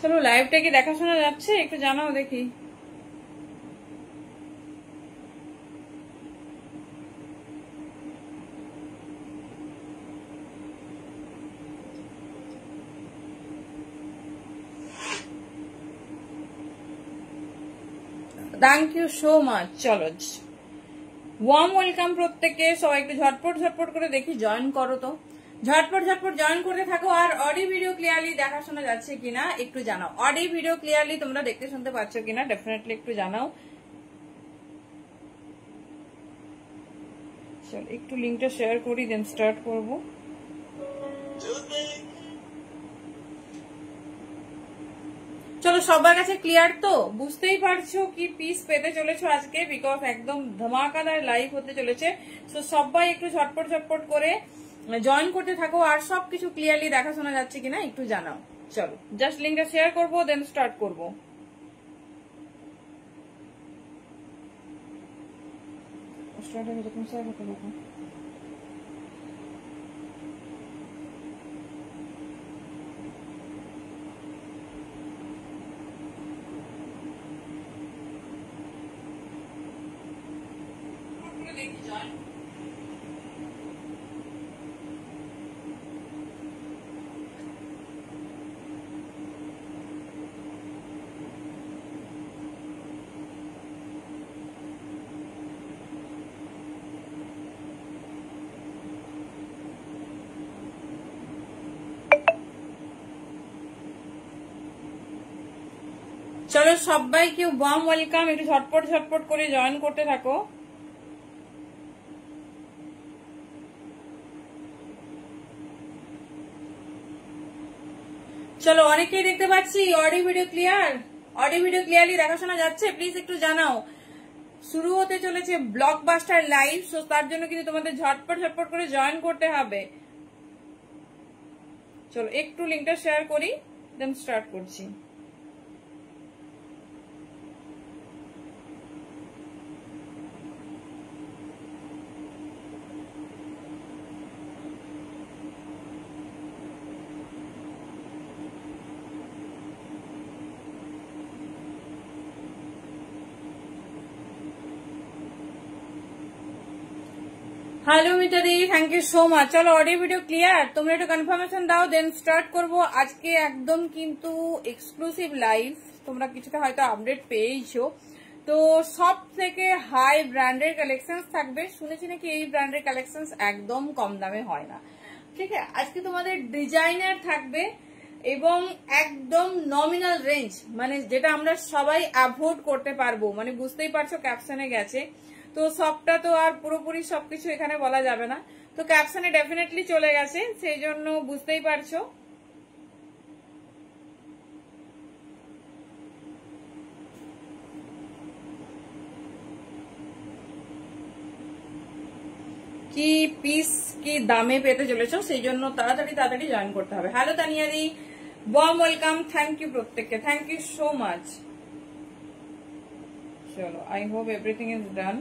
চলো লাইভটা কি দেখাশোনা যাচ্ছে একটু জানাও দেখি। Thank you so much. চলো ওয়ার্ম ওয়েলকাম প্রত্যেকে, সবাই একটু ঝটপট ঝটপট করে দেখি জয়েন করো, তো ঝটপট ঝটপট জয়েন করতে থাকো। আর অডিও ভিডিও ক্লিয়ারলি দেখাশোনা যাচ্ছে কিনা একটু জানাও, অডিও ভিডিও ক্লিয়ারলি তোমরা দেখতে শুনতে পাচ্ছ কিনা ডেফিনেটলি একটু জানাও। চল একটু লিঙ্কটা শেয়ার করি, দেন স্টার্ট করবো। চলো সবার কাছে ক্লিয়ার তো, বুঝতেই পারছো কি পিস পেতে চলেছো আজকে, বিকজ একদম ধামাকাদার লাইভ হতে চলেছে। তো সবাই একটু ঝটপট ঝটপট করে জয়েন করতে থাকো, আর সবকিছু ক্লিয়ারলি দেখাশোনা যাচ্ছে কিনা একটু জানাও। চলো জাস্ট লিঙ্কটা শেয়ার করবো, দেন স্টার্ট করবো। চলো সবাইকে ওয়ার্ম ওয়েলকাম, একটু ঝটপট ঝটপট করে জয়েন করতে থাকো। চলো অনেকেই দেখতে পাচ্ছি audio video clear, audio video clearly দেখাশোনা যাচ্ছে, প্লিজ একটু জানাও। শুরু হতে চলেছে ব্লকবাস্টার লাইভ, সো তার জন্য কিন্তু তোমাদের ঝটপট ঝটপট করে জয়েন করতে হবে। চলো একটু লিঙ্কটা শেয়ার করি, দেন স্টার্ট করছি। হ্যালো মিতাদি, থ্যাংক ইউ সো মাচ। চলো অডিও ভিডিও ক্লিয়ার, তোমরা একটু কনফার্মেশন দাও, দেন স্টার্ট করব। আজকে একদম কিন্তু এক্সক্লুসিভ লাইভ, তোমরা কিছুটা হয়তো আপডেট পেয়েছো। তো সব থেকে হাই ব্র্যান্ডের কালেকশন থাকবে, শুনেছি নাকি এই ব্র্যান্ডের কালেকশন একদম কম দামে হয় না। ঠিক আছে, আজকে তোমাদের ডিজাইনার থাকবে এবং একদম নমিনাল রেঞ্জ, মানে যেটা আমরা সবাই অ্যাফোর্ড করতে পারবো, মানে বুঝতেই পারছো ক্যাপশনে গেছে। তো সবটা তো আর পুরোপুরি সবকিছু এখানে বলা যাবে না, তো ক্যাপশনে ডেফিনেটলি চলে গেছে, সেই জন্য বুঝতেই পারছো। কি পিস কি দামে পেতে চলেছো, সেই জন্য তাড়াতাড়ি তাড়াতাড়ি জয়েন করতে হবে। হ্যালো তানিয়াদি, ওয়ার্ম ওয়েলকাম, থ্যাংক ইউ প্রত্যেককে, থ্যাংক ইউ সো মাচ। চলো I hope everything is done.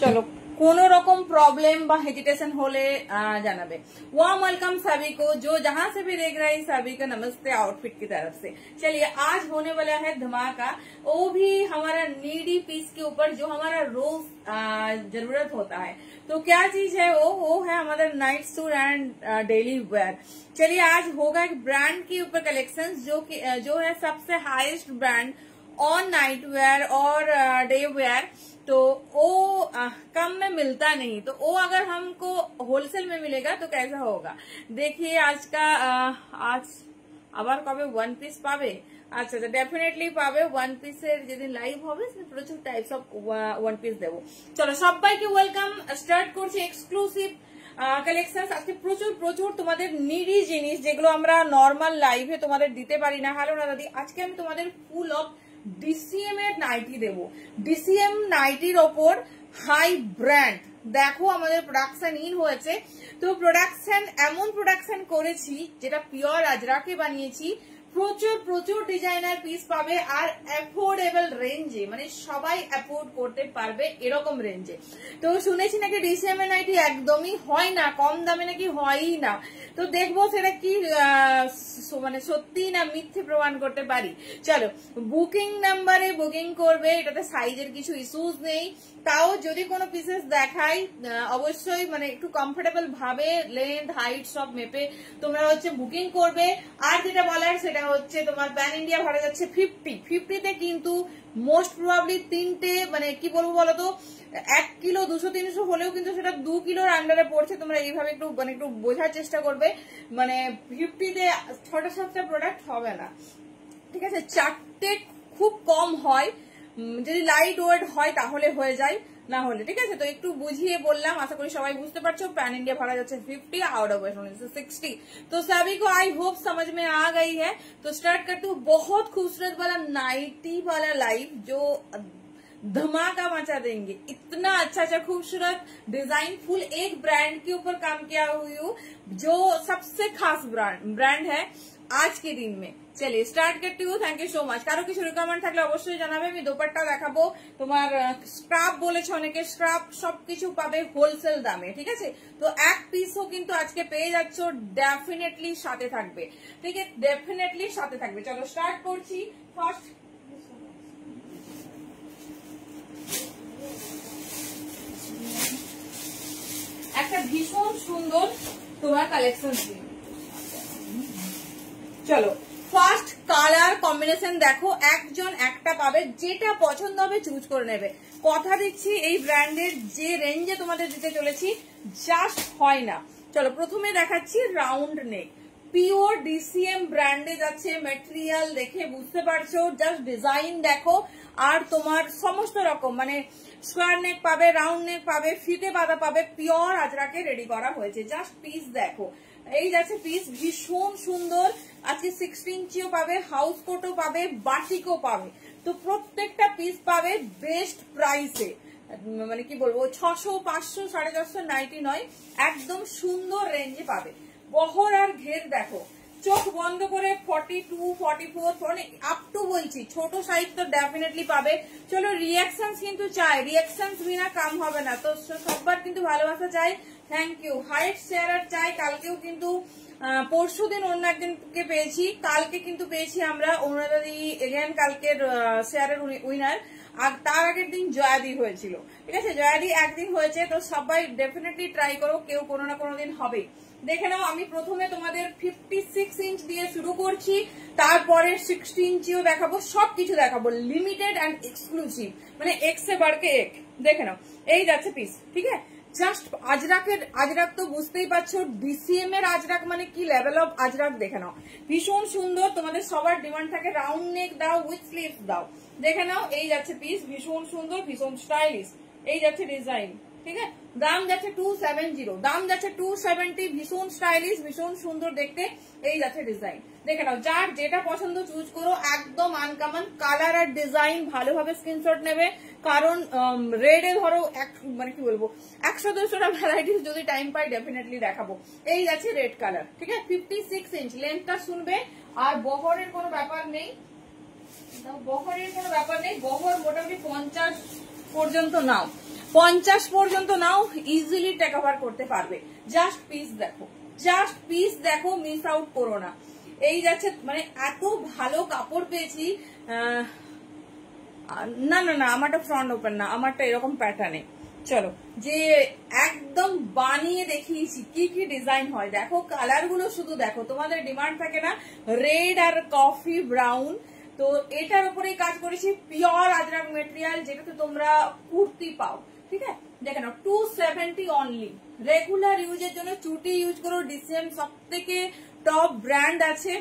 चलो कोनो रकम प्रॉब्लम व हेजिटेशन होले जानाबे। वार्म वेलकम सभी को, जो जहां से भी देख रहे हैं सभी का नमस्ते आउटफिट की तरफ से। चलिए आज होने वाला है धमाका, वो भी हमारा नीडी पीस के ऊपर, जो हमारा रोज जरूरत होता है। तो क्या चीज है वो है हमारा night suit and daily wear. चलिए आज होगा एक ब्रांड के ऊपर कलेक्शन, जो है सबसे highest brand on night where और डे वेयर। तो वो कम में मिलता नहीं, तो वो अगर हमको होलसेल में मिलेगा तो कैसा होगा। देखिए आज का आज আবার কবে ওয়ান পিস পাবে। আচ্ছা আচ্ছা ডেফিনেটলি পাবে, ওয়ান পিসের যেদিন লাইভ হবে প্রচুর টাইপস অফ ওয়ান পিস দেবো। চলো সবাইকে ওয়েলকাম, স্টার্ট করছি এক্সক্লুসিভ কালেকশন। আজকে প্রচুর প্রচুর তোমাদের নিডি জিনিস, যেগুলো আমরা নর্মাল লাইভে তোমাদের দিতে পারি না। হ্যালো না দাদি, আজকে আমি তোমাদের ফুল অফ ডিসিএম এর নাইটি দেবো। ডিসিএম নাইটির ওপর হাই ব্র্যান্ড, দেখো আমাদের প্রোডাকশন ইন হয়েছে। তো প্রোডাকশন এমন প্রোডাকশন করেছি যেটা পিওর আজরাকে বানিয়েছি, প্রচুর প্রচুর ডিজাইনার পিস পাবে আর অ্যাফোর্ডেবল রেঞ্জে, মানে সবাই অ্যাফোর্ড করতে পারবে এরকম রেঞ্জে। তো শুনেছি নাকি ডিসিএমএ নাইটি একদমই হয় না, কম দামে নাকি হয়ই না। তো দেখবো সেটা কি মানে সত্যি না মিথ্যে প্রমাণ করতে পারি। চলো, বুকিং নাম্বারে বুকিং করবে, এটাতে সাইজের কিছু ইস্যুস নেই। তাও যদি কোনো পিসেস দেখাই অবশ্যই মানে একটু কমফোর্টেবল ভাবে লেন্থ হাইট সব মেপে তোমরা হচ্ছে বুকিং করবে। আর যেটা বলার সেটা হচ্ছে তোমার প্যান ইন্ডিয়া ভাড়া যাচ্ছে 50তে, কিন্তু মোস্ট প্রবাবলি 3টে মানে কি বলবো বলতো 1 কিলো 200-300 হলেও কিন্তু সেটা 2 কিলোর আন্ডারে পড়ছে। তোমরা এইভাবে একটু মানে একটু বোঝার চেষ্টা করবে, মানে 50তে 6টা-7টা প্রোডাক্ট হবে না, ঠিক আছে? 4টে খুব কম হয়, যদি লাইট ওয়েট হয় তাহলে হয়ে যায়, না হলে ঠিক আছে। তো একটু বুঝিয়ে বললাম, আশা করি সবাই বুঝতে পারছো। पैन इंडिया भाड़ा जाচ্ছে 50, आउट ऑफ वेस्ट ओनली 60। तो सभी को आई होप समझ में आ गई है। तो स्टार्ट करती हूँ बहुत खूबसूरत वाला नाइटी वाला लाइव जो धमाका मचा देंगे। इतना अच्छा खूबसूरत डिजाइन फुल एक ब्रांड के ऊपर काम किया हुई हूँ, जो सबसे खास ब्रांड है आज के दिन में। चलिए स्टार्ट करती हूँ। थैंक यू सो माच। কারো কিছু রিকমেন্ড থাকলে অবশ্যই জানাবে। আমি দোপাট্টা দেখাবো, তোমার স্ক্রাব বলেছে অনেকে, স্ক্রাব সবকিছু পাবে হোলসেল দামে, ঠিক আছে? তো এক পিসও কিন্তু আজকে পেয়ে যাচ্ছ, ডেফিনেটলি সাথে থাকবে, ঠিক আছে? ডেফিনেটলি সাথে থাকবে। চলো স্টার্ট করছি। ফার্স্ট একটা ভীষণ সুন্দর তোমার কালেকশন। চলো ফার্স্ট কালার কম্বিনেশন দেখো, একজন একটা পাবে, যেটা পছন্দ হবে চুজ করে নেবে। কথা দিচ্ছি এই ব্র্যান্ডের যে রেঞ্জে তোমাদের দিতে চলেছি জাস্ট হয় না। চলো প্রথমে দেখাচ্ছি রাউন্ড নেক, পিওর ডিসিএম ব্র্যান্ডে যাচ্ছে। ম্যাটেরিয়াল দেখে বুঝতে পারছো, জাস্ট ডিজাইন দেখো। আর তোমার সমস্ত রকম মানে স্কোয়ার নেক পাবে, রাউন্ড নেক পাবে, ফিতে বাঁধা পাবে, পিওর আজরাকে রেডি করা হয়েছে। জাস্ট পিস দেখো, এই যাচ্ছে পিস, ভীষণ সুন্দর। আজকে 16 ইঞ্চিও পাবে, হাউস কোটও পাবে, বাটিকও পাবে। তো প্রত্যেকটা পিস পাবে বেস্ট প্রাইসে, মানে কি বলবো 600, 500, 450 নাইটি নয়, একদম সুন্দর রেঞ্জে পাবে। বহর আর ঘের দেখো, চোখ বন্ধ করে 42, 44 মানে আপ টু বলছি, ছোট সাইজ তো ডেফিনেটলি পাবে। চলো রিয়াকশন কিন্তু চাই, রিয়াকশন বিনা কাম হবে না। তো সববার কিন্তু ভালোবাসা চাই, থ্যাংক ইউ। হাইট শেয়ার চাই। কালকেও কিন্তু পরশু দিন অন্য একদিনকে পেয়েছি, কালকে কিন্তু পেয়েছি আমরা অনুরাধাদি এগেন, কালকের শেয়ারের উইনার। আর তার আগের দিন জয়াদি হয়েছিল, ঠিক আছে? জয়াদি একদিন হয়েছে। তো সবাই ডেফিনেটলি ট্রাই করো, কেউ কোনো না কোনো দিন হবে। দেখে নাও, আমি প্রথমে তোমাদের 56 ইঞ্চ দিয়ে শুরু করছি, তারপরে 60 ইঞ্চিও দেখাবো, সবকিছু দেখাবো, লিমিটেড অ্যান্ড এক্সক্লুসিভ, মানে এক সে বাড়কে এক। দেখে নাও, এই যাচ্ছে পিস, ঠিক আছে? জাস্ট আজরাক তো বুঝতেই পারছো, ডিসিএম এর আজরাক মানে কি লেভেল অফ আজরাক। দেখে নাও, ভীষণ সুন্দর। তোমাদের সবার ডিমান্ড থাকে রাউন্ড নেক দাও, উইথ স্লিভস দাও। দেখে নাও, এই যাচ্ছে পিস, ভীষণ সুন্দর, ভীষণ স্টাইলিশ। এই যাচ্ছে ডিজাইন, ঠিক আছে? দাম যাচ্ছে 270, দাম যাচ্ছে 270। ভীষণ স্টাইলিশ, ভীষণ সুন্দর দেখতে। এই যাচ্ছে ডিজাইন, দেখে নাও। যার যেটা পছন্দ চুজ করো, একদম আনকমন কালার আর ডিজাইন। ভালোভাবে স্ক্রিনশট নেবে, কারণ রেডে ধরো মানে কি বলবো 100-200টা ভ্যারাইটিস যদি টাইম পাই ডেফিনেটলি দেখাবো। এই যাচ্ছে রেড কালার, ঠিক আছে? 56 ইঞ্চ লেন্থটা শুনবে। আর বহরের কোনো ব্যাপার নেই, বহরের কোনো ব্যাপার নেই। বহর মোটামুটি 50 পর্যন্ত নাও, 50 পর্যন্ত নাও, ইজিলি টেক ওভার করতে পারবে। জাস্ট পিস দেখো, জাস্ট পিস দেখো, মিস আউট করো না। এই যাচ্ছে, মানে এত ভালো কাপড় পেয়েছি। না না না, আমারটা ফ্রন্ট ওপেন না, আমারটা এরকম প্যাটার্নে। চলো, যে একদম বানিয়ে দেখিয়েছি কি কি ডিজাইন হয়। দেখো কালার গুলো শুধু দেখো, তোমাদের ডিমান্ড থাকে না রেড আর কফি ব্রাউন, তো এটার উপরেই কাজ করেছি। পিওর আজরাক মেটেরিয়াল, যেটাতে তোমরা কুর্তি পাও, ঠিক আছে? দেখে নাও 270 অনলি। রেগুলার ইউজের জন্য চুটি ইউজ করো, ডিসিএম সব থেকে টপ ব্র্যান্ড আছে,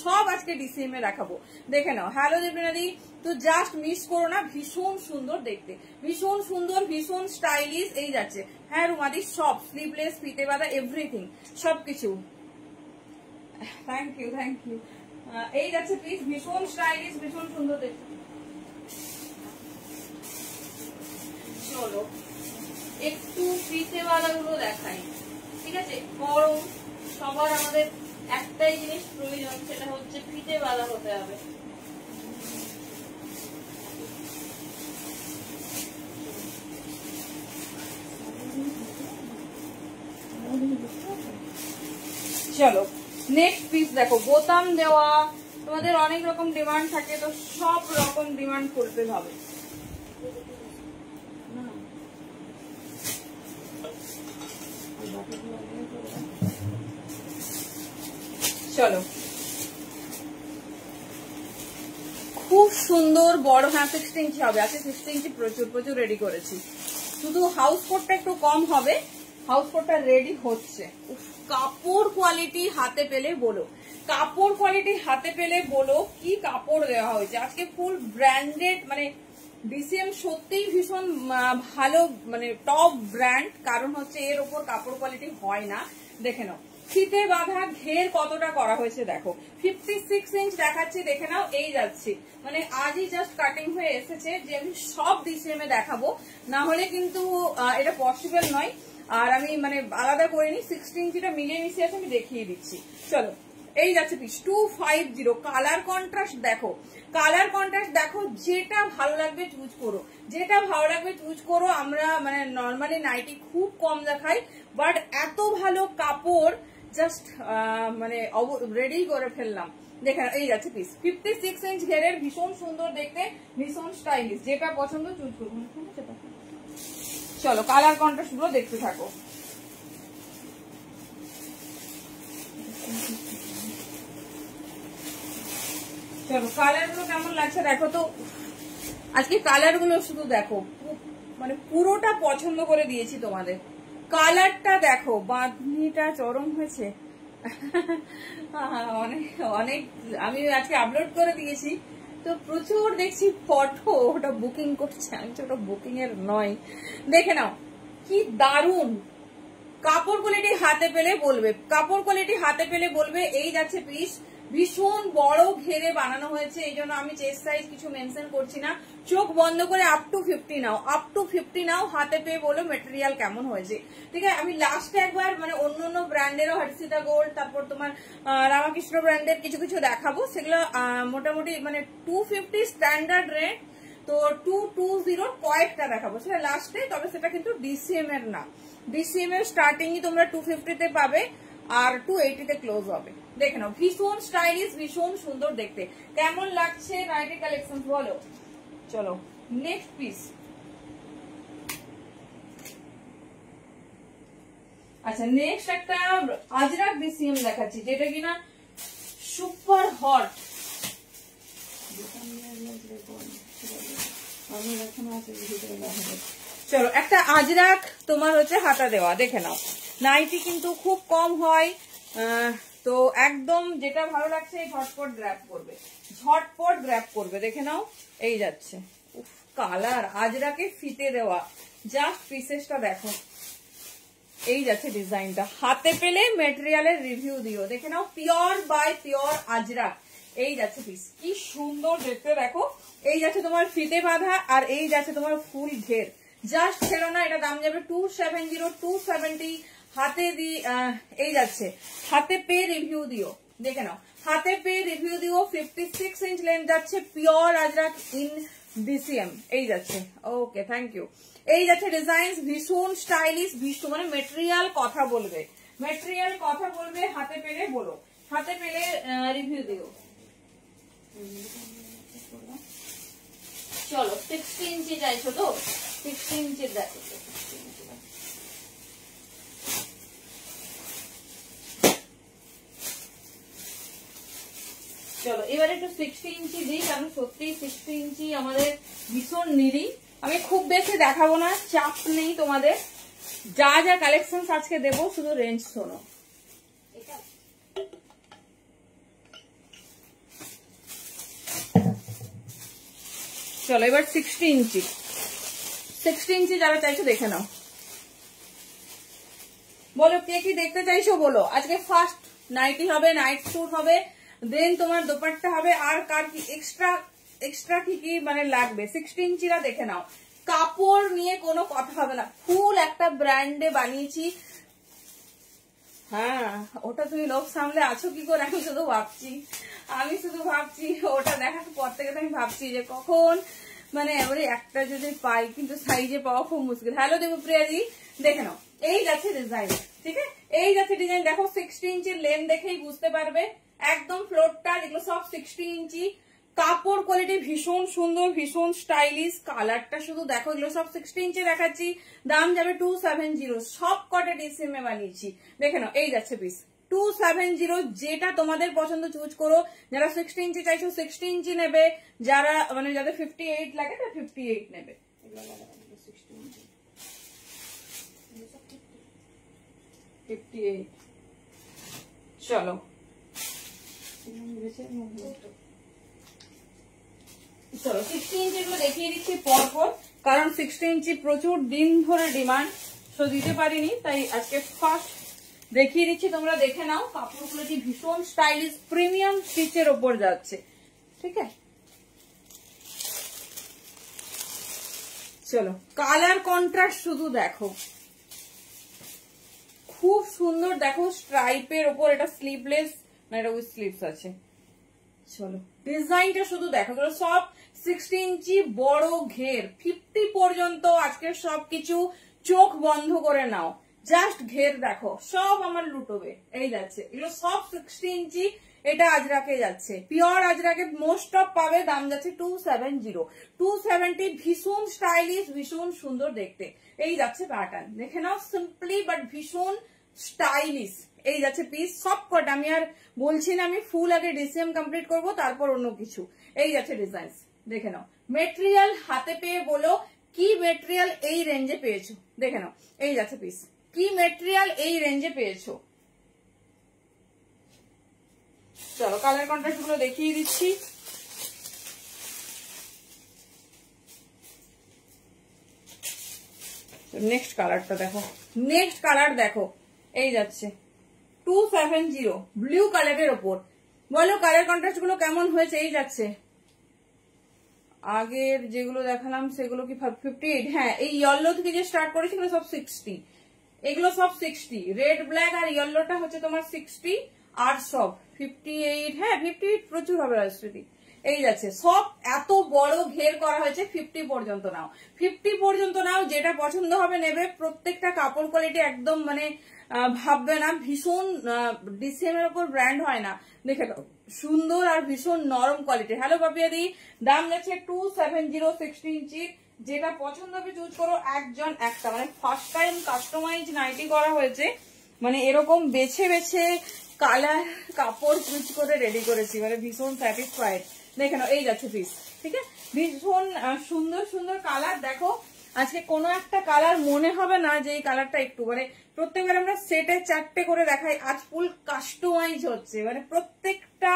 সব আজকে ডিসিএম এ রাখাবো। দেখে নাও। হ্যালো দেবনাদি, তো জাস্ট মিস করো না, ভীষণ সুন্দর দেখতে, ভীষণ সুন্দর, ভীষণ স্টাইলিশ। এই যাচ্ছে, হ্যাঁ রুমাদি, সব স্লিভলেস, ফিতে বাঁধা, এভরিথিং, সবকিছু। Thank you, thank you. এই যাচ্ছে পিস, ভীষণ স্টাইলিশ, ভীষণ সুন্দর দেখতে। চলো একটু ফিতে বাঁধা গুলো দেখাই, ঠিক আছে? গরম, সবার আমাদের একটাই জিনিস প্রয়োজন, সেটা হচ্ছে ফিতে বাঁধা হতে হবে। চলো নেক্সট পিস দেখো, বোতাম দেওয়া, তোমাদের অনেক রকম ডিমান্ড থাকে, তো সব রকম ডিমান্ড করতে হবে। চলো খুব সুন্দর বড়, হ্যাঁ 60 ইঞ্চি হবে, আজকে 60 ইঞ্চি প্রচুর প্রচুর রেডি করেছি, শুধু হাউস কোটটা একটু কম হবে, হাউস কোটটা রেডি হচ্ছে। কাপড় কোয়ালিটি হাতে পেলে বলো, কাপড় কোয়ালিটি হাতে পেলে বলো কি কাপড় দেওয়া হয়েছে আজকে, ফুল ব্র্যান্ডেড, মানে ডিসিএম সত্যিই ভীষণ ভালো, মানে টপ ব্র্যান্ড, কারণ হচ্ছে এর ওপর কাপড় কোয়ালিটি হয় না। দেখে নাও ফিতে বাঁধা, ঘের কতটা করা হয়েছে দেখো, 56 ইঞ্চ দেখাচ্ছি, দেখে নাও। এই যাচ্ছি মানে আজই জাস্ট কাটিং হয়ে এসেছে, যে আমি সব ডিসিএম এ দেখাবো, না হলে কিন্তু এটা পসিবল নয়। আর আমি মানে আলাদা করিনি, 60 ইঞ্চিটা মিলিয়ে মিশিয়ে আছে, আমি দেখিয়ে দিচ্ছি। চলো এই যাচ্ছে পিস 250। কালার কন্ট্রাস্ট দেখো, কালার কন্ট্রাস্ট দেখো, যেটা ভালো লাগবে চুজ করো, যেটা ভালো লাগবে চুজ করো। আমরা মানে নর্মালি নাইটি খুব কম দেখাই, বাট এত ভালো কাপড় জাস্ট মানে রেডি করে ফেললাম। দেখেন এই যাচ্ছে পিস 56 ইঞ্চ ঘেরের, ভীষণ সুন্দর দেখতে, ভীষণ স্টাইলিশ, যেটা পছন্দ চুজ করুন। চলো কালার কন্ট্রাস্ট গুলো দেখতে থাকো। চলো কালার গুলো কেমন লাগছে দেখো তো, আজকে কালার গুলো শুধু দেখো, মানে পুরোটা পছন্দ করে দিয়েছি তোমাদের। কালারটা দেখো, বাঁধনিটা চরম হয়েছে অনেক অনেক, আমি আজকে আপলোড করে দিয়েছি তো প্রচুর দেখছি ফটো, ওটা বুকিং করছে, আমি তো ওটা বুকিং এর নয়। দেখে নাও কি দারুন কাপড় কোয়ালিটি, হাতে পেলে বলবে, কাপড় কোয়ালিটি হাতে পেলে বলবে। এই যাচ্ছে পিস, ভীষণ বড় ঘেরে বানানো হয়েছে, এই জন্য আমি চেস্ট সাইজ কিছু মেনশন করছি না, চোখ বন্ধ করে up to 50 now, up to 50 নাও, হাতে পেয়ে বলো মেটেরিয়াল কেমন হয়েছে। ঠিক আছে, আমি লাস্টে একবার মানে অন্য অন্য ব্র্যান্ডেরও, হর্ষিতা গোল্ড, তারপর তোমার রামাকৃষ্ণ ব্র্যান্ডের কিছু কিছু দেখাবো, সেগুলো মোটামুটি মানে 250 স্ট্যান্ডার্ড রেট, তো 220 কয়েকটা দেখাবো সেটা লাস্টে, তবে সেটা কিন্তু ডিসিএম এর না, ডিসিএম এর স্টার্টিংই তোমরা 250 তে পাবে আর 280 তে ক্লোজ হবে। দেখে নাও ভীষণ স্টাইলিশ, ভীষণ সুন্দর দেখতে। কেমন লাগছে নাইটি কালেকশন বলো। চলো নেক্সট পিস, আচ্ছা নেক্সট একটা আজরাক ডিসিএম দেখাচ্ছি, যেটা কিনা সুপার হট। চলো একটা আজরাক তোমার হচ্ছে হাতা দেওয়া, দেখে নাও, নাইটি কিন্তু খুব কম হয়, তো একদম যেটা ভালো লাগছে ঝটপট গ্র্যাব করবে, ঝটপট গ্র্যাব করবে। দেখে নাও এই যাচ্ছে, কালার আজরাকে ফিতে দেওয়া, জাস্ট পিসেসটা দেখো, এই যাচ্ছে ডিজাইনটা, হাতে পেলে মেটেরিয়ালের রিভিউ দিও। দেখে নাও পিওর বাই পিওর আজরাক, এই যাচ্ছে পিস, কি সুন্দর দেখতে দেখো। এই যাচ্ছে তোমার ফিতে বাঁধা, আর এই যাচ্ছে তোমার ফুল ঘের, জাস্ট ছেড়ো না, এটা দাম যাবে 270, 270 হাতে দি। এই যাচ্ছে হাতে পেয়ে রিভিউ দিও, দেখে নাও হাতে পেয়ে রিভিউ দিও। 56 ইঞ্চ লেন্থ যাচ্ছে, পিওর আজরাক ইন ডিসিএম, এই যাচ্ছে। Okay thank you. এই যাচ্ছে ডিজাইন, ভীষণ স্টাইলিশ, ভীষণ মানে মেটেরিয়াল কথা বলবে, মেটেরিয়াল কথা বলবে, হাতে পেলে বলো, হাতে পেলে রিভিউ দিও। চলো 60 ইঞ্চি চাইছো তো, 60 ইঞ্চি দেখো, চলো এবার একটু 60 ইঞ্চি দিই, কারণ সত্যি 60 ইঞ্চি আমাদের ভীষণ নিডি। আমি খুব বেশি দেখাবো না, চাপ নেই তোমাদের, যা যা কালেকশন আজকে দেবো শুধু রেঞ্জ শোনো। চলো এবার 60 ইঞ্চি, 60 ইঞ্চি যারা চাইছো দেখে নাও, বলো কে কি দেখতে চাইছো বলো। আজকে ফার্স্ট নাইটি হবে, নাইট স্যুট হবে, দেন তোমার দোপাট্টা হবে, আর কার কি এক্সট্রা এক্সট্রা কি কি মানে লাগবে 60 ইঞ্চিরা দেখে নাও। কাপড় নিয়ে কোনো কথা হবে না, ফুল একটা ব্র্যান্ডে বানিয়েছি, হ্যাঁ ওটা তুমি লোভ সামলে আছো কি করে, আমি শুধু ভাবছি ওটা দেখার পর থেকে তো আমি ভাবছি যে কখন মানে এবারে একটা যদি পাই, কিন্তু সাইজে পাওয়া খুব মুশকিল। হ্যালো দেবপ্রিয়া দি, দেখে নাও এই যাচ্ছে ডিজাইন, ঠিক আছে এই যাচ্ছে ডিজাইন। দেখো 60 ইঞ্চির লেন্থ দেখেই বুঝতে পারবে, একদম ফ্লোরটা যেগুলো সব 60 ইঞ্চি। কাপড় কোয়ালিটি ভীষণ সুন্দর, ভীষণ স্টাইলিশ। কালারটা শুধু দেখো, এগুলো সব 60 ইঞ্চি দেখাচ্ছি, দাম যাবে 270। সব কটা ডিসিএম এ বানিয়েছি, দেখে নাও এই যাচ্ছে পিস 270। যেটা তোমাদের পছন্দ চুজ করো। যারা 60 ইঞ্চি চাইছো 60 ইঞ্চি নেবে, যারা মানে যাদের 58 লাগে তারা 58 নেবে। 58 চলো চলো 60 ইঞ্চি গুলো দেখিয়ে দিচ্ছি পরপর, কারণ 60 ইঞ্চি প্রচুর দিন ধরে ডিমান্ড, তো দিতে পারিনি, তাই আজকে ফার্স্ট দেখিয়ে দিচ্ছি। তোমরা দেখে নাও, কাপড়গুলো কি ভীষণ স্টাইলিশ প্রিমিয়াম স্টিচের ওপর যাচ্ছে, ঠিক আছে। চলো কালার কন্ট্রাস্ট শুধু দেখো, খুব সুন্দর। দেখো স্ট্রাইপের ওপর, এটা স্লিভলেস মানে এটা উইথ স্লিভস আছে। চলো ডিজাইনটা শুধু দেখো, সব 60 ইঞ্চি বড় ঘের 50 পর্যন্ত। আজকে সবকিছু চোখ বন্ধ করে নাও, জাস্ট ঘের দেখো, সব আমার লুটোবে। এই যাচ্ছে এগুলো সব 60 ইঞ্চি, এটা আজরাকে যাচ্ছে, পিওর আজরাকে মোস্ট অফ পাবে, দাম যাচ্ছে 270। ভীষণ স্টাইলিশ, ভীষণ সুন্দর দেখতে। এই যাচ্ছে প্যাটার্ন, দেখে নাও সিম্পলি বাট ভীষণ স্টাইলিশ। এই যাচ্ছে পিস সব কটা, আমি আর বলছি না, আমি ফুল আগে ডিসিএম কমপ্লিট করব তারপর অন্য কিছু। এই যাচ্ছে ডিজাইন, দেখে নাও। মেটেরিয়াল হাতে পেয়ে বলো কি মেটেরিয়াল এই রেঞ্জে পেয়েছো, দেখে নাও এই যাচ্ছে পিস, কি মেটেরিয়াল এই রেঞ্জে পেয়েছো। চলো কালার কন্ট্রাস্ট গুলো দেখিয়ে দিচ্ছি। নেক্সট কালারটা দেখো, নেক্সট কালার দেখো, এই যাচ্ছে 270 ব্লু কালারের ওপর। বলো কালার কন্ট্রাস্ট গুলো কেমন হয়েছে। এই যাচ্ছে আগের যেগুলো দেখালাম সেগুলো কি 58, হ্যাঁ এই ইয়েলো থেকে যে স্টার্ট করেছি এগুলো সব 60, এগুলো সব 60। রেড ব্ল্যাক আর ইয়েলোটা হচ্ছে তোমার 60, আর সব 58, হ্যাঁ 58 প্রচুর হবে রাজশ্রী। এই যাচ্ছে সব এত বড় ঘের করা হয়েছে, 50 পর্যন্ত নাও, 50 পর্যন্ত নাও, যেটা পছন্দ হবে নেবে। প্রত্যেকটা কাপড় কোয়ালিটি একদম মানে ভাববে না, ভীষণ ডিসিএম এর উপর ব্র্যান্ড হয় না, দেখে দাও সুন্দর আর ভীষণ নরম কোয়ালিটি। হ্যালো পাপিয়াদি, দাম যাচ্ছে 270 60 ইঞ্চি। যেটা পছন্দ হবে চুজ করো, একজন একটা, মানে ফার্স্ট টাইম কাস্টমাইজ নাইটি করা হয়েছে, মানে এরকম বেছে বেছে কালার কাপড় চুজ করে রেডি করেছি, মানে ভীষণ স্যাটিসফাইড। দেখে নাও এই যাচ্ছে পিস, ঠিক আছে ভীষণ সুন্দর সুন্দর কালার। দেখো আজকে কোনো একটা কালার মনে হবে না যে এই কালারটা একটু, মানে প্রত্যেকবার আমরা সেটে 4টে করে দেখাই, আজ ফুল কাস্টমাইজ হচ্ছে, মানে প্রত্যেকটা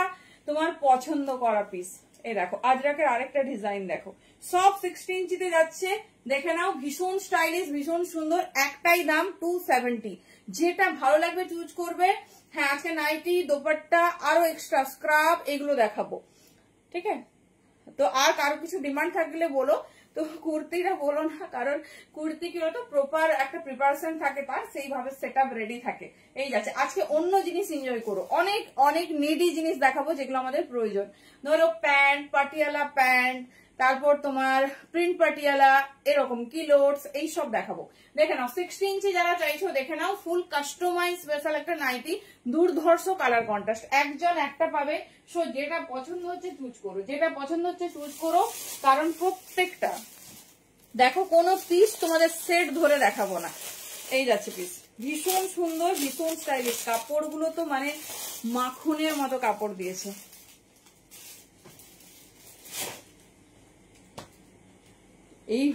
তোমার পছন্দ করা পিস। এই দেখো আজরাকের আরেকটা ডিজাইন দেখো, সব 60 ইঞ্চিতে যাচ্ছে, দেখে নাও ভীষণ স্টাইলিশ, ভীষণ সুন্দর। একটাই দাম 270, যেটা ভালো লাগবে চুজ করবে। হ্যাঁ আজকে নাইটি, দোপাট্টা, আরো এক্সট্রা স্ক্রাব এগুলো দেখাবো, ঠিক আছে। তো আর কারো কিছু ডিমান্ড থাকলে বলো, তো কুর্তিটা বলো না, কারণ কুর্তি কি বলতো প্রপার একটা প্রিপারেশন থাকে, তার সেইভাবে সেটআপ রেডি থাকে। এই যাচ্ছে আজকে অন্য জিনিস এনজয় করো, অনেক অনেক নিডি জিনিস দেখাবো যেগুলো আমাদের প্রয়োজন। ধরো প্যান্ট, পাটিয়ালা প্যান্ট, তারপর তোমার প্রিন্ট পাটিয়ালা, এরকম কিলোটস, এইসব দেখাবো। দেখে নাও 60 ইঞ্চি যারা চাইছো দেখে নাও, ফুল কাস্টমাইজ স্পেশাল একটা নাইটি, দুর্ধর্ষ কালার কন্ট্রাস্ট, একজন একটা পাবে। সো যেটা পছন্দ হচ্ছে চুজ করো, যেটা পছন্দ হচ্ছে চুজ করো, কারণ প্রত্যেকটা দেখো কোনো পিস তোমাদের সেট ধরে দেখাবো না। এই যাচ্ছে পিস, ভীষণ সুন্দর, ভীষণ স্টাইলিশ। কাপড়গুলো তো মানে মাখনের মতো কাপড় দিয়েছে। এই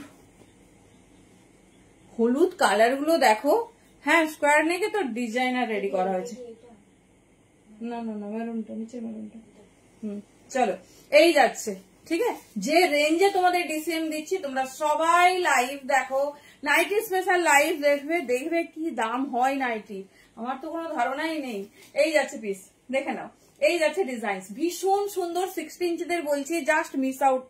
হলুদ কালার গুলো দেখো, হ্যাঁ স্কোয়ার নেকে তো ডিজাইনার রেডি করা হয়েছে। না না না মেরুনটা, নিচে মেরুনটা। চলো এই যাচ্ছে, ঠিক আছে। যে রেঞ্জে তোমাদের ডিসিএম দিচ্ছি, তোমরা সবাই লাইভ দেখো, নাইটি স্পেশাল লাইভ দেখবে, দেখবে কি দাম হয় নাইটি, আমার তো কোনো ধারণাই নেই। এই যাচ্ছে পিস, দেখে নাও এই যাচ্ছে ডিজাইন, ভীষণ সুন্দর। 60 ইঞ্চিদের বলছি, জাস্ট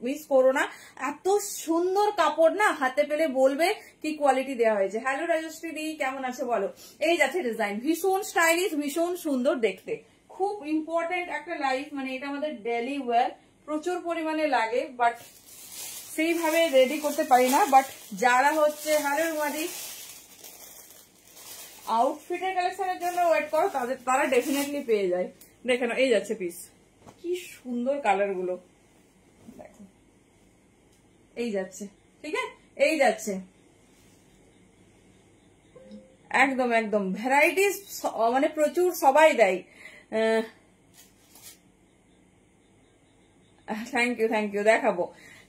মিস করো না। এত সুন্দর কাপড় না, হাতে পেলে বলবে কি কোয়ালিটি দেওয়া হয়েছে। হ্যালো রাজশ্রী দি, কেমন আছে বলো। এই যাচ্ছে ডিজাইন, ভীষণ স্টাইলিশ, ভীষণ সুন্দর দেখতে। খুব ইম্পর্টেন্ট একটা লাইফ, মানে এটা আমাদের ডেলি ওয়্যার, প্রচুর পরিমাণে লাগে, বাট সেইভাবে রেডি করতে পারি না। বাট যারা হচ্ছে হ্যালো মাদি আউটফিটের কালেকশনের জন্য ওয়েট করো, তারা ডেফিনেটলি পেয়ে যায়। দেখে নাও, এই যাচ্ছে পিস, কি সুন্দর কালার গুলো দেখো, এই যাচ্ছে, ঠিক আছে, এই যাচ্ছে একদম একদম ভ্যারাইটিস, মানে প্রচুর, সবাই দেয়। থ্যাংক ইউ দেখাবো,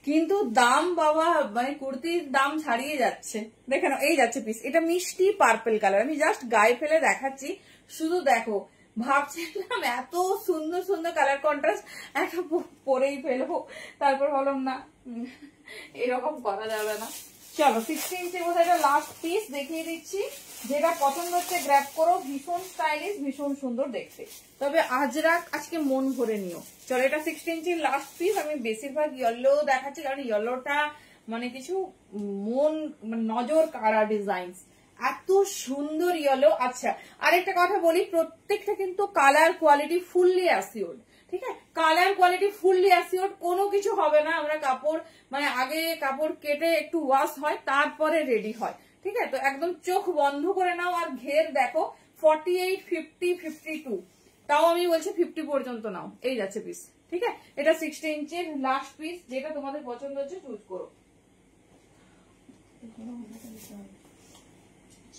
কিন্তু দাম বাবা, মানে কুর্তির দাম ছাড়িয়ে যাচ্ছে। দেখে নাও, এই যাচ্ছে পিস, এটা মিষ্টি পার্পল কালার, আমি জাস্ট গায়ে ফেলে দেখাচ্ছি, শুধু দেখো। ভাবছিলাম এত সুন্দর সুন্দর কালার কন্ট্রাস্ট একটা পরেই ফেলবো, তারপর বললাম না, এরকম করা যাবে না। চলো 60 ইঞ্চি বোধহয় এটা লাস্ট পিস দেখিয়ে দিচ্ছি, যেটা পছন্দ হচ্ছে গ্র্যাব করো, ভীষণ স্টাইলিশ, ভীষণ সুন্দর দেখতে। তবে আজকে মন ভরে নিও। চলো, এটা 60 ইঞ্চির লাস্ট পিস। আমি বেশিরভাগ ইয়েলো দেখাচ্ছি, কারণ ইয়েলোটা মানে কিছু মন নজর কাড়া ডিজাইন, এত সুন্দর ইয়েলো। আচ্ছা, আরেকটা কথা বলি, প্রত্যেকটা কিন্তু কালার কোয়ালিটি ফুললি অ্যাসিওর্ড, ঠিক আছে, কালার কোয়ালিটি ফুললি অ্যাসিওর্ড, কোনো কিছু হবে না। আমরা কাপড় মানে আগে কাপড় কেটে একটু ওয়াশ হয়, তারপরে রেডি হয়, ঠিক আছে। তো একদম চোখ বন্ধ করে নাও, আর ঘের দেখো 48, 50, 52, তাও আমি বলছি 50 পর্যন্ত নাও। এই যাচ্ছে পিস, ঠিক আছে, এটা 60 ইঞ্চির লাস্ট পিস, যেটা তোমাদের পছন্দ হচ্ছে চুজ করো।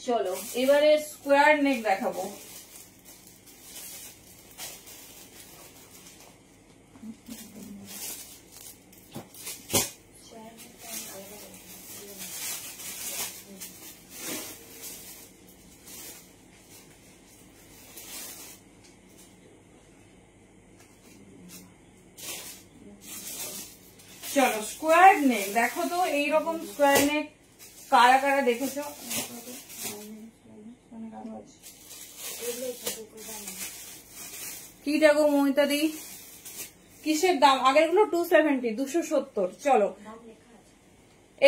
চলো এবারে স্কোয়ার নেক দেখাবো। চলো স্কোয়ার নেক দেখো তো, এইরকম স্কোয়ার নেক কারা কারা দেখেছো? কি দেখো মমিতা দি, কিসের দাম? আগের গুলো 270, 270। চলো,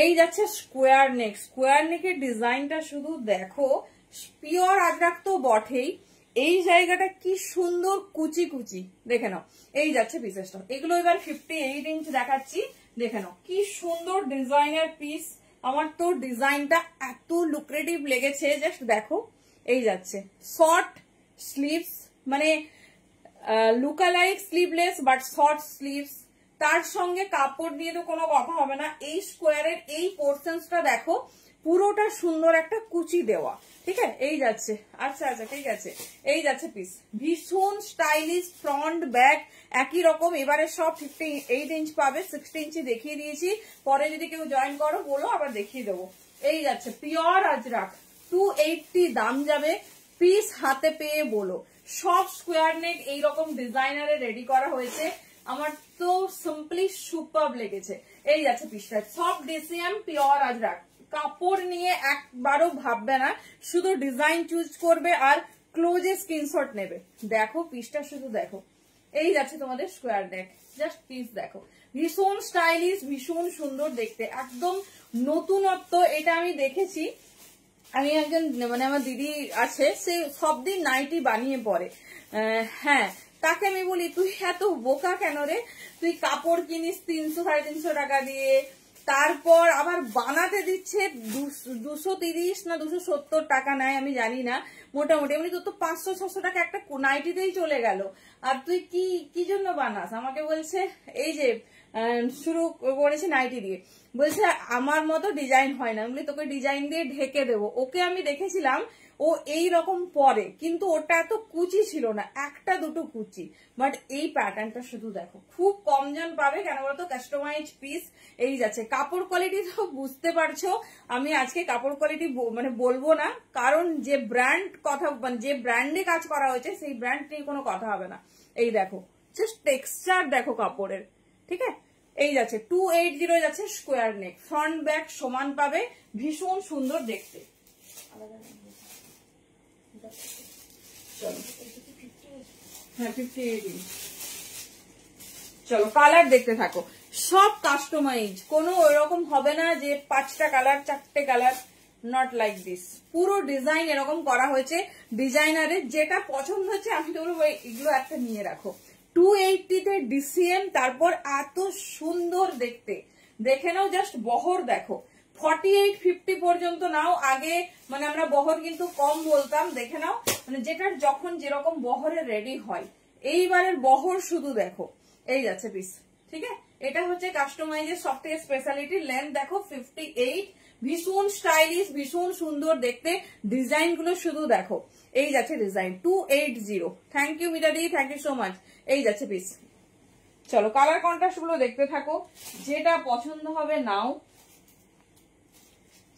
এই যাচ্ছে স্কোয়ার নেক। স্কোয়ার নেকের ডিজাইনটা শুধু দেখো, পিওর আজরাক তো বটেই, এই জায়গাটা কি সুন্দর কুচি কুচি, দেখে নাও। এই যাচ্ছে পিসেসটা, এগুলো এবার 58 ইঞ্চ দেখাচ্ছি, দেখে নাও কি সুন্দর ডিজাইনের পিস। আমার তো ডিজাইনটা এত লুক্রেটিভ লেগেছে, জাস্ট দেখো। এই যাচ্ছে শর্ট স্লিভস, মানে lookalike sleeveless but short sleeves, তার সঙ্গে কাপড় দিয়ে তো কোনো কথা হবে না। এই স্কোয়ারের এই পোর্শনসটা দেখো, পুরোটা সুন্দর একটা কুচি দেওয়া, ঠিক আছে। এই যাচ্ছে, আচ্ছা ঠিক আছে, এই যাচ্ছে পিস, ভীষণ স্টাইলিশ, ফ্রন্ট ব্যাক একই রকম। এবারে সব 58 ইঞ্চ পাবে, 60 ইঞ্চি দেখিয়ে দিয়েছি, পরে যদি কেউ জয়েন করো বলো, আবার দেখিয়ে দেবো। এই যাচ্ছে পিওর আজরাক, 280 দাম যাবে, পিস হাতে পেয়ে বলো। সব স্কোয়ার নেক এইরকম ডিজাইনারে রেডি করা হয়েছে, আমার তো সিম্পলি সুপার লেগেছে। এই যাচ্ছে পিসটা, সব ডিসিএম পিওর আজরাক, কাপড় নিয়ে একবারও ভাববে না, শুধু ডিজাইন চুজ করবে আর ক্লোজে স্ক্রিনশট নেবে। দেখো পিসটা শুধু দেখো, এই যাচ্ছে তোমাদের স্কোয়ার নেক, জাস্ট পিস দেখো, ভীষণ স্টাইলিশ, ভীষণ সুন্দর দেখতে, একদম নতুনত্ব। এটা আমি দেখেছি, আমি একজন মানে আমার দিদি আছে, সে সব দিন নাইটি বানিয়ে পরে, হ্যাঁ, তাকে আমি বলি তুই এত বোকা কেন রে, তুই কাপড় কিনিস 300 350 টাকা দিয়ে, তারপর আবার বানাতে দিচ্ছে 230 না 270 টাকা নেয়, আমি জানি না, মোটামুটি এমনি তোর তো 500-600 টাকা একটা নাইটিতেই চলে গেল, আর তুই কি জন্য বানাস? আমাকে বলছে এই যে শুরু করেছে নাইটি দিয়ে, বলছে আমার মতো ডিজাইন হয় না, বলি তোকে ডিজাইন দিয়ে ঢেকে দেবো। ওকে আমি দেখেছিলাম ও এই রকম পরে, কিন্তু ওটা এত কুচি ছিল না, একটা দুটো কুচি, বাট এই প্যাটার্নটা শুধু দেখো, খুব কম জন পাবে, কেন বলতো কাস্টমাইজ পিস। এই যাচ্ছে কাপড় কোয়ালিটি তো বুঝতে পারছো, আমি আজকে কাপড় কোয়ালিটি মানে বলবো না, কারণ যে ব্র্যান্ড কথা, মানে যে ব্র্যান্ডে কাজ করা হয়েছে সেই ব্র্যান্ড নিয়ে কোনো কথা হবে না। এই দেখো জাস্ট টেক্সচার দেখো কাপড়ের, ঠিক আছে। এই যাচ্ছে 280 যাচ্ছে স্কোয়ার নেক, ফ্রন্ট ব্যাক সমান পাবে, ভীষণ সুন্দর দেখতে। হ্যাঁ 58 ইঞ্চ। চলো কালার দেখতে থাকো, সব কাস্টমাইজ, কোনো ওরকম হবে না যে 5টা কালার 4টে কালার, নট লাইক দিস। পুরো ডিজাইন এরকম করা হয়েছে ডিজাইনারের, যেটা পছন্দ হচ্ছে আমি তো বলবো এগুলো একটা নিয়ে রাখো। 280 তে ডিসিএম, তারপর এত সুন্দর দেখতে, দেখে নাও জাস্ট বহর দেখো। 48-50 পর্যন্ত নাও, আগে মানে আমরা বহর কিন্তু কম বলতাম, দেখে নাও মানে যেটার যখন যেরকম বহরে রেডি হয়। এইবারের বহর শুধু দেখো, এই যাচ্ছে পিস, ঠিক আছে। এটা হচ্ছে কাস্টমাইজের সব থেকে স্পেশালিটি। লেন্থ দেখো 58, ভীষণ স্টাইলিশ, ভীষণ সুন্দর দেখতে, ডিজাইন গুলো শুধু দেখো। এই যাচ্ছে ডিজাইন 280। থ্যাংক ইউ মিতাদি, থ্যাংক ইউ সো মাচ। এই যাচ্ছে পিস। চলো কালার কন্ট্রাস্ট গুলো দেখতে থাকো, যেটা পছন্দ হবে নাও।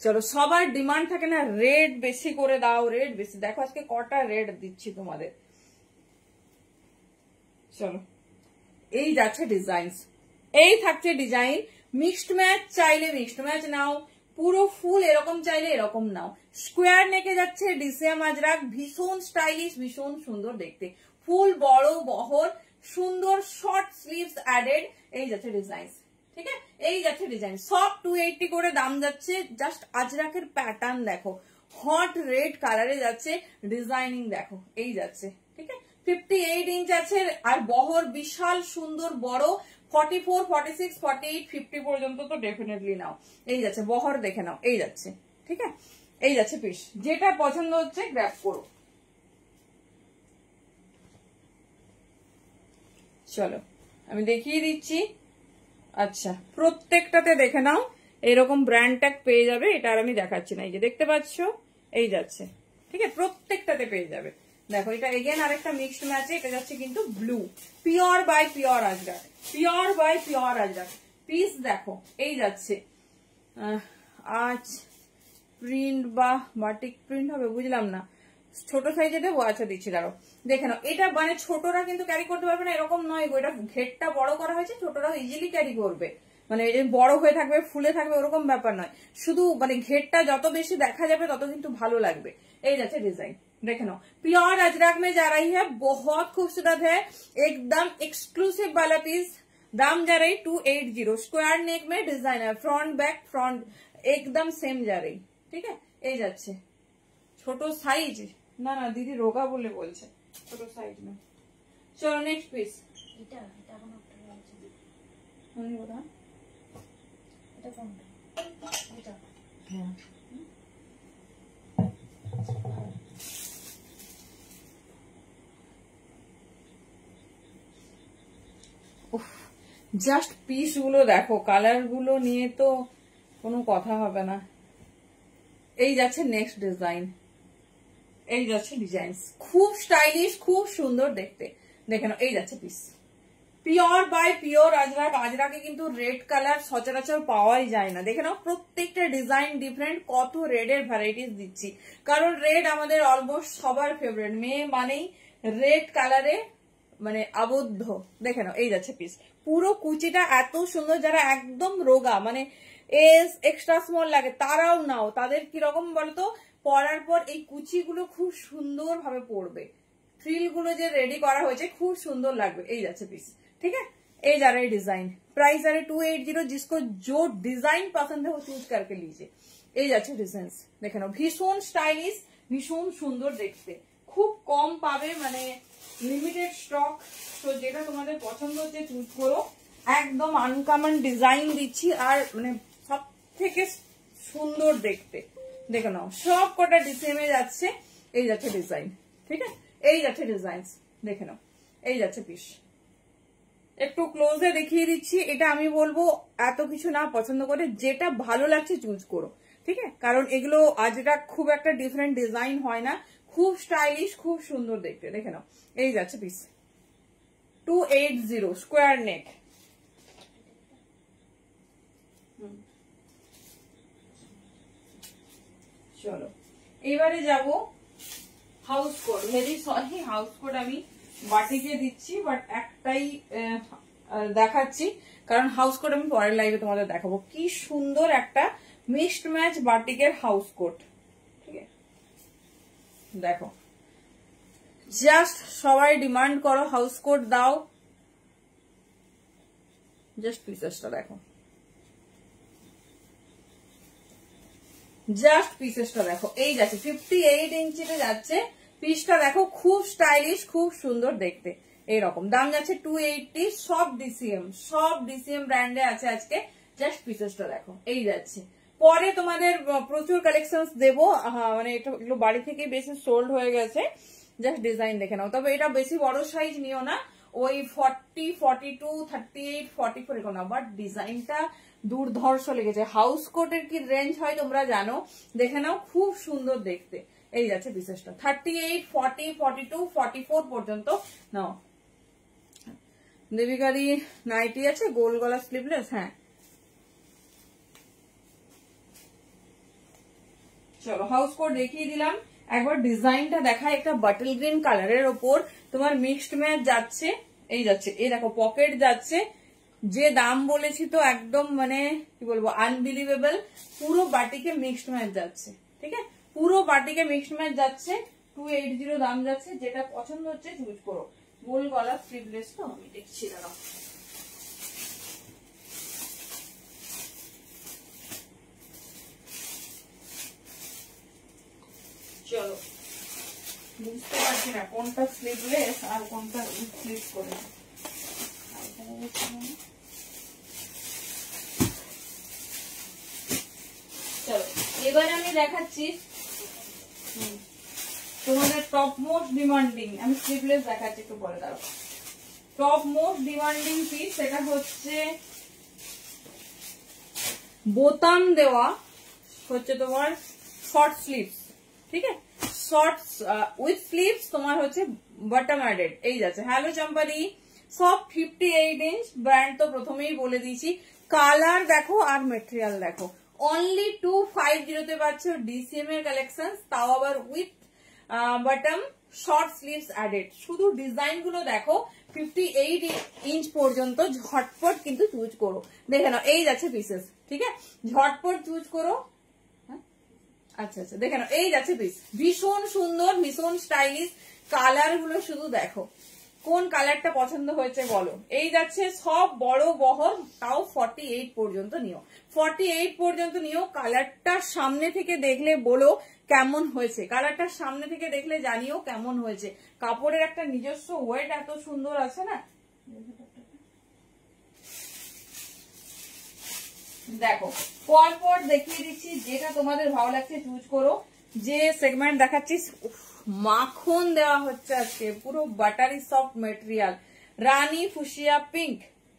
চলো সবার ডিমান্ড থাকে না রেড বেশি করে দাও, রেড বেশি, দেখো আজকে কটা রেড দিচ্ছি তোমাদের। চলো এই যাচ্ছে ডিজাইন, এই থাকছে ডিজাইন। মিক্সড ম্যাচ চাইলে মিক্সড ম্যাচ নাও, পুরো ফুল এরকম চাইলে এরকম নাও। স্কোয়ার নেকে যাচ্ছে ডিসিএম আজরাক, ভীষণ স্টাইলিশ, ভীষণ সুন্দর দেখতে, ফুল বড় বহর, সুন্দর শর্ট স্লিভস অ্যাডেড। এই যাচ্ছে ডিজাইন, ঠিক আছে। এই যাচ্ছে ডিজাইন, সব 280 করে দাম যাচ্ছে। জাস্ট আজরাকের প্যাটার্ন দেখো, হট রেড কালারে যাচ্ছে, ডিজাইনিং দেখো, এই যাচ্ছে, ঠিক আছে। 58 ইঞ্চ আছে, আর বহর বিশাল সুন্দর বড়। 44, 46, 48, 50 পর্যন্ত তো ডেফিনেটলি নাও। এই যাচ্ছে বহর, দেখে নাও, এই যাচ্ছে, ঠিক আছে। এই যাচ্ছে পিস, যেটা পছন্দ হচ্ছে গ্র্যাব করো। চলো আমি দেখিয়ে দিচ্ছি। আচ্ছা প্রত্যেকটাতে দেখে নাও, এরকম ব্র্যান্ড ট্যাগ পেয়ে যাবে। এটা আর আমি দেখাচ্ছি না, এই যে দেখতে পাচ্ছ, এই যাচ্ছে, ঠিক আছে। প্রত্যেকটাতে পেয়ে যাবে। দেখো এটা এগেন আরেকটা মিক্সড ম্যাচে, এটা যাচ্ছে কিন্তু blue, pure by pure Ajrak, pure by pure Ajrak. Piece দেখো, এই যাচ্ছে আজ প্রিন্ট বা বাটিক প্রিন্ট হবে বুঝলাম না, ছোট সাইজে দেবো। আচ্ছা দিচ্ছি, দাঁড়ো দেখে নাও। এটা মানে ছোটরা কিন্তু ক্যারি করতে পারবে না, এরকম নয় গো, এটা ঘেরটা বড় করা হয়েছে, ছোটরাও ইজিলি ক্যারি করবে। মানে এই যে বড় হয়ে থাকবে, ফুলে থাকবে, ওরকম ব্যাপার নয়। শুধু মানে ঘেরটা যত বেশি দেখা যাবে তত কিন্তু ভালো লাগবে। এই যাচ্ছে ডিজাइन, देखे नो प्योर अजरक में जा रही है, बहुत खूबसूरत है, एकदम एक्सक्लूसिव वाला पीस। दाम जा रही 280। स्क्वायर नेक में डिजाइन है, फ्रंट बैक फ्रंट एकदम सेम जा रही, ठीक है। এই যাচ্ছে ছোট সাইজ, না না দিদি রোগা বলে বলছে, ছোট সাইজ না। চলো নেক্সট পিস। এটা এটা এখন একটা আছে, মানে ওটা এটা কোনটা, এটা হ্যাঁ। জাস্ট পিস গুলো দেখো, কালার গুলো নিয়ে তো কোনো কথা হবে না। এই যাচ্ছে নেক্সট ডিজাইন, এই যাচ্ছে ডিজাইন, খুব স্টাইলিশ, খুব সুন্দর দেখতে, দেখে নাও। এই যাচ্ছে piece, pure by pure Ajrakh. আজরাকে কিন্তু রেড কালার সচরাচর পাওয়াই যায় না, দেখে নাও। প্রত্যেকটা ডিজাইন ডিফারেন্ট, কত রেডের ভ্যারাইটিস দিচ্ছি, কারণ রেড আমাদের অলমোস্ট সবার ফেভারিট, মেয়ে মানেই রেড কালারে মানে আবদ্ধ। দেখে নাও, এই যাচ্ছে পিস, পুরো কুচিটা এত সুন্দর। যারা একদম রোগা মানে এস এক্সট্রা স্মল লাগে তারাও নাও, তাদের কিরকম বলতো, পরার পর এই কুচিগুলো খুব সুন্দর ভাবে পড়বে, ফ্রিল গুলো যে রেডি করা হয়েছে খুব সুন্দর লাগবে। এই যাচ্ছে পিস, ठीक है। ये जा रहा है डिजाइन, प्राइस आ रहा है 280। जिसको जो डिजाइन पसंद है वो चूज करके लीजिए। এই যাচ্ছে ডিজাইন, দেখে নাও, ভীষণ স্টাইলিশ, ভীষণ সুন্দর দেখতে, খুব কম পাবে, মানে লিমিটেড স্টক। তো যেটা তোমাদের পছন্দ হচ্ছে চুজ করো, একদম আনকমন ডিজাইন দিচ্ছি, আর মানে সব থেকে সুন্দর দেখতে, দেখে নাও। সব কটা ডিসেমে যাচ্ছে, এই যাচ্ছে ডিজাইন, ঠিক আছে। এই যাচ্ছে ডিজাইন, দেখে নাও। এই যাচ্ছে পিস, একটু ক্লোজে দেখিয়ে দিচ্ছি। এটা আমি বলবো এত কিছু না পছন্দ করে, যেটা ভালো লাগছে চুজ করো, ঠিক আছে। কারণ এগুলো আজটা খুব একটা ডিফারেন্ট ডিজাইন হয় না, খুব স্টাইলিশ, খুব সুন্দর দেখতে, দেখে নাও। এই যাচ্ছে পিস 280, স্কোয়ার নেক। চলো এবারে যাব house code. Very sorry, house code আমি বাটিকে দিচ্ছি, বাট একটাই দেখাচ্ছি, কারণ হাউস কোড আমি পরের লাইভে তোমাদের দেখাবো। কি সুন্দর একটা মিক্সড ম্যাচ বাটিকের হাউস কোট, ঠিক আছে। দেখো জাস্ট সবাই ডিমান্ড করো, হাউস কোট দাও। জাস্ট পিসেসটা দেখো, জাস্ট পিসেসটা দেখো। এই যাচ্ছে 58 ইঞ্চিতে যাচ্ছে, পিসটা দেখো খুব স্টাইলিশ, খুব সুন্দর দেখতে। এইরকম দাম যাচ্ছে 280। সব ডিসিএম ব্র্যান্ডে আছে আজকে। জাস্ট পিসেসটা দেখো, এই যাচ্ছে। পরে তোমাদের প্রচুর কালেকশন দেবো, মানে এগুলো বাড়ি থেকে বেশি সোল্ড হয়ে গেছে। জাস্ট ডিজাইন দেখে নাও, তবে এটা বেশি বড় সাইজ নিও না, ওই 40, 42, 38, 44 এরকম না। বাট ডিজাইনটা দুর্ধর্ষ লেগেছে। হাউস কোটের কি রেঞ্জ হয় তোমরা জানো, দেখে নাও, খুব সুন্দর দেখতে। এই যাচ্ছে বিশেষটা 38, 40, 42, 44 পর্যন্ত নাও। দেবিকারি নাইটি আছে, গোল গলা স্লিভলেস। হ্যাঁ চলো হাউস কোট দেখিয়ে দিলাম, একবার ডিজাইনটা দেখায়। একটা বাটল গ্রিন কালারের ওপর তোমার মিক্সড ম্যাচ যাচ্ছে। এই যাচ্ছে, এই দেখো পকেট যাচ্ছে। যে দাম বলেছি তো একদম মানে কি বলবো, আনবিলিভেবল। পুরো বাটিকে মিক্সড ম্যাচ যাচ্ছে, ঠিক আছে, পুরো বাটিকে মিক্সড ম্যাচ যাচ্ছে। 280 দাম যাচ্ছে। যেটা পছন্দ হচ্ছে চুজ করো। গোল গলা স্লিভলেস তো আমি দেখছি, দাঁড়াও। চলো, বুঝতে পারছি না কোনটা স্লিভলেস আর কোনটা স্লিভ করে। চলো এবার আমি দেখাচ্ছি তোমাদের টপ মোস্ট ডিমান্ডিং। আমি স্লিভলেস দেখাচ্ছি, একটু পরে দাঁড়াও। টপ মোস্ট ডিমান্ডিং পিস, সেটা হচ্ছে বোতাম দেওয়া, হচ্ছে তোমার শর্ট স্লিভস, ঠিক আছে, শর্ট উইথ স্লিভস, তোমার হচ্ছে বটম অ্যাডেড। এই যাচ্ছে হ্যালো চম্পারি, সব 58 ইঞ্চ ব্র্যান্ড তো প্রথমেই বলে দিয়েছি। কালার দেখো আর মেটেরিয়াল দেখো। অনলি 250 তে পাচ্ছ ডিসিএম এর কালেকশন, তাও আবার with bottom short sleeves added. শুধু ডিজাইন গুলো দেখো, 58 ইঞ্চ পর্যন্ত। ঝটপট কিন্তু চুজ করো, দেখে নাও। এই যাচ্ছে পিসেস, ঠিক আছে, ঝটপট চুজ করো। আচ্ছা আচ্ছা, দেখে নাও। এই যাচ্ছে পিস, ভীষণ সুন্দর, ভীষণ স্টাইলিশ। কালার গুলো শুধু দেখো, কোন কালারটা পছন্দ হয়েছে বলো। এই যাচ্ছে সব বড় বহর, তাও 48 পর্যন্ত নিও। 48 পর্যন্ত নিও। কালারটা সামনে থেকে দেখলে বলো কেমন হয়েছে, কালারটা সামনে থেকে দেখলে জানিও কেমন হয়েছে। কাপড়ের একটা নিজস্ব ওয়েট এত সুন্দর আছে না। দেখো পর পর দেখিয়ে দিচ্ছি, যেটা তোমাদের ভালো লাগছে চুজ করো। যে সেগমেন্ট দেখাচ্ছি, মাখন দেওয়া হচ্ছে আজকে, পুরো বাটারি সফট মেটেরিয়াল। রানী ফুসিয়া পিঙ্ক,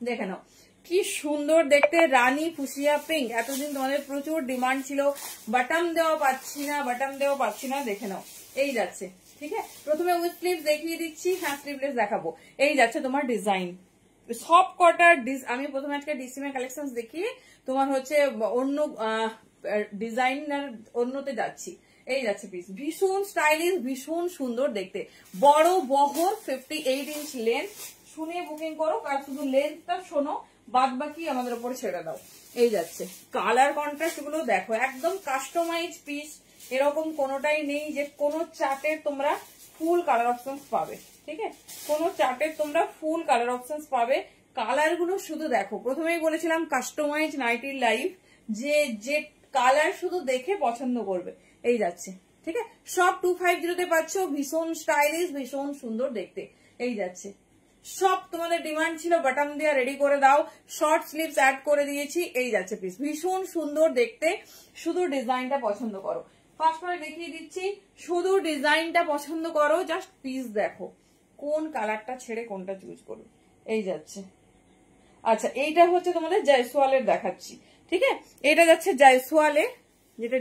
দেখে নাও কি সুন্দর দেখতে। রানী ফুসিয়া পিঙ্ক, এতদিন তোমাদের প্রচুর ডিমান্ড ছিল, বাটাম দেওয়া পাচ্ছি না, বাটাম দেওয়া পাচ্ছি না, দেখে নাও। এই যাচ্ছে, ঠিক আছে। প্রথমে উইথ স্লিভস দেখিয়ে দিচ্ছি, হ্যাঁ স্লিভলেস দেখাবো। এই যাচ্ছে তোমার ডিজাইন, সব কটার আমি প্রথমে আজকে ডিসিএম কালেকশন দেখিয়ে তোমার হচ্ছে অন্য ডিজাইনার অন্যতে যাচ্ছি। এই যাচ্ছে পিস, ভীষণ স্টাইলিশ, ভীষণ সুন্দর দেখতে। বড় বহর, 58 ইঞ্চ লেন্থ। শুনে বুকিং করো, কারণ শুধু লেন্থটা শোনো, বাদ বাকি আমাদের উপর ছেড়ে দাও। এই যাচ্ছে কালার কন্ট্রাস্ট গুলো দেখো, একদম কাস্টমাইজ পিস। এরকম কোনোটাই নেই যে কোনো চার্টের তোমরা ফুল কালার অপশন পাবে, ঠিক আছে, কোনো চার্টের তোমরা ফুল কালার অপশন পাবে। কালার গুলো শুধু দেখো, প্রথমেই বলেছিলাম কাস্টমাইজ নাইটির লাইফ, যে যে কালার শুধু দেখে পছন্দ করবে। এই যাচ্ছে, ঠিক আছে, সব 250 তে পাচ্ছ। ভীষণ স্টাইলিশ, ভীষণ সুন্দর দেখতে। এই যাচ্ছে, সব তোমাদের ডিমান্ড ছিল বাটন দিয়ে রেডি করে দাও, শর্ট স্লিভস অ্যাড করে দিয়েছি। এই যাচ্ছে পিস, ভীষণ সুন্দর দেখতে। শুধু ডিজাইনটা পছন্দ করো। ফার্স্ট করে দেখিয়ে দিচ্ছি, শুধু ডিজাইনটা পছন্দ করো, জাস্ট পিস দেখো কোন কালারটা ছেড়ে কোনটা চুজ করো। এই যাচ্ছে, আচ্ছা এইটা হচ্ছে তোমাদের জয়সওয়ালের দেখাচ্ছি, ঠিক আছে, এটা যাচ্ছে জয়সওয়ালে, যেটা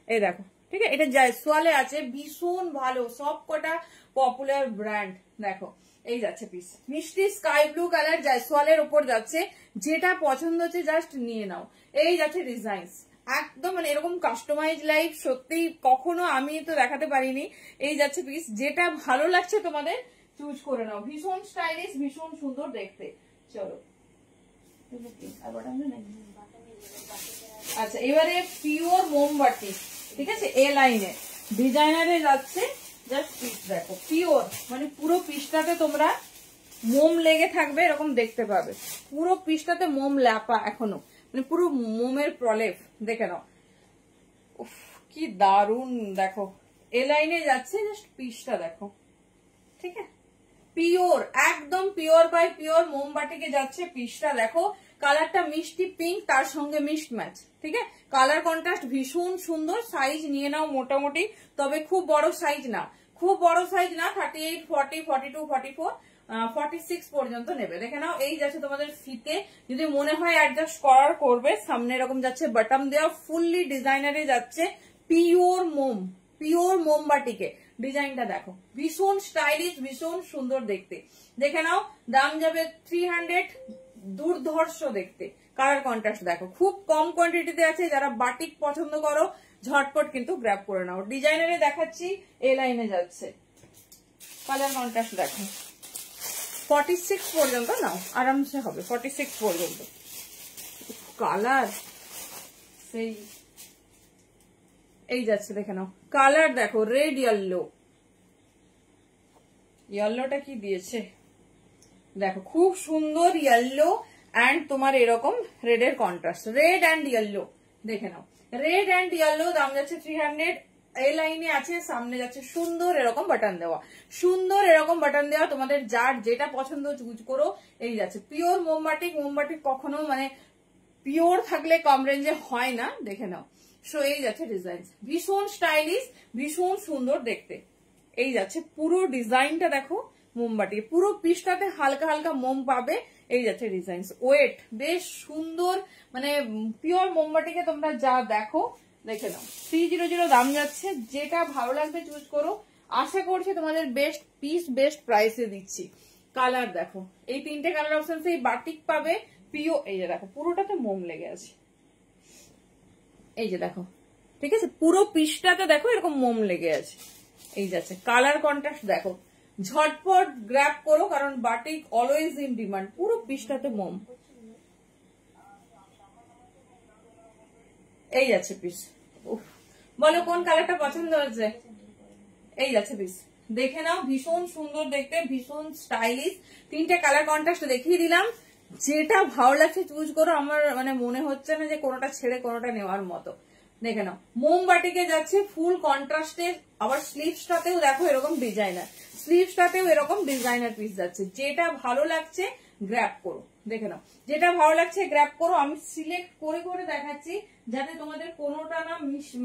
এই দেখো, ঠিক আছে, এটা জয়সওয়ালে আছে, ভীষণ ভালো, সব কটা পপুলার ব্র্যান্ড। দেখো এই যাচ্ছে পিস, মিষ্টি স্কাই ব্লু কালার জয়সওয়ালের উপর যাচ্ছে। যেটা পছন্দ হচ্ছে জাস্ট নিয়ে নাও। এই যাচ্ছে ডিজাইন, একদম মানে এরকম কাস্টমাইজ লাইফ সত্যি কখনো আমি তো দেখাতে পারিনি। এই যাচ্ছে পিস, যেটা ভালো লাগছে তোমাদের চুজ করে নাও। ভীষণ স্টাইলিশ, ভীষণ সুন্দর দেখতে। চলো আচ্ছা, এবারে পিওর মোমবাতি, ঠিক আছে, এ লাইনে ডিজাইনারে যাচ্ছে। জাস্ট পিস দেখো, পিওর, মানে পুরো পিসটাতে তোমরা মোম লেগে থাকবে এরকম দেখতে পাবে। পুরো পিসটাতে মোম ল্যাপা এখনো, মানে পুরো মোমের প্রলেপ, দেখে নাও। উফ কি দারুন, দেখো এ লাইনে যাচ্ছে, জাস্ট পিসটা দেখো, ঠিক আছে, পিওর, একদম পিওর বাই পিওর মোমবাটিকে যাচ্ছে। পিসটা দেখো, কালারটা মিষ্টি পিঙ্ক, তার সঙ্গে মিক্সড ম্যাচ, ঠিক আছে, কালার কন্ট্রাস্ট ভীষণ সুন্দর। সাইজ নিয়ে নাও মোটামুটি, তবে খুব বড় সাইজ না, খুব বড় সাইজ না, 38, 40, 42, 44, 46 পর্যন্ত নেবে। দেখে নাও, এই যাচ্ছে তোমাদের ফিতে, যদি মনে হয় অ্যাডজাস্ট করার করবে। সামনে এরকম যাচ্ছে বাটন দেওয়া, ফুললি ডিজাইনারে যাচ্ছে, পিওর মোম, পিওর মোমবাটিকে। ডিজাইনটা দেখো, ভীষণ স্টাইলিশ, ভীষণ সুন্দর দেখতে। দেখে নাও, দাম যাবে 300, দুর্ধর্ষ দেখতে। কালার কন্ট্রাস্ট দেখো, খুব কম কোয়ান্টিটিতে আছে। যারা বাটিক পছন্দ করো ঝটপট কিন্তু গ্র্যাব করে নাও। ডিজাইনারে দেখাচ্ছি, এ লাইনে যাচ্ছে। কালার কন্ট্রাস্ট দেখো, 46 পর্যন্ত নাও, আরামসে হবে 46 পর্যন্ত। কালার সেই এই যাচ্ছে, দেখে নাও, কালার দেখো, রেড ইয়েলো, ইয়েলোটা কি দিয়েছে দেখো, খুব সুন্দর ইয়েলো অ্যান্ড তোমার এরকম রেড এর কন্ট্রাস্ট, রেড অ্যান্ড ইয়েলো, দেখে নাও, রেড অ্যান্ড ইয়েলো। দাম যাচ্ছে 300। এই লাইনে আছে, সামনে যাচ্ছে সুন্দর এরকম বাটন দেওয়া, সুন্দর এরকম বাটন দেওয়া। তোমাদের যার যেটা পছন্দ চুজ করো। এই যাচ্ছে পিওর মোমবাটিক, মোমবাটিক কখনো মানে পিওর থাকলে কম রেঞ্জে হয় না, দেখে নাও। সো এই যাচ্ছে ডিজাইন, ভীষণ স্টাইলিশ, ভীষণ সুন্দর দেখতে। এই যাচ্ছে পুরো ডিজাইনটা দেখো, মোমবাটি পুরো পিসটাতে হালকা হালকা মোম পাবে। এই যাচ্ছে ডিজাইন, ওয়েট বেশ সুন্দর, মানে পিওর মোমবাটিকে তোমরা যা দেখো, দেখে নাও। 300 দাম যাচ্ছে, যেটা ভালো লাগবে চুজ করো। আশা করছি তোমাদের বেস্ট পিস, বেস্ট প্রাইসে দিচ্ছি। কালার দেখো, এই 3টে কালার অপশন, এই বাটিক পাবে পিওর। এই যে দেখো, পুরোটাতে মোম লেগে আছে, এই যে দেখো, ঠিক আছে, পুরো পিসটাতে দেখো এরকম মোম লেগে আছে। এই যাচ্ছে কালার কন্ট্রাস্ট দেখো, ঝটপট গ্র্যাব করো, কারণ বাটিক অলওয়েজ ইন ডিমান্ড। পুরো পিসটাতে মোম, এই যাচ্ছে পিস। বলো কোন কালারটা পছন্দ হচ্ছে? এই যাচ্ছে পিস, দেখে নাও, ভীষণ সুন্দর দেখতে, ভীষণ স্টাইলিশ। 3টে কালার কন্ট্রাস্ট দেখিয়ে দিলাম, যেটা ভালো লাগছে চুজ করো। আমার মানে মনে হচ্ছে না যে কোনোটা ছেড়ে কোনোটা নেওয়ার মতো। দেখে নাও, মোমবাটিকে যাচ্ছে ফুল কন্ট্রাস্টে, আবার স্লিভসটাতেও দেখো এরকম ডিজাইনার, স্লিভসটাতেও এরকম ডিজাইনার পিস যাচ্ছে। যেটা ভালো লাগছে গ্র্যাব করো, দেখে নাও, যেটা ভালো লাগছে গ্র্যাব করো। আমি সিলেক্ট করে করে দেখাচ্ছি, যাতে তোমাদের কোনোটা না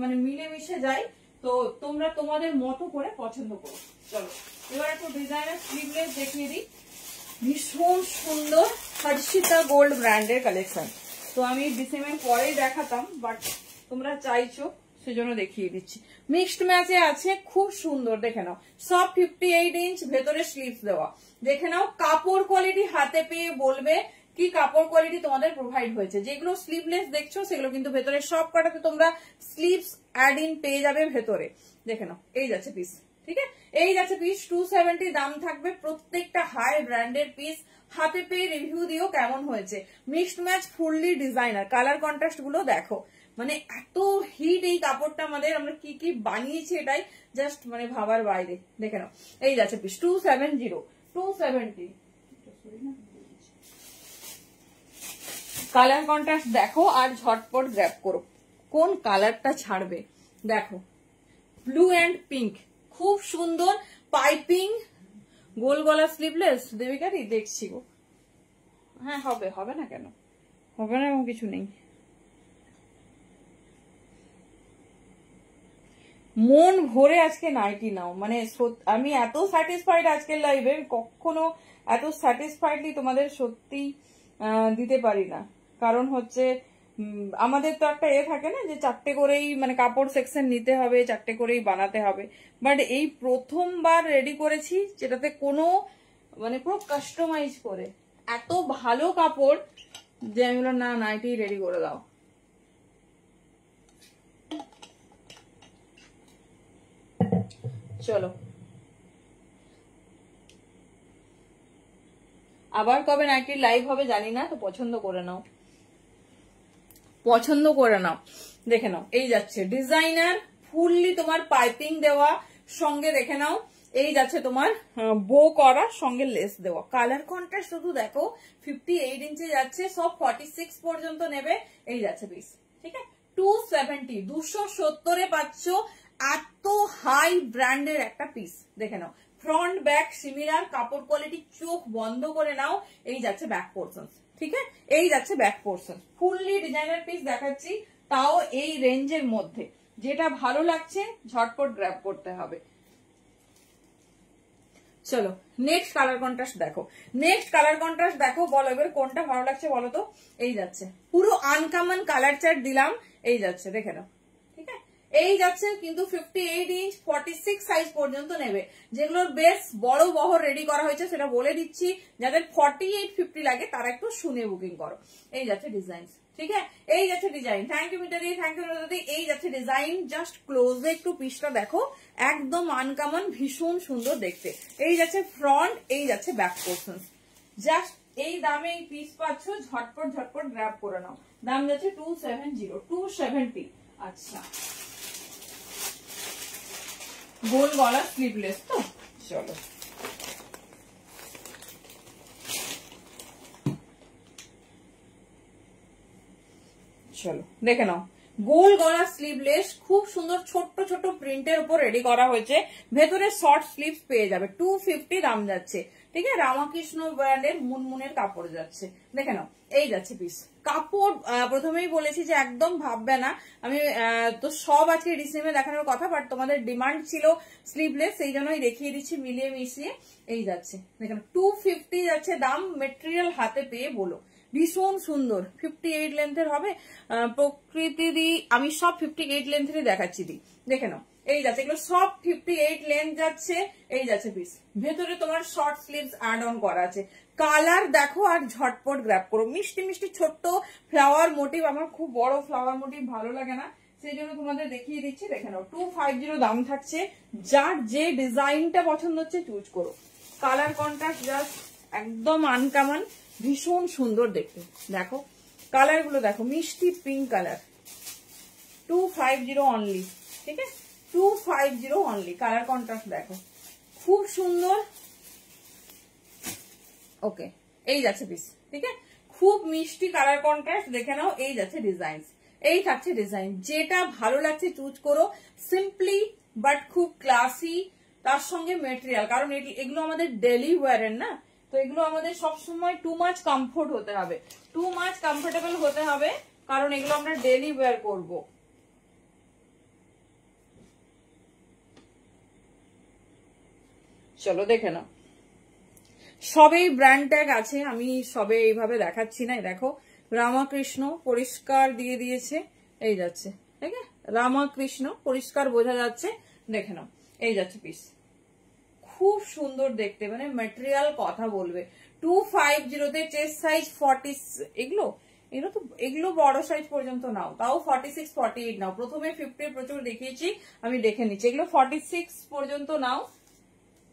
মানে মিলে মিশে যায়, তো তোমরা তোমাদের মতো করে পছন্দ করো। চলো এবার একটু ডিজাইনার স্লিভলেস দেখিয়ে দিই। ভীষণ সুন্দর হর্ষিতা গোল্ড ব্র্যান্ডের কালেকশন। তো আমি ডিসেম্বর পরে দেখাতাম, বাট তোমরা চাইছো সেজন্য দেখিয়ে দিচ্ছি। মিক্সড ম্যাচে আছে, খুব সুন্দর, দেখে নাও, সব 58 ইঞ্চ, ভেতরে স্লিভস দেওয়া। দেখে নাও, কাপড় কোয়ালিটি হাতে পেয়ে বলবে কি কাপড় কোয়ালিটি তোমাদের প্রোভাইড হয়েছে। যেগুলো স্লিভলেস দেখছো সেগুলো কিন্তু ভেতরে সব কটাতে তোমরা স্লিভস অ্যাড ইন পেয়ে যাবে ভেতরে। দেখে নাও, এই যাচ্ছে পিস, ঠিক আছে, এই যাচ্ছে পিস। 270 দাম থাকবে। প্রত্যেকটা হাই ব্র্যান্ডের পিস, হাতে পেয়ে রিভিউ দিও কেমন হয়েছে। Mixed match, fully designer, colour contrast গুলো দেখো, মানে এত হিট এই কাপড়টা আমাদের, আমরা কি কি বানিয়েছি এটাই জাস্ট মানে ভাবার বাইরে। দেখে নাও, এই যাচ্ছে পিস 270। কালার কন্ট্রাস্ট দেখো আর ঝটপট গ্র্যাব করো। কোন কালারটা ছাড়বে দেখো, ব্লু অ্যান্ড পিঙ্ক, খুব সুন্দর পাইপিং, গোল গলা স্লিভলেস। দেবিকারি দেখছি গো, হ্যাঁ হবে, হবে না কেন, হবে না এমন কিছু নেই। মন ভরে আজকে নাইটি নাও, মানে আমি এত স্যাটিসফাইড আজকের লাইভে, কখনো এত স্যাটিসফাইডলি তোমাদের সত্যি দিতে পারি না। কারণ হচ্ছে আমাদের তো একটা থাকে না যে 4টে করেই মানে কাপড় সেকশন নিতে হবে, 4টে করেই বানাতে হবে, বাট এই প্রথমবার রেডি করেছি যেটাতে কোনো মানে পুরো কাস্টমাইজ করে, এত ভালো কাপড় যে আমি বললাম না, নাইটি রেডি করে দাও। চলো আবার কবে নাইটির লাইভ হবে জানি না, তো পছন্দ করে নাও, পছন্দ করে নাও। দেখে নাও, এই যাচ্ছে ডিজাইনার, ফুললি তোমার পাইপিং দেওয়া, সঙ্গে দেখে নাও এই যাচ্ছে তোমার বো করা, সঙ্গে লেস দেওয়া। কালার কন্ট্রাস্ট শুধু দেখো, 58 ইঞ্চি যাচ্ছে, সব 46 পর্যন্ত নেবে। এই যাচ্ছে পিস, ঠিক আছে 270, 270 পাচ্ছ। এত হাই ব্র্যান্ডের একটা পিস, দেখে নাও। ফ্রন্ট ব্যাক সিমিলার, কাপড় কোয়ালিটি চোখ বন্ধ করে নাও। এই যাচ্ছে ব্যাক পোর্শন, ঠিক আছে, এই যাচ্ছে back portion. Fully designer piece দেখাচ্ছি, তাও এই রেঞ্জের মধ্যে। যেটা ভালো লাগছে ঝটপট গ্র্যাব করতে হবে। চলো নেক্সট কালার কন্ট্রাস্ট দেখো, নেক্সট কালার কন্ট্রাস্ট দেখো, বলো এবার কোনটা ভালো লাগছে বলো তো। এই যাচ্ছে পুরো আনকমন কালার চার্ট দিলাম, এই যাচ্ছে দেখে নাও, ঠিক আছে। এই যাচ্ছে কিন্তু 58 ইঞ্চ 46 সাইজ পর্যন্ত নেবে। যেগুলোর বেশ বড় বহর রেডি করা হয়েছে সেটা বলে দিচ্ছি, যাদের 48 50 লাগে তারা একটু শুনে বুকিং করো। এই যাচ্ছে ডিজাইন, ঠিক আছে, এই যাচ্ছে ডিজাইন। থ্যাংক ইউ মিটারি, থ্যাংক ইউ মিটারি। এই যাচ্ছে ডিজাইন, জাস্ট ক্লোজে একটু পিসটা দেখো, একদম আনকমন, ভীষণ সুন্দর দেখতে। এই যাচ্ছে ফ্রন্ট, এই যাচ্ছে ব্যাক পোর্শন। জাস্ট এই দামে এই পিস পাচ্ছ, ঝটপট ঝটপট গ্র্যাব করে নাও। দাম যাচ্ছে 270। আচ্ছা, গোল গলা স্লিভলেস তো, চলো চলো দেখে নাও। গোল গলা স্লিভলেস, খুব সুন্দর ছোট্ট ছোট প্রিন্টের উপর রেডি করা হয়েছে। ভেতরে শর্ট স্লিভস পেয়ে যাবে, 250 দাম যাচ্ছে, ঠিক আছে। রামকৃষ্ণ ব্র্যান্ডের মুনমুনের কাপড় যাচ্ছে, দেখে নাও। এই যাচ্ছে পিস। কাপড় প্রথমেই বলেছি যে একদম ভাববে না আমি তো সব আজকে ডিসিএমে দেখানোর কথা, বাট তোমাদের ডিমান্ড ছিল স্লিভলেস, সেই জন্যই দেখিয়ে দিচ্ছি মিলিয়ে মিশিয়ে। এই যাচ্ছে দেখেন 250 যাচ্ছে দাম, মেটেরিয়াল হাতে পেয়ে বলো ভীষণ সুন্দর। 58 লেন্থের হবে, প্রকৃতি আমি সব 58 লেন্থেরই দেখাচ্ছি দি, দেখে নাও। এই যাচ্ছে, এগুলো সব 58 লেন্থ যাচ্ছে। এই যাচ্ছে পিস, ভেতরে তোমার শর্ট স্লিভস অ্যাড অন করা আছে। কালার দেখো আর ঝটপট গ্র্যাব করো। মিষ্টি মিষ্টি ছোট্ট ফ্লাওয়ার মোটিভ, আমার খুব বড় ফ্লাওয়ার মোটিভ ভালো লাগে না, সেই জন্য তোমাদের দেখিয়ে দিচ্ছি, দেখে নাও। 250 দাম থাকছে। যার যে ডিজাইনটা পছন্দ হচ্ছে চুজ করো। কালার কন্ট্রাস্ট জাস্ট একদম আনকমন, ভীষণ সুন্দর দেখতে। দেখো কালার গুলো দেখো, মিষ্টি পিঙ্ক কালার, 250 অনলি, ঠিক আছে 250 অনলি। কালার কন্ট্রাস্ট দেখো খুব সুন্দর। ওকে, এই যাচ্ছে পিস, ঠিক আছে, খুব মিষ্টি কালার কন্ট্রাস্ট, দেখে নাও। এই যাচ্ছে ডিজাইন, এই থাকছে ডিজাইন। যেটা ভালো লাগছে চুজ করো। সিম্পলি বাট খুব ক্লাসি, তার সঙ্গে মেটেরিয়াল, কারণ এগুলো আমাদের ডেলি ওয়ারের না, তো এগুলো আমাদের সবসময় টু মাচ কমফোর্ট হতে হবে, টু মাচ কমফোর্টেবল হতে হবে, কারণ এগুলো আমরা ডেলি ওয়ার করব। চলো দেখে নাও, সবেই ব্র্যান্ড ট্যাগ আছে, আমি সবে এইভাবে দেখাচ্ছি না। দেখো রামকৃষ্ণ পরিষ্কার দিয়ে দিয়েছে, এই যাচ্ছে, ঠিক আছে, রামকৃষ্ণ পরিষ্কার বোঝা যাচ্ছে, দেখে নাও। এই যাচ্ছে পিস, খুব সুন্দর দেখতে, মানে ম্যাটেরিয়াল কথা বলবে। 250 চেস্ট সাইজ 40, এগুলো বড় সাইজ পর্যন্ত নাও, তাও 46 48 নাও। প্রথমে 50 প্রচুর দেখিয়েছি, আমি দেখে নিচ্ছি, এগুলো 46 পর্যন্ত নাও,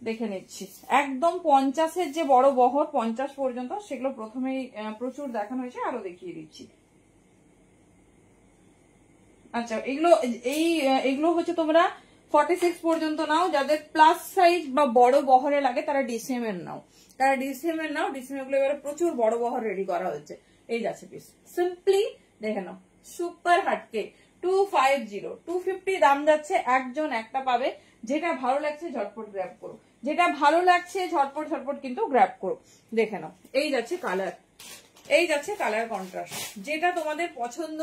দেখে নিচ্ছি। একদম 50-এর যে বড় বহর 50 পর্যন্ত, সেগুলো প্রথমেই প্রচুর দেখানো হয়েছে, আরো দেখিয়ে দিচ্ছি। আচ্ছা, এগুলো হচ্ছে তোমরা 46 পর্যন্ত নাও। যাদের প্লাস সাইজ বা বড় বহরে লাগে তারা ডিসিএম এর নাও, ডিসিএম এগুলো এবারে প্রচুর বড় বহর রেডি করা হয়েছে। এই যাচ্ছে পিস, সিম্পলি দেখে নাও, সুপার হাটকে 250 দাম যাচ্ছে। একজন একটা পাবে, যেটা ভালো লাগছে ঝটপট গ্র্যাব করো, যেটা ভালো লাগছে ঝটপট ঝটপট কিন্তু গ্র্যাব করো, দেখে নাও। এই যাচ্ছে কালার, এই যাচ্ছে কালার কন্ট্রাস্ট, যেটা তোমাদের পছন্দ।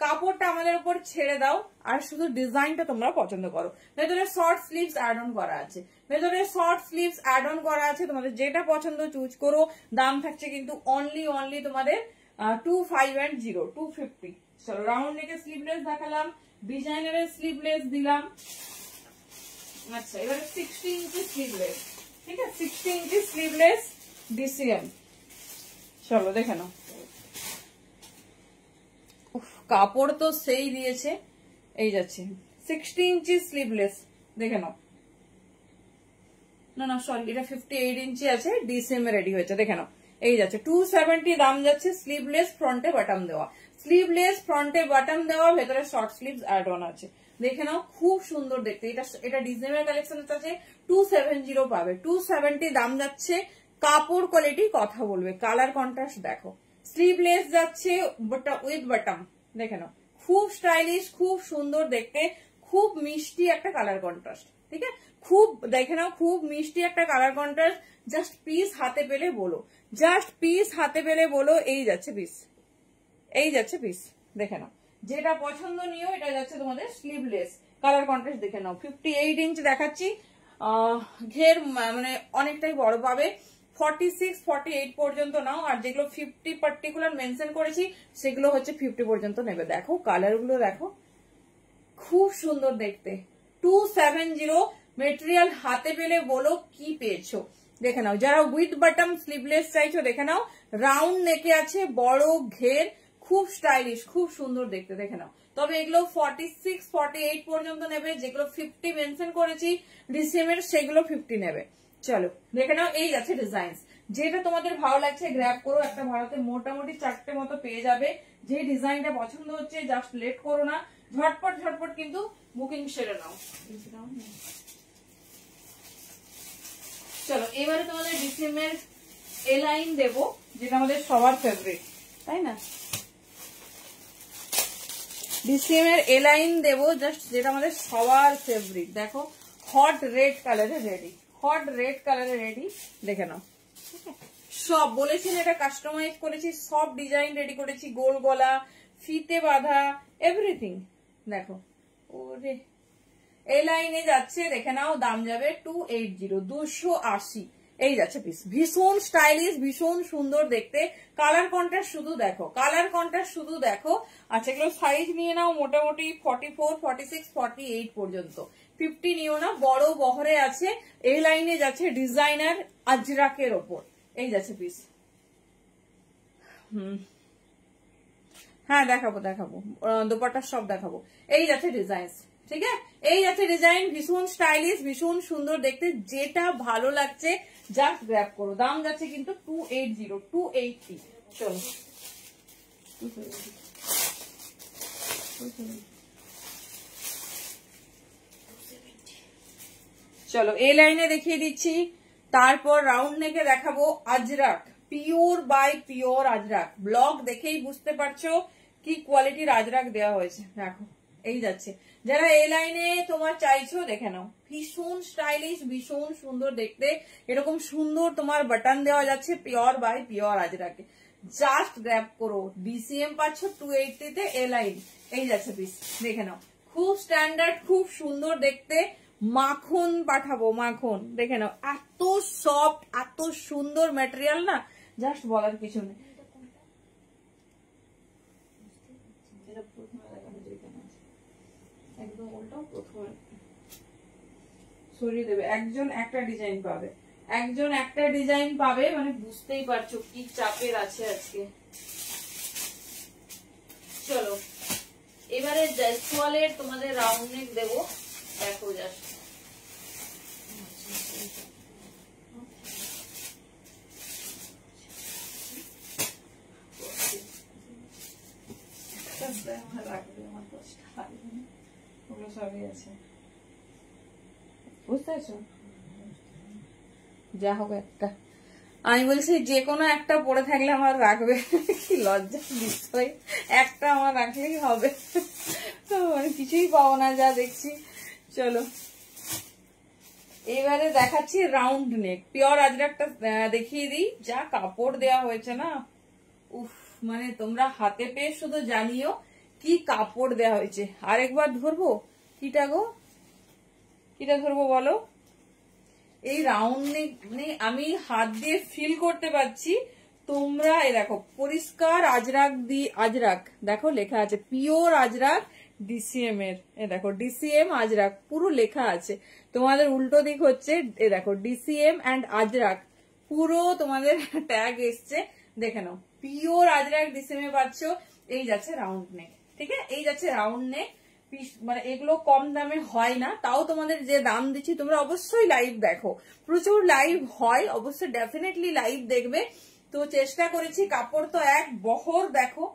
কাপড়টা আমাদের উপর ছেড়ে দাও, আর শুধু ডিজাইনটা তোমরা পছন্দ করো। ভেতরে শর্ট স্লিভস অ্যাড অন করা আছে, ভেতরে শর্ট স্লিভস অ্যাড অন করা আছে, তোমাদের যেটা পছন্দ চুজ করো। দাম থাকছে কিন্তু অনলি তোমাদের 250। চলো রাউন্ড নেকের স্লিভলেস দেখালাম, ডিজাইনারের স্লিভলেস দিলাম। আচ্ছা, এবারে 60 ইঞ্চি স্লিভলেস, ঠিক আছে, 60 ইঞ্চি স্লিভলেস ডিসিএম। চলো দেখে নাও, কাপড় তো সেই দিয়েছে। এই যাচ্ছে 60 ইঞ্চি স্লিভলেস, দেখে নাও। না সরি, এটা 58 ইঞ্চি আছে, ডিসিএম রেডি হয়েছে, দেখে নাও। এই যাচ্ছে 270 দাম যাচ্ছে। স্লিভলেস ফ্রন্টে বাটন দেওয়া, স্লিভলেস ফ্রন্টে বাটন দেওয়া, ভেতরে শর্ট স্লিভস অ্যাড অন আছে, দেখে নাও, খুব সুন্দর দেখতে। এটা ডিজনিমের কালেকশন আছে, 270 পাবে, 270 দাম যাচ্ছে। কাপড় কোয়ালিটি কথা বলবে, কালার কন্ট্রাস্ট দেখো, স্লিভলেস যাচ্ছে উইথ বটম, দেখে নাও, খুব স্টাইলিশ, খুব সুন্দর দেখতে, খুব মিষ্টি একটা কালার কন্ট্রাস্ট। ঠিক আছে, খুব দেখে নাও, খুব মিষ্টি একটা কালার কন্ট্রাস্ট। জাস্ট পিস হাতে পেলে বলো, জাস্ট পিস হাতে পেলে বলো। এই যাচ্ছে পিস, এই যাচ্ছে পিস, দেখে নাও, যেটা পছন্দ নিও। এটা যাচ্ছে তোমাদের স্লিভলেস, কালার কন্ট্রাস্ট দেখে নাও। 58 ইঞ্চ দেখাচ্ছি, ঘের মানে অনেকটাই বড় পাবে। 46, 48 পর্যন্ত নাও, আর যেগুলো 50 পার্টিকুলার মেনশন করেছি সেগুলো হচ্ছে 50 পর্যন্ত নেবে। দেখো কালার গুলো দেখো, খুব সুন্দর দেখতে। 270 মেটেরিয়াল হাতে পেলে বলো কি পেয়েছো। দেখে নাও, যারা উইথ বটম স্লিভলেস চাইছো দেখে নাও, রাউন্ড নেকে আছে, বড় ঘের, খুব স্টাইলিশ, খুব সুন্দর দেখতে। দেখে নাও, তবে এগুলো 46, 48 পর্যন্ত নেবে। যেগুলো 50 মেনশন করেছি ডিসিএম এর সেগুলো 50 নেবে। চলো দেখে নাও, এই আছে ডিজাইন। যেটা তোমাদের ভালো লাগছে গ্র্যাব করো। একটা ভারতে মোটামুটি 4টে মতো পেয়ে যাবে। যে ডিজাইনটা পছন্দ হচ্ছে জাস্ট লেট করো না, ঝটপট ঝটপট কিন্তু বুকিং সেরে নাও। চলো এবারে তোমাদের ডিসিএম এর এ লাইন দেবো, যেটা আমাদের সবার ফেভারিট, তাই না? ডিসিএম এর এ লাইন দেবো জাস্ট, যেটা আমাদের সবার ফেভারিট। দেখো হট রেড কালারে রেডি, হট রেড কালারে রেডি, দেখে নাও। সব বলেছি না, এটা কাস্টমাইজ করেছি, সব ডিজাইন রেডি করেছি, গোল গলা, ফিতে বাঁধা, এভরিথিং। দেখো ওরে, এই লাইনে যাচ্ছে, দেখে নাও, দাম যাবে 280, 280। এই যাচ্ছে পিস, ভীষণ স্টাইলিশ, ভীষণ সুন্দর দেখতে। কালার কন্ট্রাস্ট শুধু দেখো, কালার কন্ট্রাস্ট শুধু দেখো। আচ্ছা এগুলো সাইজ নিয়ে নাও মোটামুটি 44, 46, 48 পর্যন্ত। 50 নিও না, বড় বহরে আছে। এই লাইনে যাচ্ছে ডিজাইনার আজরাকের ওপর। এই যাচ্ছে পিস। হ্যাঁ দেখাবো দেখাবো, দোপাট্টা সব দেখাবো। এই যাচ্ছে ডিজাইন, ঠিক আছে, এই যাচ্ছে ডিজাইন, ভীষণ স্টাইলিশ, ভীষণ সুন্দর দেখতে। যেটা ভালো লাগছে জাস্ট গ্র্যাব করো। দাম যাচ্ছে কিন্তু 280, 280। চলো চলো এই লাইনে দেখিয়ে দিচ্ছি। তারপর রাউন্ড নেকে দেখাবো Ajrak, pure by pure Ajrak. Block দেখেই বুঝতে পারছো কি কোয়ালিটির আজরাক দেওয়া হয়েছে। দেখো এই যাচ্ছে, যারা এই লাইনে তোমার চাইছো দেখে নাও, ভীষণ স্টাইলিশ, ভীষণ সুন্দর দেখতে। এরকম সুন্দর তোমার বাটন দেওয়া যাচ্ছে পিওর বাই পিওর আজরাকে। জাস্ট গ্র্যাব করো, ডিসিএম পাচ্ছ 280 তে। এ লাইন এই যাচ্ছে পিস, দেখে নাও, খুব স্ট্যান্ডার্ড, খুব সুন্দর দেখতে। মাখন পাঠাবো, মাখন, দেখে নাও, এত সফট, এত সুন্দর ম্যাটেরিয়াল না, জাস্ট বলার কিছু নেই। একদম উল্টো, প্রথমে সরিয়ে দেবে। একজন একটা ডিজাইন পাবে, একজন একটা ডিজাইন পাবে, মানে বুঝতেই পারছো কি চাপের আছে আজকে। চলো এবারে জয়সওয়ালের তোমাদের রাউন্ড নেক দেবো, দেখো জাস্ট। বুঝতে পারছো, যা হোক একটা, আমি বলছি যে কোনো একটা পড়ে থাকলে আমার রাখবে, কি লজ্জা বিষয়, একটা আমার রাখলেই হবে। মানে কিছুই পাবো না যা দেখছি। চলো এবারে দেখাচ্ছি রাউন্ড নেক, পিওর আজরাকটা দেখিয়ে দিই। যা কাপড় দেওয়া হয়েছে না, উফ, মানে তোমরা হাতে পেয়ে শুধু জানিও কি কাপড় দেওয়া হয়েছে। আরেকবার ধরবো, কিটা গো, কিটা ধরবো বলো? এই রাউন্ড নেক, মানে আমি হাত দিয়ে ফিল করতে পারছি। তোমরা এই দেখো, পরিষ্কার আজরাক আজরাক, দেখো লেখা আছে পিওর আজরাক ডিসিএম এর। এ দেখো ডিসিএম আজরাক পুরো লেখা আছে। তোমাদের উল্টো দিক হচ্ছে, এ দেখো ডিসিএম অ্যান্ড আজরাক পুরো তোমাদের ট্যাগ এসছে। দেখে নাও, পিওর আজরাক ডিসিএম এ পাচ্ছ। এই যাচ্ছে রাউন্ড নেক, ঠিক আছে, এই যাচ্ছে রাউন্ড নেক। মানে এগুলো কম দামে হয় না, তাও তোমাদের যে দাম দিচ্ছি তোমরা অবশ্যই লাইভ দেখো। প্রচুর লাইভ হয়, অবশ্যই ডেফিনেটলি লাইভ দেখবে। তো চেষ্টা করেছি, কাপড় তো এক বহর, দেখো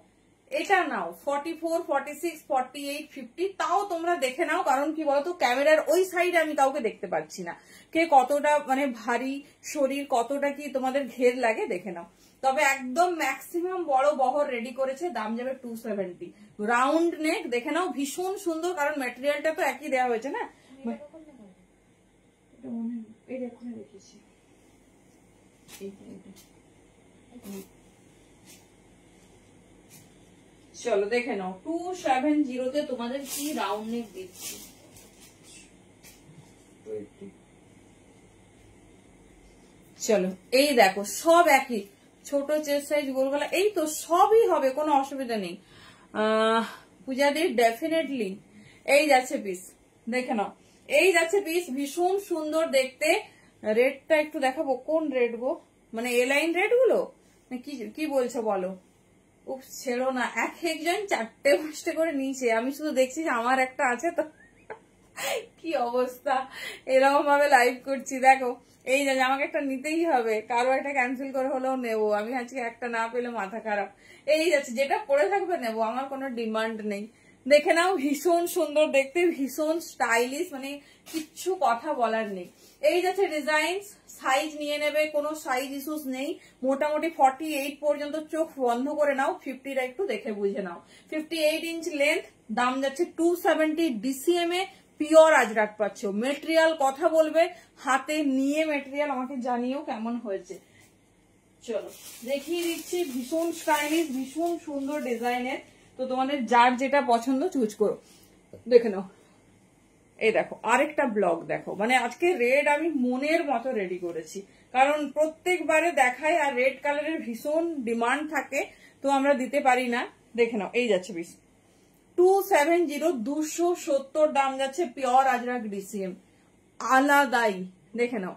এটা নাও 44, 46, 48, 50, তাও তোমরা দেখে নাও। কারণ কি বলতো, ক্যামেরার ওই সাইডে আমি কাউকে দেখতে পাচ্ছি না, কে কতটা মানে ভারী শরীর, কতটা কি তোমাদের ঘের লাগে দেখে নাও। তবে একদম ম্যাক্সিমাম বড় বহর রেডি করেছে, দাম যাবে 270। রাউন্ড নেক দেখে নাও, ভীষণ সুন্দর, কারণ ম্যাটেরিয়ালটা তো একই দেওয়া হয়েছে না। চলো দেখে নাও 270 তোমাদের কি রাউন্ড নেক দিচ্ছি। চলো এই দেখো সব একই, ছোট চেস্ট সাইজ, গোল গলা, এই তো সবই হবে, কোনো অসুবিধা নেই। পূজাদি ডেফিনেটলি এই যাচ্ছে পিস, দেখে নাও এই যাচ্ছে পিস, ভীষণ সুন্দর দেখতে। রেডটা একটু দেখাবো, কোন রেড গো, মানে এ লাইন রেড গুলো কি বলছো বলো। উপ ছেড়ো না, এক একজন 4টে-5টে করে নিচে, আমি শুধু দেখছি আমার একটা আছে তো কি অবস্থা, এরকম ভাবে লাইভ করছি দেখো। এই যে আমাকে একটা নিতেই হবে, কারো একটা ক্যান্সেল করে হলেও নেবো, আমি আজকে একটা না পেলে মাথা খারাপ। এই যাচ্ছে, যেটা পরে থাকবে নেবো, আমার কোনো ডিমান্ড নেই। দেখে নাও ভীষণ সুন্দর দেখতে, ভীষণ স্টাইলিশ, মানে কিচ্ছু কথা বলার নেই। এই যাচ্ছে ডিজাইন, সাইজ নিয়ে নেবে, কোনো সাইজ ইস্যুস নেই। মোটামুটি 48 পর্যন্ত, চোখ বন্ধ করে নাও, 50টা একটু দেখে বুঝে নাও। 58 ইঞ্চ লেন্থ, দাম যাচ্ছে 270 DCM এ, পিওর আজরাক পাচ্ছ। মেটেরিয়াল কথা বলবে, হাতে নিয়ে মেটেরিয়াল আমাকে জানিও কেমন হয়েছে। চলো দেখিয়ে দিচ্ছি, ভীষণ স্টাইলিশ, ভীষণ সুন্দর ডিজাইনের। তো তোমাদের যার যেটা পছন্দ চুজ করো, দেখে নাও। এই দেখো আরেকটা ব্লক দেখো, মানে আজকে রেড আমি মনের মতো রেডি করেছি, কারণ প্রত্যেকবারে দেখাই আর রেড কালারের ভীষণ ডিমান্ড থাকে, তো আমরা দিতে পারি না। দেখে নাও এই যাচ্ছে পিস 270, 270 দাম যাচ্ছে, পিওর আজরাক DCM, আলাদাই। দেখে নাও।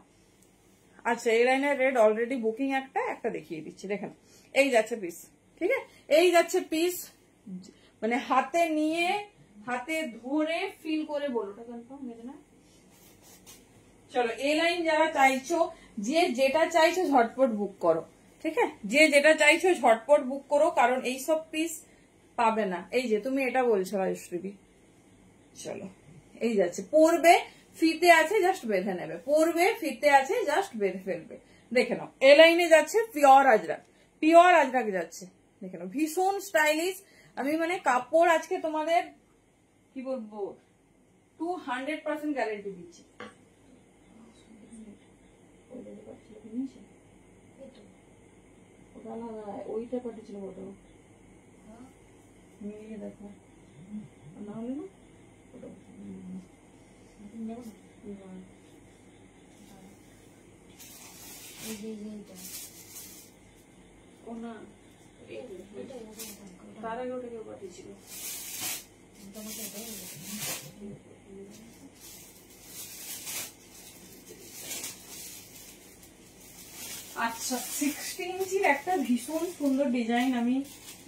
আচ্ছা এই লাইনের রেড অলরেডি বুকিং একটা দেখিয়ে দিচ্ছি, দেখে নাও এই যাচ্ছে পিস। ঠিক আছে, এই যাচ্ছে পিস, মানে হাতে নিয়ে, হাতে ধরে ফিল করে বলোটা কনফার্ম হয়েছে না। চলো এই লাইন যারা চাইছো, যে যেটা চাইছো ঝটপট বুক করো। ঠিক আছে, যে যেটা চাইছো ঝটপট বুক করো, কারণ এইসব পিস পাবে না। এই যে তুমি এটা বলছো রাজশ্রী, চলো এই যাচ্ছে, পরবে ফিতে আছে জাস্ট বেঁধে নেবে, পরবে ফিতে আছে জাস্ট বেঁধে ফেলবে। দেখে নাও এ লাইনে যাচ্ছে পিওর আজরাক, পিওর আজরাক যাচ্ছে। দেখে নাও ভীষণ স্টাইলিশ। আমি মানে কাপড় আজকে তোমাদের কি বলবো 200% গ্যারেন্টি দিচ্ছি। ওইটা পাঠিয়েছিল ওটা দেখো না হলে না তার আগে ওটা কেউ পাঠিয়েছিল। আচ্ছা 60 ইঞ্চির একটা ভীষণ সুন্দর ডিজাইন আমি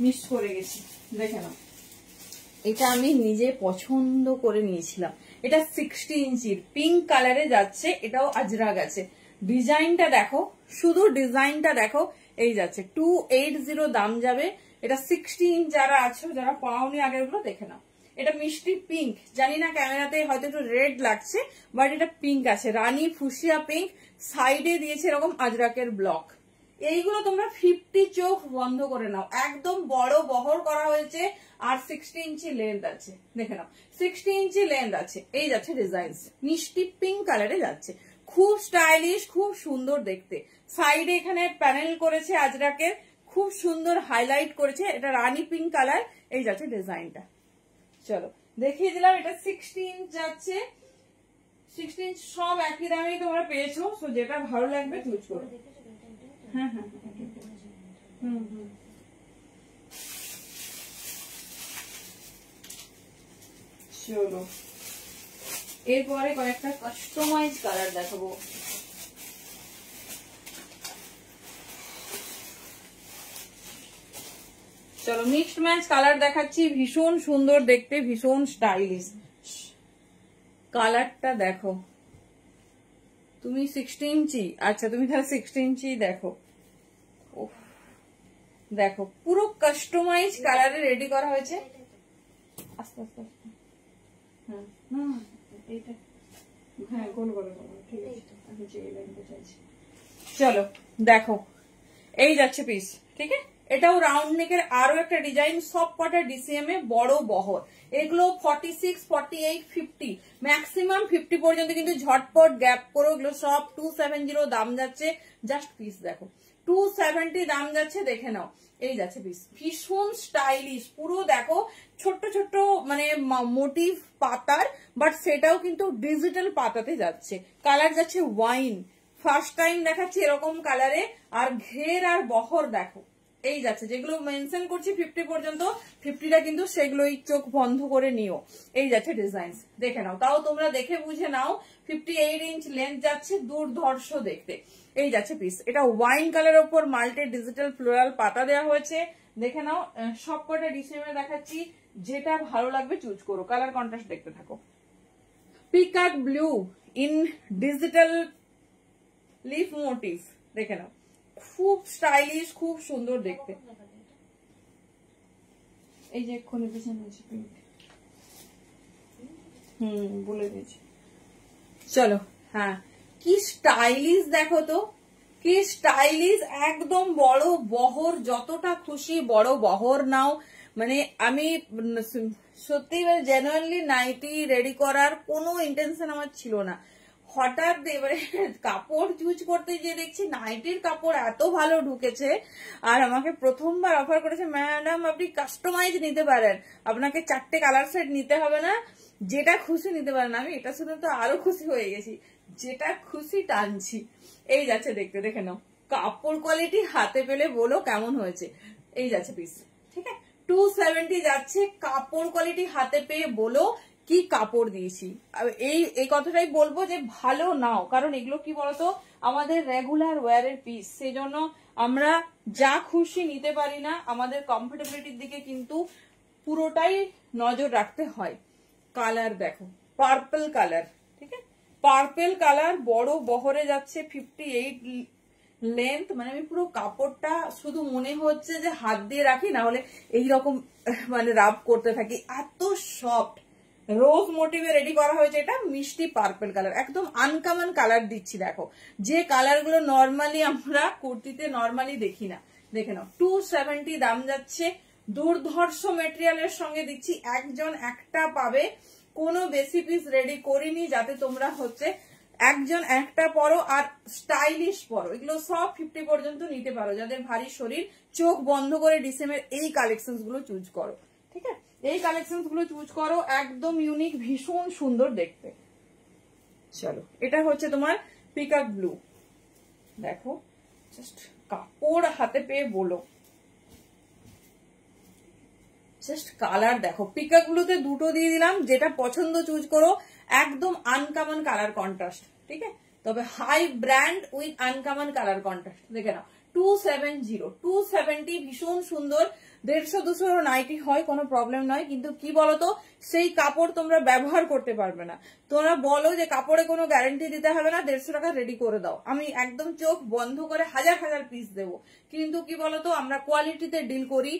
মিস করে গেছি, দেখে নাও। এটা আমি নিজে পছন্দ করে নিয়েছিলাম, এটা 60 ইঞ্চির পিঙ্ক কালারে যাচ্ছে, এটাও আজরাক আছে। ডিজাইনটা দেখো, শুধু ডিজাইনটা দেখো, এই যাচ্ছে 280 দাম যাবে। এটা 60 ইঞ্চ যারা আছো, যারা পাওনি আগের গুলো দেখে নাও। এটা মিষ্টি পিঙ্ক, জানি না ক্যামেরাতে হয়তো একটু রেড লাগছে, বাট এটা পিঙ্ক আছে, রানী ফুসিয়া পিঙ্ক, সাইডে দিয়েছে এরকম আজরাকের ব্লক। এইগুলো তোমরা 50 চোখ বন্ধ করে নাও, একদম বড় বহর করা হয়েছে, আর 60 ইঞ্চি লেন্থ আছে। দেখে নাও 60 ইঞ্চি লেন্থ আছে। এই যাচ্ছে ডিজাইন, মিষ্টি পিঙ্ক কালারে যাচ্ছে, খুব স্টাইলিশ, খুব সুন্দর দেখতে। সাইডে এখানে প্যানেল করেছে আজরাকের, খুব সুন্দর হাইলাইট করেছে, এটা রানী পিঙ্ক কালার। এই যাচ্ছে ডিজাইনটা। চলো দেখিয়ে দিলাম, এটা 60 ইঞ্চ যাচ্ছে, 60 ইঞ্চ সব একই দামেই তোমরা পেয়েছো, তো যেটা ভালো লাগবে চুজ করো। হ্যাঁ হ্যাঁ চলো এরপরে কয়েকটা কাস্টমাইজ কালার দেখাবো। চলো মিক্সড ম্যাচ কালার দেখাচ্ছি, ভীষণ সুন্দর দেখতে, ভীষণ স্টাইলিশ। কালারটা দেখো, তুমি 60 ইঞ্চি, আচ্ছা তুমি তাহলে 60 ইঞ্চি দেখো। দেখো পুরো কাস্টমাইজ কালারে রেডি করা হয়েছে। আস্তে আস্তে আস্তে, হ্যাঁ এইটা, হ্যাঁ গোল গোল ঠিক আছে। আমি যে লাইনটা চাইছি, চলো দেখো এই যাচ্ছে পিস, ঠিক আছে। এটাও রাউন্ড নেকের আরো একটা ডিজাইন, সব কটা ডিসিএম এ বড় বহর। এগুলো 46, 48, 50 ম্যাক্সিমাম 50 পর্যন্ত কিন্তু ঝটপট গ্যাপ করো। এগুলো সব 270 দাম যাচ্ছে। জাস্ট পিস দেখো 270 দাম যাচ্ছে, দেখে নাও। এই যাচ্ছে পিস, ভীষণ স্টাইলিশ, পুরো দেখো ছোট্ট ছোট্ট মানে মোটিভ পাতার, বাট সেটাও কিন্তু ডিজিটাল পাতাতে যাচ্ছে। কালার যাচ্ছে ওয়াইন, ফার্স্ট টাইম দেখাচ্ছি এরকম কালারে। আর ঘের আর বহর দেখো এই যাচ্ছে, যেগুলো মেনশন করছি 50 পর্যন্ত, 50টা কিন্তু সেগুলোই চোখ বন্ধ করে নিও। এই যাচ্ছে ডিজাইন, দেখে নাও, তাও তোমরা দেখে বুঝে নাও। 58 ইঞ্চ লেন্থ যাচ্ছে, দুর্ধর্ষ দেখতে। এই যাচ্ছে পিস, এটা ওয়াইন কালার ওপর মাল্টি ডিজিটাল ফ্লোরাল পাতা দেওয়া হয়েছে। দেখে নাও, সব কটা ডিসিএম দেখাচ্ছি, যেটা ভালো লাগবে চুজ করো। কালার কন্ট্রাস্ট দেখতে থাকো। Peacock blue in digital leaf motif, দেখে নাও, খুব স্টাইলিশ, খুব সুন্দর দেখতে। এই যে এক্ষুনি পিছনে বলে দিয়েছি, চলো। হ্যাঁ কি স্টাইলিশ দেখো তো, কি স্টাইলিশ, একদম বড় বহর, যতটা খুশি বড় বহর নাও। মানে আমি সত্যি জেনুইনলি নাইটি রেডি করার কোনো ইন্টেনশন আমার ছিল না। হঠাৎ এবারে কাপড় চুজ করতে গিয়ে দেখছি নাইটির কাপড় এত ভালো ঢুকেছে। আর আমাকে প্রথমবার অফার করেছে, ম্যাডাম আপনি কাস্টমাইজ নিতে পারেন, আপনাকে 4টে কালার সেট নিতে হবে না, যেটা খুশি নিতে পারেন। আমি এটা শুনে তো আরো খুশি হয়ে গেছি, যেটা খুশি টানছি। এই যাচ্ছে দেখতে, দেখে নাও কাপড় কোয়ালিটি, হাতে পেলে বলো কেমন হয়েছে। এই যাচ্ছে পিস, ঠিক আছে। 270 যাচ্ছে, কাপড় কোয়ালিটি হাতে পেয়ে বলো কি কাপড় দিয়েছি। এই কথাটাই বলবো যে ভালো নাও, কারণ এগুলো কি বলতো আমাদের রেগুলার ওয়ারের পিস, সেই জন্য আমরা যা খুশি নিতে পারি না। আমাদের কমফোর্টেবিলিটির দিকে কিন্তু পুরোটাই নজর রাখতে হয়। কালার দেখো, পার্পল কালার, ঠিক আছে, পার্পল কালার, বড় বহরে যাচ্ছে, 58 লেন্থ। মানে আমি পুরো কাপড়টা শুধু মনে হচ্ছে যে হাত দিয়ে রাখি, না হলে এইরকম মানে রাব করতে থাকি, এত সফট। রোজ মোটিভে রেডি করা হয়েছে, এটা মিষ্টি পার্পল কালার, একদম আনকমন কালার দিচ্ছি। দেখো যে কালার গুলো নর্মালি আমরা কুর্তিতে নর্মালি দেখি না, দেখে নাও। 270 দাম যাচ্ছে, দুর্ধর্ষ মেটেরিয়ালের সঙ্গে দিচ্ছি, একজন একটা পাবে। কোনো বেশি পিস রেডি করিনি, যাতে তোমরা হচ্ছে একজন একটা পরো আর স্টাইলিশ পরো। এগুলো সব 50 পর্যন্ত নিতে পারো, যাদের ভারী শরীর। চোখ বন্ধ করে ডিসেম্বর এই কালেকশন গুলো চুজ করো, ঠিক আছে, এই কালেকশন গুলো চুজ করো, একদম ইউনিক, ভীষণ সুন্দর দেখতে। চলো এটা হচ্ছে তোমার পিকক ব্লু, দেখো জাস্ট কাপড় হাতে পেয়ে বলো, জাস্ট কালার দেখো। পিকক ব্লুতে দুটো দিয়ে দিলাম, যেটা পছন্দ চুজ করো। একদম আনকমন কালার কন্ট্রাস্ট, ঠিক আছে, তবে high brand with uncommon colour contrast. দেখে নাও 270 ভীষণ সুন্দর। 150-200 নাইটি হয়, কোনো প্রবলেম নয়, কিন্তু কি বলতো সেই কাপড় তোমরা ব্যবহার করতে পারবে না। তোমরা বলো যে কাপড়ে কোনো গ্যারান্টি দিতে হবে না, 150 টাকা রেডি করে দাও, আমি একদম চোখ বন্ধ করে হাজার হাজার পিস দেবো। কিন্তু কি বলতো আমরা কোয়ালিটিতে ডিল করি,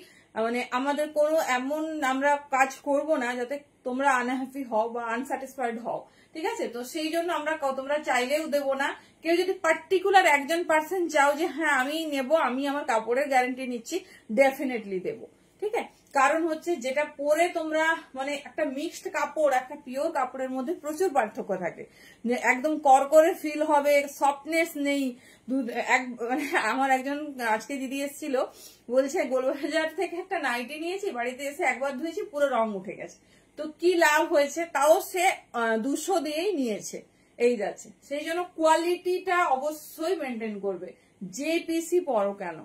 মানে আমাদের কোনো এমন আমরা কাজ করব না যাতে তোমরা আনহ্যাপি হও বা আনস্যাটিসফাইড হও, ঠিক আছে। তো সেই জন্য আমরা তোমরা চাইলেও দেবো না। কেউ যদি পার্টিকুলার একজন পার্সন চাও যে হ্যাঁ আমি নেব, আমি আমার কাপড়ের গ্যারান্টি নিচ্ছি, ডেফিনেটলি দেবো, ঠিক আছে। কারণ হচ্ছে যেটা পরে তোমরা মানে একটা মিক্সড কাপড়, একটা পিওর কাপড়ের মধ্যে প্রচুর পার্থক্য থাকে। একদম করকরে ফিল হবে, সফটনেস নেই। মানে আমার একজন আজকে দিদি এসেছিল, বলছে গোলবাজার থেকে একটা নাইটি নিয়েছি, বাড়িতে এসে একবার ধুয়েছি, পুরো রং উঠে গেছে। তো কি লাভ হয়েছে, তাও সে 200 দিয়েই নিয়েছে। এই যাচ্ছে, সেই জন্য কোয়ালিটিটা অবশ্যই মেনটেন করবে, যে পিসই পরো কেন।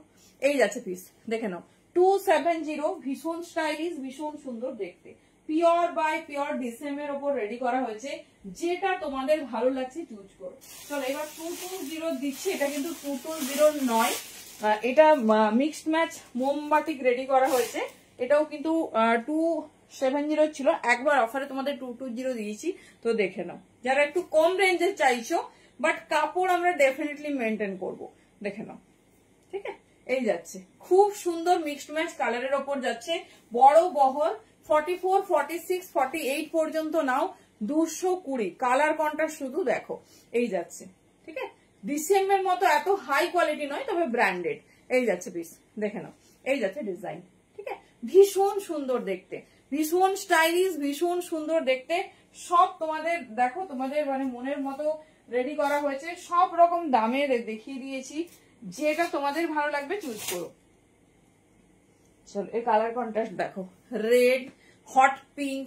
এই যাচ্ছে পিস, দেখে নাও 270, ভীষণ স্টাইলিশ, ভীষণ সুন্দর দেখতে। পিওর বাই পিওর ডিসেমের ওপর রেডি করা হয়েছে, যেটা তোমাদের ভালো লাগছে চুজ করো। চলো এবার 220 দিচ্ছি, এটা কিন্তু 220 নয়, এটা মিক্সড ম্যাচ মোমবাটিক রেডি করা হয়েছে। এটাও কিন্তু 270 ছিল, একবার অফারে তোমাদের 220 দিয়েছি। তো দেখে নাও, যারা একটু কম রেঞ্জের চাইছো বাট কাপড় আমরা ডেফিনেটলি মেনটেন করব, দেখে নাও, ঠিক আছে। এই যাচ্ছে খুব সুন্দর মিক্সড ম্যাচ কালারের ওপর যাচ্ছে, বড় বহর 44, 46, 48 পর্যন্ত নাও, 220 কালার কন্ট্রাস্ট শুধু দেখো। এই যাচ্ছে, ঠিক আছে, ডিসেম্বরের মতো এত হাই কোয়ালিটি নয়, তবে ব্র্যান্ডেড। এই যাচ্ছে পিস, দেখে নাও। এই যাচ্ছে ডিজাইন, ঠিক আছে, ভীষণ সুন্দর দেখতে, ভীষণ স্টাইলিশ, ভীষণ সুন্দর দেখতে। সব তোমাদের দেখো, তোমাদের মানে মনের মতো রেডি করা হয়েছে, সব রকম দামে দেখিয়ে দিয়েছি, যেটা তোমাদের ভালো লাগবে চুজ করো। চলো এই কালার কন্ট্রাস্ট দেখো, রেড, হট পিঙ্ক।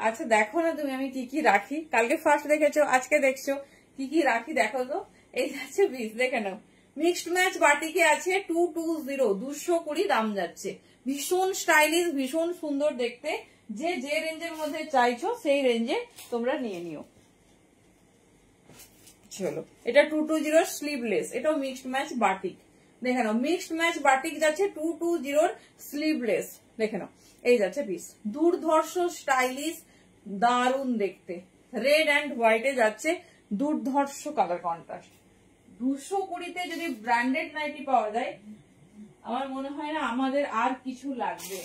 আচ্ছা দেখো না তুমি আমি কি কি রাখি, কালকে ফার্স্ট দেখেছো, আজকে দেখছো, কি কি রাখি দেখো তো। এই যাচ্ছে পিস, দেখে নাও। মিক্সড ম্যাচ বাটিকে আছে 220, 220 দাম যাচ্ছে। ভীষণ স্টাইলিশ, ভীষণ সুন্দর দেখতে। যে যে রেঞ্জের মধ্যে চাইছো সেই রেঞ্জে তোমরা নিয়ে নিও। চলো এটা 220 স্লিভলেস, এটাও মিক্সড ম্যাচ বাটিক। দেখে নাও মিক্সড ম্যাচ বাটিক যাচ্ছে 220 স্লিভলেস, দেখে নাও। এই যাচ্ছে পিস, দুর্ধর্ষ স্টাইলিশ, দারুণ দেখতে। রেড অ্যান্ড হোয়াইটে যাচ্ছে, দুর্ধর্ষ কালার কন্ট্রাস্ট। 220-তে যদি ব্র্যান্ডেড নাইটি পাওয়া যায়, আমার মনে হয় না আমাদের আর কিছু লাগবে।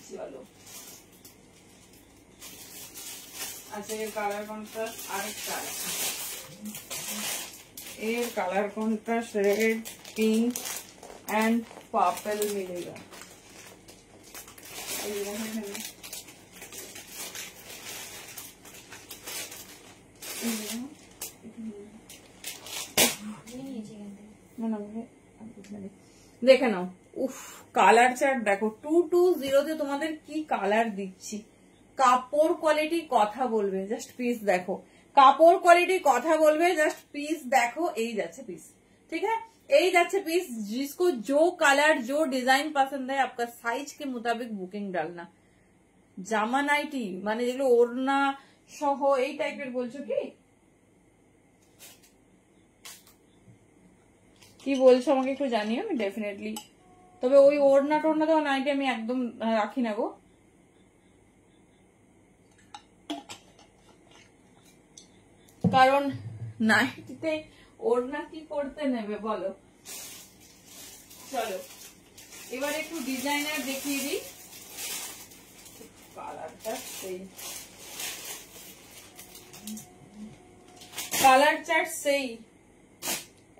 চলো আচ্ছা এর কালার কন্ট্রাস্ট আরেকটা আছে, এর colour contrast red, pink and purple মিলেगा। দেখে নাও, উফ কালার চার্ট দেখো, 220-তে তোমাদের কি কালার দিচ্ছি। কাপড় কোয়ালিটি কথা বলবে, জাস্ট পিস দেখো, কাপড় কোয়ালিটি কথা বলবে, জাস্ট পিস দেখো। এই যাচ্ছে পিস, ঠিক है, এই যাচ্ছে পিস। जिसको जो कलर जो डिजाइन पसंद है आपका साइज के मुताबिक बुकिंग डालना। জামা নাইটি মানে যেগুলো ওড়না সহ এই টাইপের বলছো কি বলছো আমাকে একটু জানিও, আমি ডেফিনেটলি। তবে ওই ওড়না টোড়না তো নাইটি আমি একদম রাখি না গো। কারণ নাইটিতে ওড়না কি করতে নেবে বলো। চলো এবার একটু ডিজাইনার দেখিয়ে দিই। কালারটা সেই, কালার চার্ট সেই।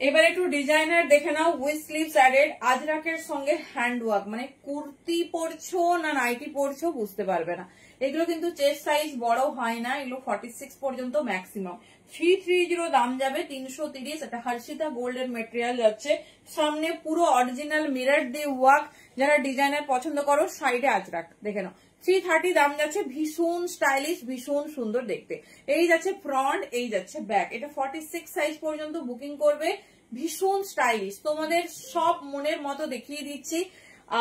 এবার একটু ডিজাইনার দেখে নাও, উইথ স্লিভস অ্যাডেড, আজরাকের সঙ্গে হ্যান্ডওয়ার্ক। মানে কুর্তি পরছো না নাইটি পরছো বুঝতে পারবে না। এগুলো কিন্তু চেস্ট সাইজ বড় হয় না, এগুলো 46 পর্যন্ত ম্যাক্সিমাম। 330 দাম যাবে, 330। এটা হর্ষিতা গোল্ডের মেটেরিয়াল যাচ্ছে, সামনে পুরো অরিজিনাল মিরর দিয়ে ওয়ার্ক। যারা ডিজাইনার পছন্দ করো, সাইডে আজরাক, দেখে নাও। 330 দাম যাচ্ছে, ভীষণ স্টাইলিশ, ভীষণ সুন্দর দেখতে। এই যাচ্ছে ফ্রন্ট, এই যাচ্ছে ব্যাক। এটা 46 সাইজ পর্যন্ত বুকিং করবে, ভীষণ স্টাইলিশ। তোমাদের সব মনের মতো দেখিয়ে দিচ্ছি,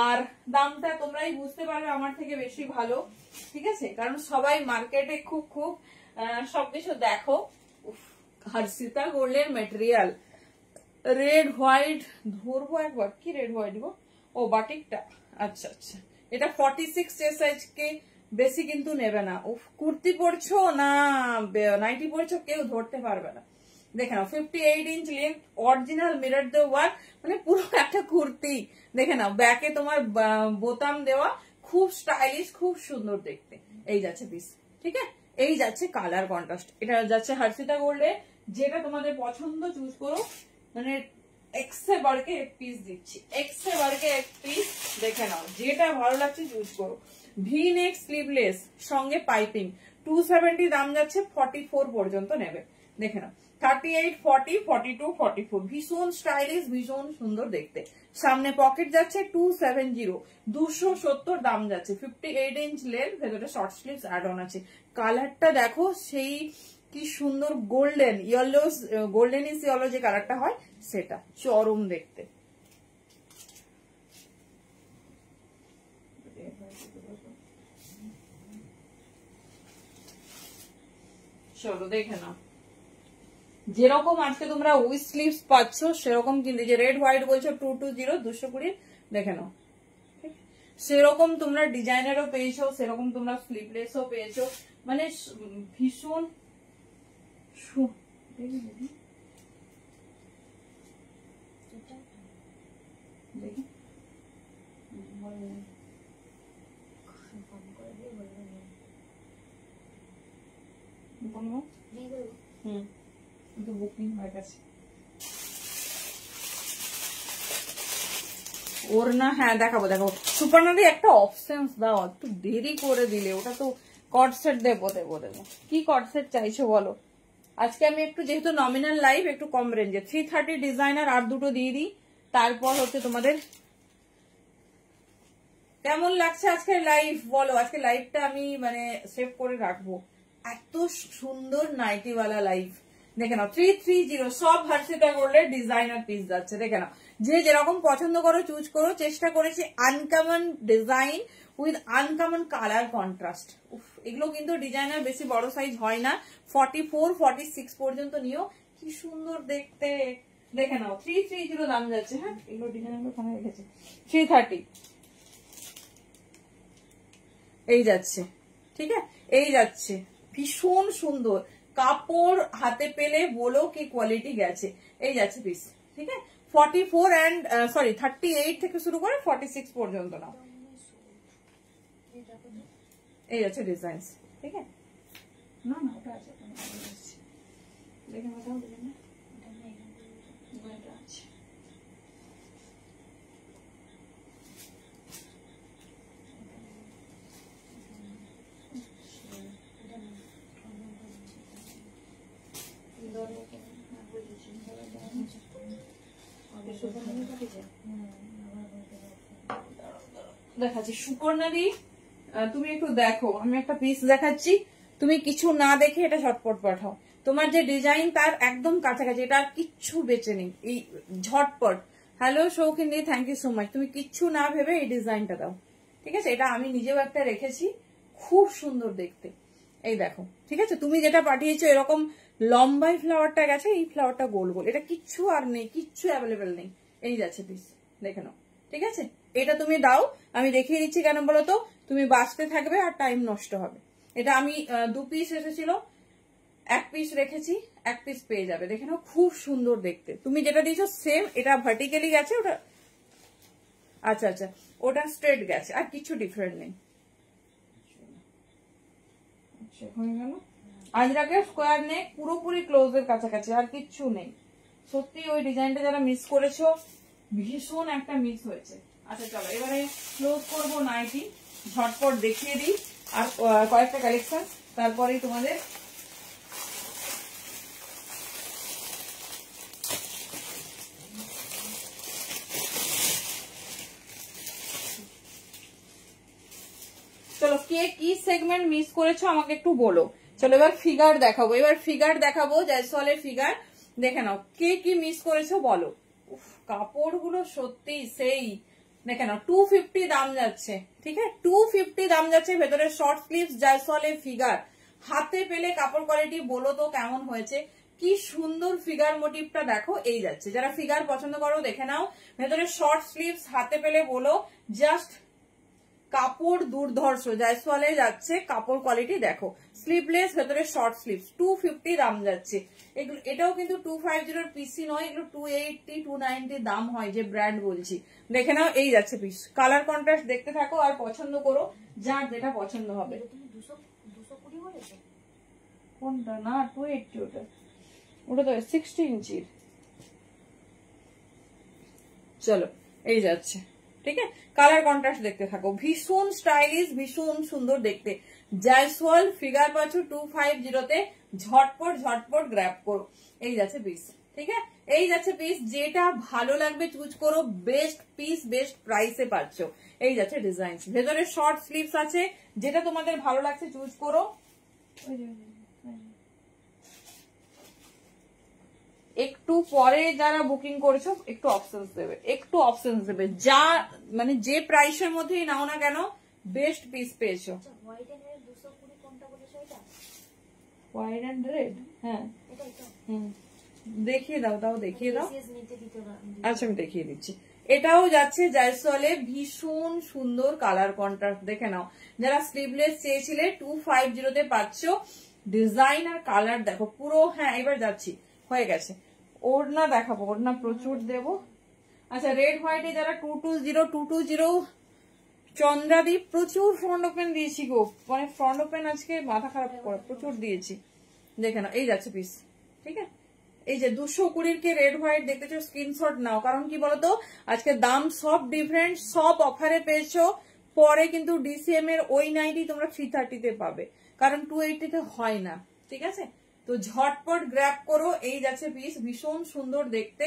আর দামটা তোমরাই বুঝতে পারবে আমার থেকে বেশি ভালো, ঠিক আছে, কারণ সবাই মার্কেটে খুব খুব সবকিছু দেখো। হর্ষিতা গোল্ডের মেটেরিয়াল, রেড হোয়াইট ধরবো একবার, কি রেড হোয়াইট গো, ও বাটিকটা। আচ্ছা আচ্ছা, এটা 46 সাইজ কে বেশি কিন্তু নেবে না। উফ কুর্তি পরছো না নাইটি পরছো কেউ ধরতে পারবে না। দেখে নাও 58 ইঞ্চ লেন্থ, অরিজিনাল মিরর দিয়ে ওয়ার্ক, মানে পুরো একটা কুর্তি। দেখে নাও ব্যাকে তোমার বোতাম দেওয়া, খুব স্টাইলিশ, খুব সুন্দর দেখতে। এই যাচ্ছে পিস, ঠিক আছে। এই যাচ্ছে কালার কন্ট্রাস্ট, এটা যাচ্ছে হর্ষিতা গোল্ডে। যেটা তোমাদের পছন্দ চুজ করো, মানে একসে বাড়কে এক পিস দিচ্ছি, একসে বাড়কে এক পিস। দেখে নাও যেটা ভালো লাগছে চুজ করো। ভি নেক স্লিভলেস সঙ্গে পাইপিং, 270 দাম যাচ্ছে, 44 পর্যন্ত নেবে। দেখে নাও 38, 40, 42, 44, ভীষণ স্টাইলিশ, ভীষণ সুন্দর দেখতে। সামনে পকেট যাচ্ছে 270, 270 দাম যাচ্ছে। 58 ইঞ্চ লেন্থ, ভেতরে শর্ট স্লিভস অ্যাড অন আছে। কালারটা দেখো সেই কি সুন্দর, গোল্ডেন ইয়েলো, গোল্ডেন ইস ইয়েলো যে কালারটা হয় সেটা, চরম দেখতে। চলো দেখে নাও, যেরকম আজকে তোমরা উইথ স্লিভস পাচ্ছ সেরকম কিন্তু, যে রেড হোয়াইট বলছো 220, 220, দেখে নাও সেরকম তোমরা ডিজাইনারও পেয়েছো, সেরকম তোমরা স্লিভলেসও পেয়েছো। মানে ভীষণ দেখি বুকিং হয়ে গেছে ওড়না। হ্যাঁ দেখাবো দেখাবো। সুপারনাদি একটা অপশন দাও, একটু দেরি করে দিলে, ওটা তো কট সেট দেবো দেবো দেবো। কি কট সেট চাইছো বলো? আজকে আমি একটু যেহেতু নমিনাল লাইভ একটু কম রেঞ্জে 330 ডিজাইনার আর দুটো দিয়ে দিই, তারপর হচ্ছে তোমাদের কেমন লাগছে আজকে লাইভ বলো। আজকে লাইভটা আমি মানে সেভ করে রাখবো, এত সুন্দর নাইটিওয়ালা লাইভ। দেখে নাও 330 সব হার্সিটা করলে ডিজাইনার পিস যাচ্ছে। দেখে নাও যে যেরকম পছন্দ করো চুজ করো। চেষ্টা করেছি uncommon design with uncommon colour contrast. এগুলো কিন্তু ডিজাইনার বেশি বড় সাইজ হয় না, 44 46 পর্যন্ত নিও, কি সুন্দর দেখতে। দেখে নাও 330 দাম যাচ্ছে। হ্যাঁ এগুলো ডিজাইনার ওখানে রেখেছে 330 এই যাচ্ছে। ঠিক আছে এই যাচ্ছে, ভীষণ সুন্দর কাপড়, হাতে পেলে বলো কি কোয়ালিটি গেছে। এই যাচ্ছে পিস। ঠিক আছে 44 অ্যান্ড সরি 38 থেকে শুরু করে 46 পর্যন্ত নাও। এই যাচ্ছে ডিজাইন। ঠিক আছে না না ওটা আছে দেখে মাথাও দেখেন না ওটা আছে। দেখাচ্ছি সুকন্যাদি, তুমি একটু দেখো, আমি একটা পিস দেখাচ্ছি, তুমি কিছু না দেখে এটা ঝটপট পাঠাও। তোমার যে ডিজাইন তার একদম কাছাকাছি, এটা আর কিচ্ছু বেঁচে নেই, এই ঝটপট। Hello Shoukhini, thank you so much. তুমি কিচ্ছু না ভেবে এই ডিজাইনটা দাও। ঠিক আছে এটা আমি নিজেও একটা রেখেছি, খুব সুন্দর দেখতে। এই দেখো ঠিক আছে, তুমি যেটা পাঠিয়েছো এরকম লম্বাই ফ্লাওয়ারটা গেছে, এই ফ্লাওয়ারটা গোল গোল, এটা কিচ্ছু আর নেই, কিচ্ছু অ্যাভেলেবেল নেই। এই যাচ্ছে পিস, দেখে নাও। ঠিক আছে এটা তুমি দাও, আমি দেখিয়ে দিচ্ছি কেন বলো তো, তুমি বাঁচতে থাকবে আর টাইম নষ্ট হবে। এটা আমি 2 পিস এসেছিল, 1 পিস রেখেছি, 1 পিস পেয়ে যাবে। দেখে নাও খুব সুন্দর দেখতে। তুমি যেটা দিয়েছো সেম, এটা ভার্টিক্যালি গেছে, ওটা আচ্ছা আচ্ছা ওটা স্ট্রেট গেছে, আর কিছু ডিফারেন্ট নেই। হয়ে গেল আজরাকে স্কোয়ার নেক পুরোপুরি ক্লোজের কাছাকাছি, আর কিচ্ছু নেই। সত্যি ওই ডিজাইনটা যারা মিস করেছো ভীষণ একটা মিস হয়েছে। আচ্ছা চলো এবারে ক্লোজ করবো নাইটি, ঝটপট দেখিয়ে দিই আর কয়েকটা কালেকশন, তারপরেই তোমাদের চলো কে কি সেগমেন্ট মিস করেছো আমাকে একটু বলো। চলো এবার ফিগার দেখাবো, জয়সওয়ালের ফিগার। দেখে নাও কে কি মিস করেছো বলো। কাপড়গুলো সত্যি সেই। দেখে নাও 250 দাম যাচ্ছে। ঠিক আছে 250 দাম যাচ্ছে, ভেতরে শর্ট স্লিভস, জয়সওয়ালের ফিগার। হাতে পেলে কাপড় কোয়ালিটি বলো তো কেমন হয়েছে, কি সুন্দর ফিগার মোটিভটা দেখো। এই যাচ্ছে, যারা ফিগার পছন্দ করো দেখে নাও, ভেতরে শর্ট স্লিভস, হাতে পেলে বলো জাস্ট কাপড় দুর্ধর্ষ। জয়সওয়ালে যাচ্ছে, কাপড় কোয়ালিটি দেখো, স্লিভলেস, ভেতরে শর্ট স্লিভস, 250 দাম যাচ্ছে। এগুলো এটাও কিন্তু 250 পিসি নয়, এগুলো 280 290 দাম হয়, যে ব্র্যান্ড বলছি। দেখে নাও এই যাচ্ছে পিস। কালার কন্ট্রাস্ট দেখতে থাকো আর পছন্দ করো, যার যেটা পছন্দ হবে। কোনটা না 280, ওটা ওটা তো 60 ইঞ্চির। চলো এই যাচ্ছে। ঠিক আছে কালার কন্ট্রাস্ট দেখতে থাকো, ভীষণ স্টাইলিশ, ভীষণ সুন্দর দেখতে। জয়সওয়াল ফিগার পাচ্ছ 250-তে, ঝটপট ঝটপট গ্র্যাব করো। এই যাচ্ছে পিস। ঠিক আছে এই যাচ্ছে পিস, যেটা ভালো লাগবে চুজ করো, বেস্ট পিস বেস্ট প্রাইসে পাচ্ছ। এই যাচ্ছে ডিজাইন, ভেতরে শর্ট স্লিভস আছে, যেটা তোমাদের ভালো লাগছে চুজ করো। একটু পরে যারা বুকিং করেছো একটু অপশনস দেবে, যা মানে যে প্রাইসের মধ্যেই নাও না কেন বেস্ট পিস পেয়েছো। হোয়াইট এন্ড রেড, হ্যাঁ দেখিয়ে দাও দেখিয়ে দাও। আচ্ছা আমি দেখিয়ে দিচ্ছি। এটাও যাচ্ছে জয়সওয়ালে, ভীষণ সুন্দর কালার কন্ট্রাস্ট। দেখে নাও, যারা স্লিভলেস চেয়েছিলে 250-তে পাচ্ছ। ডিজাইন আর কালার দেখো পুরো। হ্যাঁ এবার যাচ্ছি, হয়ে গেছে। ওড়না দেখাবো, ওড়না প্রচুর দেব। আচ্ছা রেড হোয়াইটে যারা 220 চন্দ্রাদীপ প্রচুর ফ্রন্ট ওপেন দিয়েছি গো, মানে ফ্রন্ট ওপেন আজকে মাথা খারাপ করে প্রচুর দিয়েছি। দেখে নাও এই যাচ্ছে পিস, ঠিক আছে। এই যে 220 কে রেড হোয়াইট দেখতেছো, স্ক্রিনশট নাও। কারণ কি বলতো আজকে দাম সব ডিফারেন্ট, সব অফারে পেয়েছো। পরে কিন্তু ডিসিএম এর ওই নাইটি তোমরা 330 তে পাবে, কারণ 280 তে হয় না, ঠিক আছে। তো ঝটপট গ্র্যাব করো। এই যাচ্ছে পিস, ভীষণ সুন্দর দেখতে।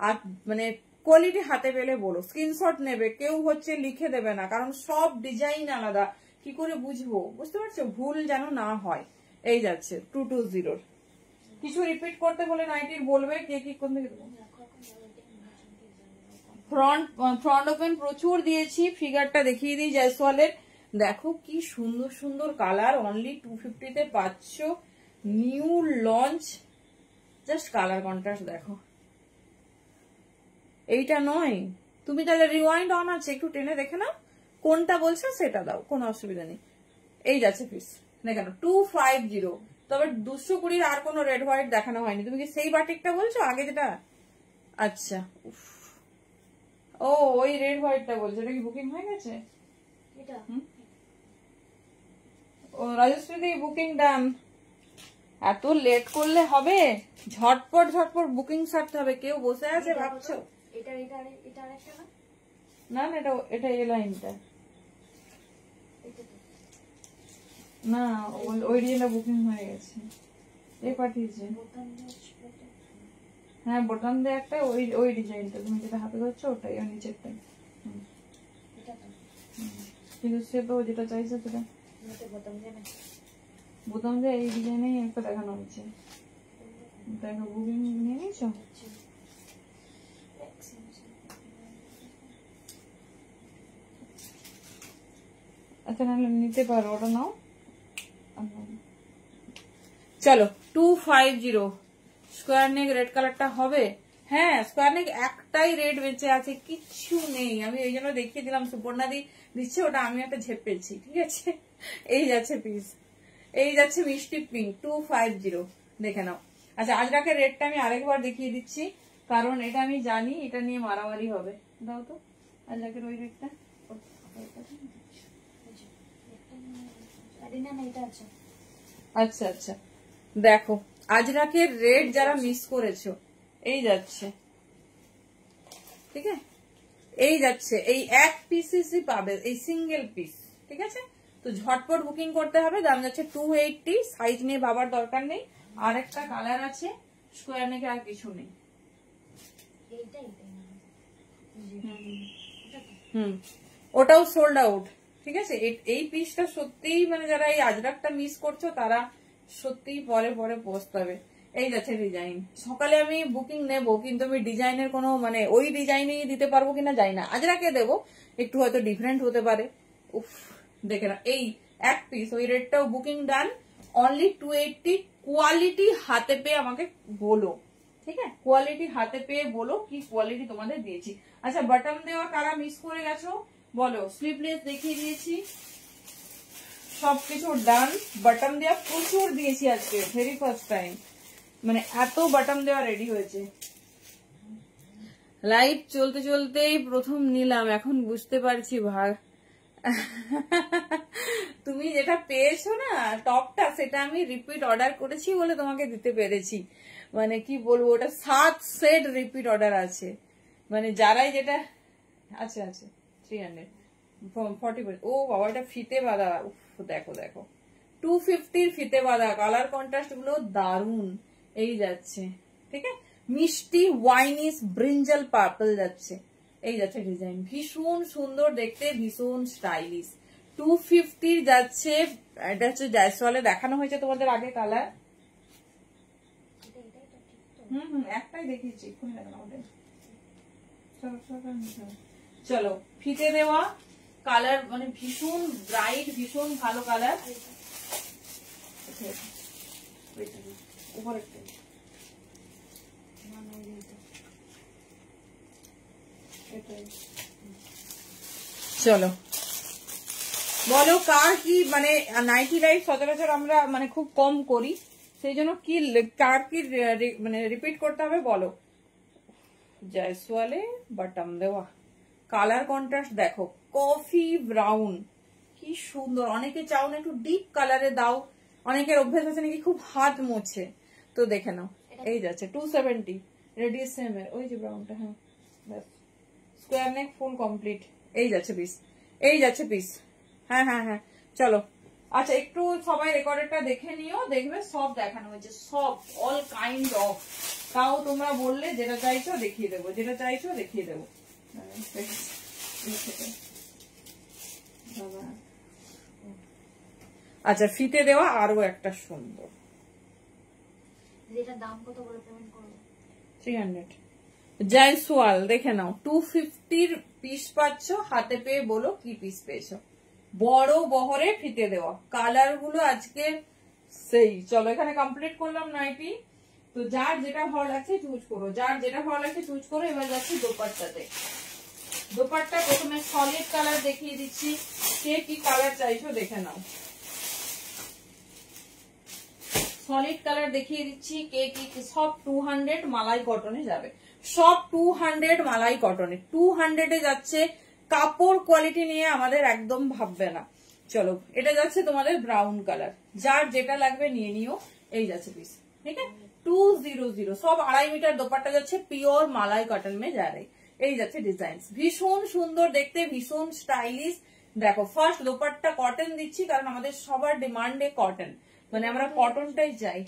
আর মানে কোয়ালিটি হাতে পেলে বলো, স্ক্রিনশট নেবে, কেউ হচ্ছে লিখে দেবে না, কারণ সব ডিজাইন আলাদা। কি করে বুঝবো, বুঝতে পারছো, ভুল যেন না হয়। এই যাচ্ছে 220। কিছু রিপিট করতে বলে নাইটির বলবে, কে কি কোন দিকে ফ্রন্ট ওপেন প্রচুর দিয়েছি। ফিগারটা দেখিয়ে দিই জয়সওয়ালের, দেখো কি সুন্দর সুন্দর কালার, অনলি 250 তে পাচ্ছ, new launch. Just colour contrast দেখো, এইটা নয়। তুমি তাহলে রিওয়াইন্ড অন আছে, একটু টেনে দেখে নাও কোনটা বলছো সেটা দাও, কোনো অসুবিধা নেই। এই যাচ্ছে পিস, দেখানো 250। তবে 220 আর কোনো রেড হোয়াইট দেখানো হয়নি। তুমি কি সেই বাটিকটা বলছো আগে যেটা? আচ্ছা, ও ওই রেড হোয়াইটটা বলছো, এটা কি বুকিং হয়ে গেছে? ও রাজশ্রী বুকিং ডান। এত লেট করলে হবে, ঝটপট ঝটপট বুকিং সারতে হবে। কেউ বসে আছে ভাবছো? না না, এটা এই লাইনটা না, ওই ডিজাইনটা বুকিং হয়ে গেছে। এ পাঠিয়েছে, হ্যাঁ বোতাম দিয়ে একটা, ওই ডিজাইনটা তুমি যেটা হাতে ধরছো ওটাই, আর নিচেরটা। কিন্তু সে তো যেটা চাইছে সেটা বোতাম দিয়ে এই ডিজাইনেই একটা দেখানো হচ্ছে। দেখো বুকিং নিয়ে নিয়েছো? আচ্ছা নাহলে নিতে পারো, ওটা নাও। চলো 250 স্কোয়ার নেক রেড কালারটা হবে। হ্যাঁ স্কোয়ার নেক একটাই রেড বেঁচে আছে, কিচ্ছু নেই। আমি এই জন্য দেখিয়ে দিলাম, সুপর্ণাদি দিচ্ছে ওটা, আমি একটা ঝেপেছি, ঠিক আছে। এই যাচ্ছে পিস, এই যাচ্ছে মিষ্টি পিঙ্ক 250, দেখে নাও। আচ্ছা আজরাকের রেডটা আমি আরেকবার দেখিয়ে দিচ্ছি, কারণ এটা আমি জানি এটা নিয়ে মারামারি হবে। দাও তো আজরাকের ওই রেডটা। আচ্ছা আচ্ছা, দেখো আজরাকের রেড যারা মিস করেছো, এই যাচ্ছে, ঠিক আছে। এই যাচ্ছে, এই এক পিসই পাবে, এই সিঙ্গেল পিস, ঠিক আছে। তো ঝটপট বুকিং করতে হবে। দাম যাচ্ছে 280, সাইজ নিয়ে ভাবার দরকার নেই। আর একটা কালার আছে স্কোয়ার নেকে, আর কিছু নেই। ওটাও সোল্ড আউট, ঠিক আছে। এই পিসটা সত্যিই মানে যারা এই আজরাকটা মিস করছো তারা সত্যিই পরে পরে পস্তাবে। এই যাচ্ছে ডিজাইন। সকালে আমি বুকিং নেব, কিন্তু আমি ডিজাইনের কোনো মানে ওই ডিজাইনই দিতে পারবো কিনা জানি না। আজরাকে দেবো, একটু হয়তো ডিফারেন্ট হতে পারে। উফ দেখে না, এই এক পিস ওই রেটটাও বুকিং ডান, অনলি 280। কোয়ালিটি হাতে পেয়ে আমাকে বলো, ঠিক আছে। কোয়ালিটি হাতে পেয়ে বলো কি কোয়ালিটি তোমাদের দিয়েছি। আচ্ছা বাটন দেওয়া কারা মিস করে গেছো বলো, স্লিভলেস দেখিয়ে দিয়েছি, সবকিছু ডান। বাটন দেওয়া প্রচুর দিয়েছি আজকে, ভেরি ফার্স্ট টাইম, মানে এত বাটন দেওয়া রেডি হয়েছে। লাইভ চলতে চলতেই প্রথম নিলাম, এখন বুঝতে পারছি ভাগ। তুমি যেটা পেয়েছো না টপটা, সেটা আমি রিপিট অর্ডার করেছি বলে তোমাকে দিতে পেরেছি। মানে কি বলবো, ওটা 7 সেট রিপিট অর্ডার আছে, মানে যারাই যেটা আছে আছে 340। ও বাবা, এটা ফিতে বাঁধা, দেখো দেখো 250 ফিতে বাঁধা, কালার কন্ট্রাস্ট গুলো দারুন। এই যাচ্ছে, ঠিক আছে, মিষ্টি ওয়াইনিস ব্রিঞ্জাল পার্পল যাচ্ছে। এই যাচ্ছে ডিজাইন, ভীষণ সুন্দর দেখতে, ভীষণ স্টাইলিশ। 250 যাচ্ছে। এটা হচ্ছে জয়সওয়ালে দেখানো হয়েছে তোমাদের আগে কালার। একটাই দেখিয়েছি, চলো ফিতে দেওয়া কালার, মানে ভীষণ ব্রাইট, ভীষণ ভালো কালার। চলো বলো কার কি, মানে নাইটি লাইফ সচরাচর আমরা মানে খুব কম করি, সেই জন্য কি কার কি মানে রিপিট করতে হবে বলো। জয়সওয়ালে বটম দেওয়া, কালার কন্ট্রাস্ট দেখো কফি ব্রাউন, কি সুন্দর। অনেকে চাও না একটু ডিপ কালারে দাও, অনেকের অভ্যাস আছে নাকি খুব হাত মোছে, তো দেখে নাও। এই যাচ্ছে 270, রেডিয়াস সেম এর, ওই যে ব্রাউনটা, হ্যাঁ ব্যাস, স্কোয়ার নেক ফুল কমপ্লিট। এই যাচ্ছে পিস, এই যাচ্ছে পিস। হ্যাঁ হ্যাঁ হ্যাঁ, চলো। আচ্ছা একটু সবাই রেকর্ডেরটা দেখে নিও, দেখবে সব দেখানো হয়েছে, সব অল কাইন্ড অফ। তাও তোমরা বললে যেটা চাইছো দেখিয়ে দেবো, যেটা চাইছো দেখিয়ে দেবো। আচ্ছা ফিতে দেওয়া আরো একটা সুন্দর, যেটার দাম কত বলে পেমেন্ট করব? 300। জয়সওয়াল দেখে নাও, 250 পিস পাচ্ছ, হাতে পেয়ে বলো কি পিস পেয়েছো। বড় বহরে ফিতে দেওয়া, কালার গুলো আজকে সেই। চলো এখানে কমপ্লিট করলাম নাইটি। তো যার যেটা ভালো লাগছে চুজ করো, যার যেটা ভালো লাগছে চুজ করো। এবার যাচ্ছি দোপাট্টাতে। দোপাট্টা প্রথমে সলিড কালার দেখিয়ে দিচ্ছি, কে কি কালার চাইছো দেখে নাও। সলিড কালার দেখিয়ে দিচ্ছি, কে কি, সব 200 মালাই কটনে যাবে, সব 200 মালাই কটনে। 200 যাচ্ছে, কাপড় কোয়ালিটি নিয়ে আমাদের একদম ভাববে না। চলো এটা যাচ্ছে তোমাদের ব্রাউন কালার, যার যেটা লাগবে নিয়ে নিও। এই যাচ্ছে পিস, ঠিক আছে 200, সব 2.5 মিটার দোপাট্টা যাচ্ছে, পিওর মালাই কটন মে যা রে। এই যাচ্ছে ডিজাইন, ভীষণ সুন্দর দেখতে, ভীষণ স্টাইলিশ। দেখো ফার্স্ট দোপাট্টা কটন দিচ্ছি, কারণ আমাদের সবার ডিমান্ডে কটন, মানে আমরা কটনটাই চাই।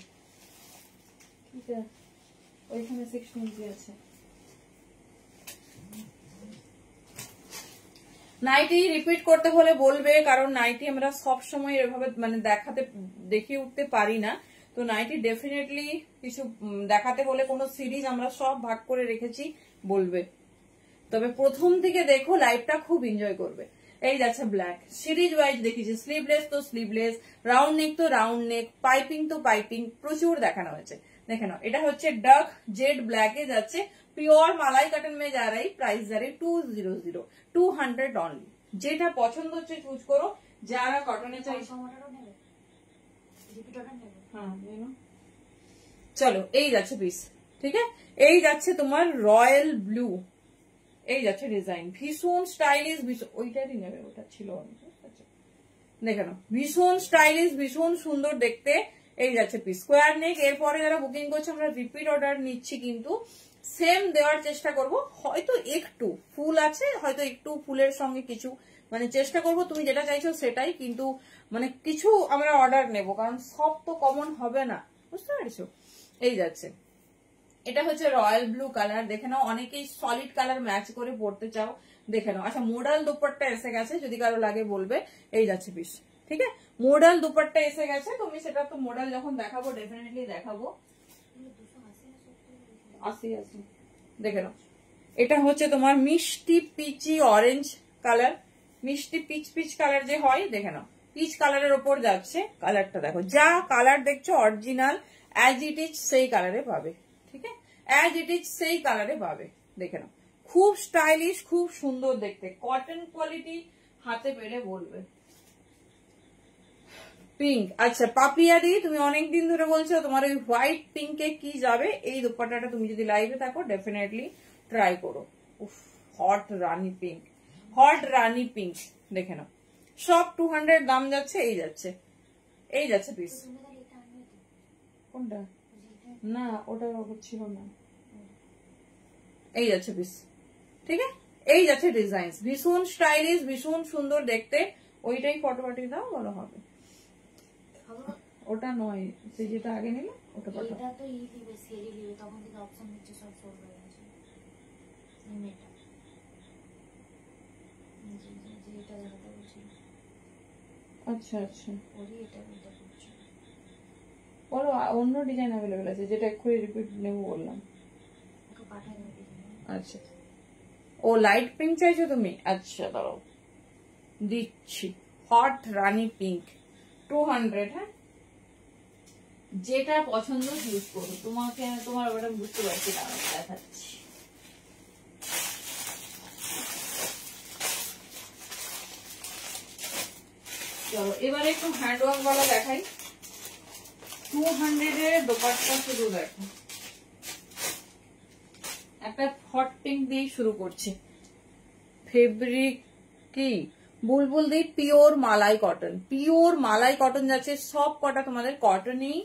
ঠিক আছে, ওইখানে 16 ইঞ্চি আছে। নাইটি রিপিট করতে হলে বলবে, কারণ নাইটি আমরা সব সময় এভাবে মানে দেখিয়ে উঠতে পারি না। তো নাইটি ডেফিনেটলি কিছু দেখাতে হলে কোনো সিরিজ আমরা সব ভাগ করে রেখেছি, বলবে। তবে প্রথম থেকে দেখো, লাইভটা খুব এনজয় করবে। এই যাচ্ছে ব্ল্যাক, সিরিজ ওয়াইজ দেখিয়েছি, স্লিভলেস তো স্লিভলেস, রাউন্ড নেক তো রাউন্ড নেক, পাইপিং তো পাইপিং, প্রচুর দেখানো হয়েছে। দেখে নাও, এটা হচ্ছে ডার্ক জেড ব্ল্যাকে যাচ্ছে, পিওর মালাই কটন মে যা রাই, প্রাইস যা রাই 200, 200 অনলি। যেটা পছন্দ হচ্ছে চুজ করো, যারা কটনে চাইছো। হ্যাঁ চলো এই যাচ্ছে পিস, ঠিক আছে। এই যাচ্ছে তোমার রয়্যাল ব্লু, এই যাচ্ছে ডিজাইন, ভীষণ স্টাইলিশ, ওইটারই নেবে, ওটা ছিল দেখে নাও, ভীষণ স্টাইলিশ, ভীষণ সুন্দর দেখতে। এই যাচ্ছে পিস, স্কোয়ার নেক। এরপরে যারা বুকিং করছে আমরা রিপিট অর্ডার নিচ্ছি, কিন্তু সেম দেওয়ার চেষ্টা করব। হয়তো একটু ফুল আছে, হয়তো একটু ফুলের সঙ্গে কিছু, মানে চেষ্টা করব তুমি যেটা চাইছো সেটাই, কিন্তু মানে কিছু আমরা অর্ডার নেব, কারণ সব তো কমন হবে না, বুঝতে পারছো। এই যাচ্ছে, এটা হচ্ছে রয়্যাল ব্লু কালার, দেখে নাও। অনেকেই সলিড কালার ম্যাচ করে পড়তে চাও, দেখে নাও। আচ্ছা মোডাল দুপাট্টা এসে গেছে, যদি কারো লাগে বলবে। এই যাচ্ছে পিস, ঠিক আছে। মোডাল দুপাট্টা এসে গেছে, তুমি সেটা তো মোডাল যখন দেখাবো ডেফিনেটলি দেখাবো। 80 দেখে নাও। এটা হচ্ছে তোমার মিষ্টি পিচি অরেঞ্জ কালার, মিষ্টি পিচ পিচ কালার যে হয়, দেখে নাও। পিচ কালারের ওপর যাচ্ছে, কালারটা দেখো, যা কালার দেখছো অরিজিনাল অ্যাজ ইট ইজ সেই কালারে পাবে, ঠিক আছে, অ্যাজ ইট ইজ সেই কালারে পাবে। দেখে নাও, খুব স্টাইলিশ, খুব সুন্দর দেখতে, কটন কোয়ালিটি, হাতে পেলে বলবে। পিঙ্ক, আচ্ছা পাপিয়াদি, তুমি অনেকদিন ধরে বলছো তোমার ওই হোয়াইট পিঙ্কে কি যাবে। এই দুপাট্টাটা তুমি যদি লাইভে থাকো ডেফিনেটলি ট্রাই করো। হট রানী পিঙ্ক, হট রানী পিঙ্ক, দেখে নাও। সব 200 দাম যাচ্ছে। এই যাচ্ছে, এই যাচ্ছে পিস। কোনটা? না ওটা ছিল না। এই যাচ্ছে পিস, ঠিক আছে। এই যাচ্ছে ডিজাইন, ভীষণ স্টাইলিশ, ভীষণ সুন্দর দেখতে। ওইটাই ফটো পাঠিয়ে দাও, ভালো হবে। ওটা নয়, সে যেটা আগে নিলে ওটা পাঠাও। এটা তো ই দিবে, সেরি দিবে, তখন থেকে অপশন নিচে সব সব হয়ে গেছে। এটা যেটা দেখাতে বলছি। আচ্ছা আচ্ছা, ওরই এটা করছি। বলো অন্য ডিজাইন অ্যাভেলেবেল আছে, যেটা এক্ষুনি রিপিট নেব বললাম। ওকে পাঠিয়ে দেবে। আচ্ছা, ও লাইট পিঙ্ক চাইছো তুমি? আচ্ছা দাঁড়াও দিচ্ছি, হট রানী পিঙ্ক 200। হ্যাঁ, যেটা পছন্দ ইউজ করো, তোমাকে তোমার ওটা বুঝতে পারছি না, দেখাচ্ছি। চলো এবারে একটু হ্যান্ডওয়ার্ক वाला দেখাই। 200 এর দোপাট্টা শুধু দেখো, একটা হট পিঙ্ক দিয়ে শুরু করছি। ফেব্রিক কি বুলবুল দি পিওর মালাই কটন, পিওর মালাই কটন যাচ্ছে, সব কটা তোমাদের কটনই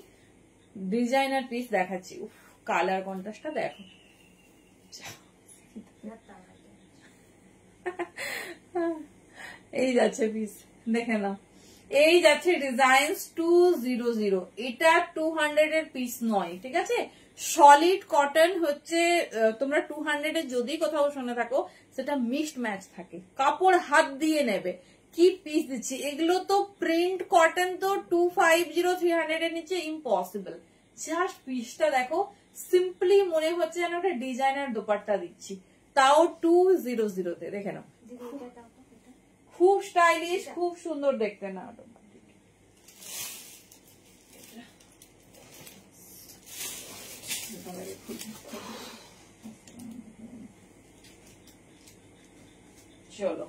ডিজাইনার পিস দেখাচ্ছি। কালার কন্ট্রাস্টটা দেখো, এই যাচ্ছে পিস দেখে নাও, এই যাচ্ছে ডিজাইন 200। এটা 200 এর পিস নয়, ঠিক আছে? সলিড কটন হচ্ছে, তোমরা 200 এর যদি কোথাও শুনে থাকো সেটা মিক্সড ম্যাচ থাকে, কাপড় হাত দিয়ে নেবে। কি পিস দিচ্ছি, এগুলো তো প্রিন্ট কটন, তো 250 300 এর নিচে ইম্পসিবল। জাস্ট পিসটা দেখো, সিম্পলি মনে হচ্ছে যেন একটা ডিজাইনার দোপাট্টা দিচ্ছি, তাও 200 তে। দেখে নাও, খুব স্টাইলিশ, খুব সুন্দর দেখতে না? চলো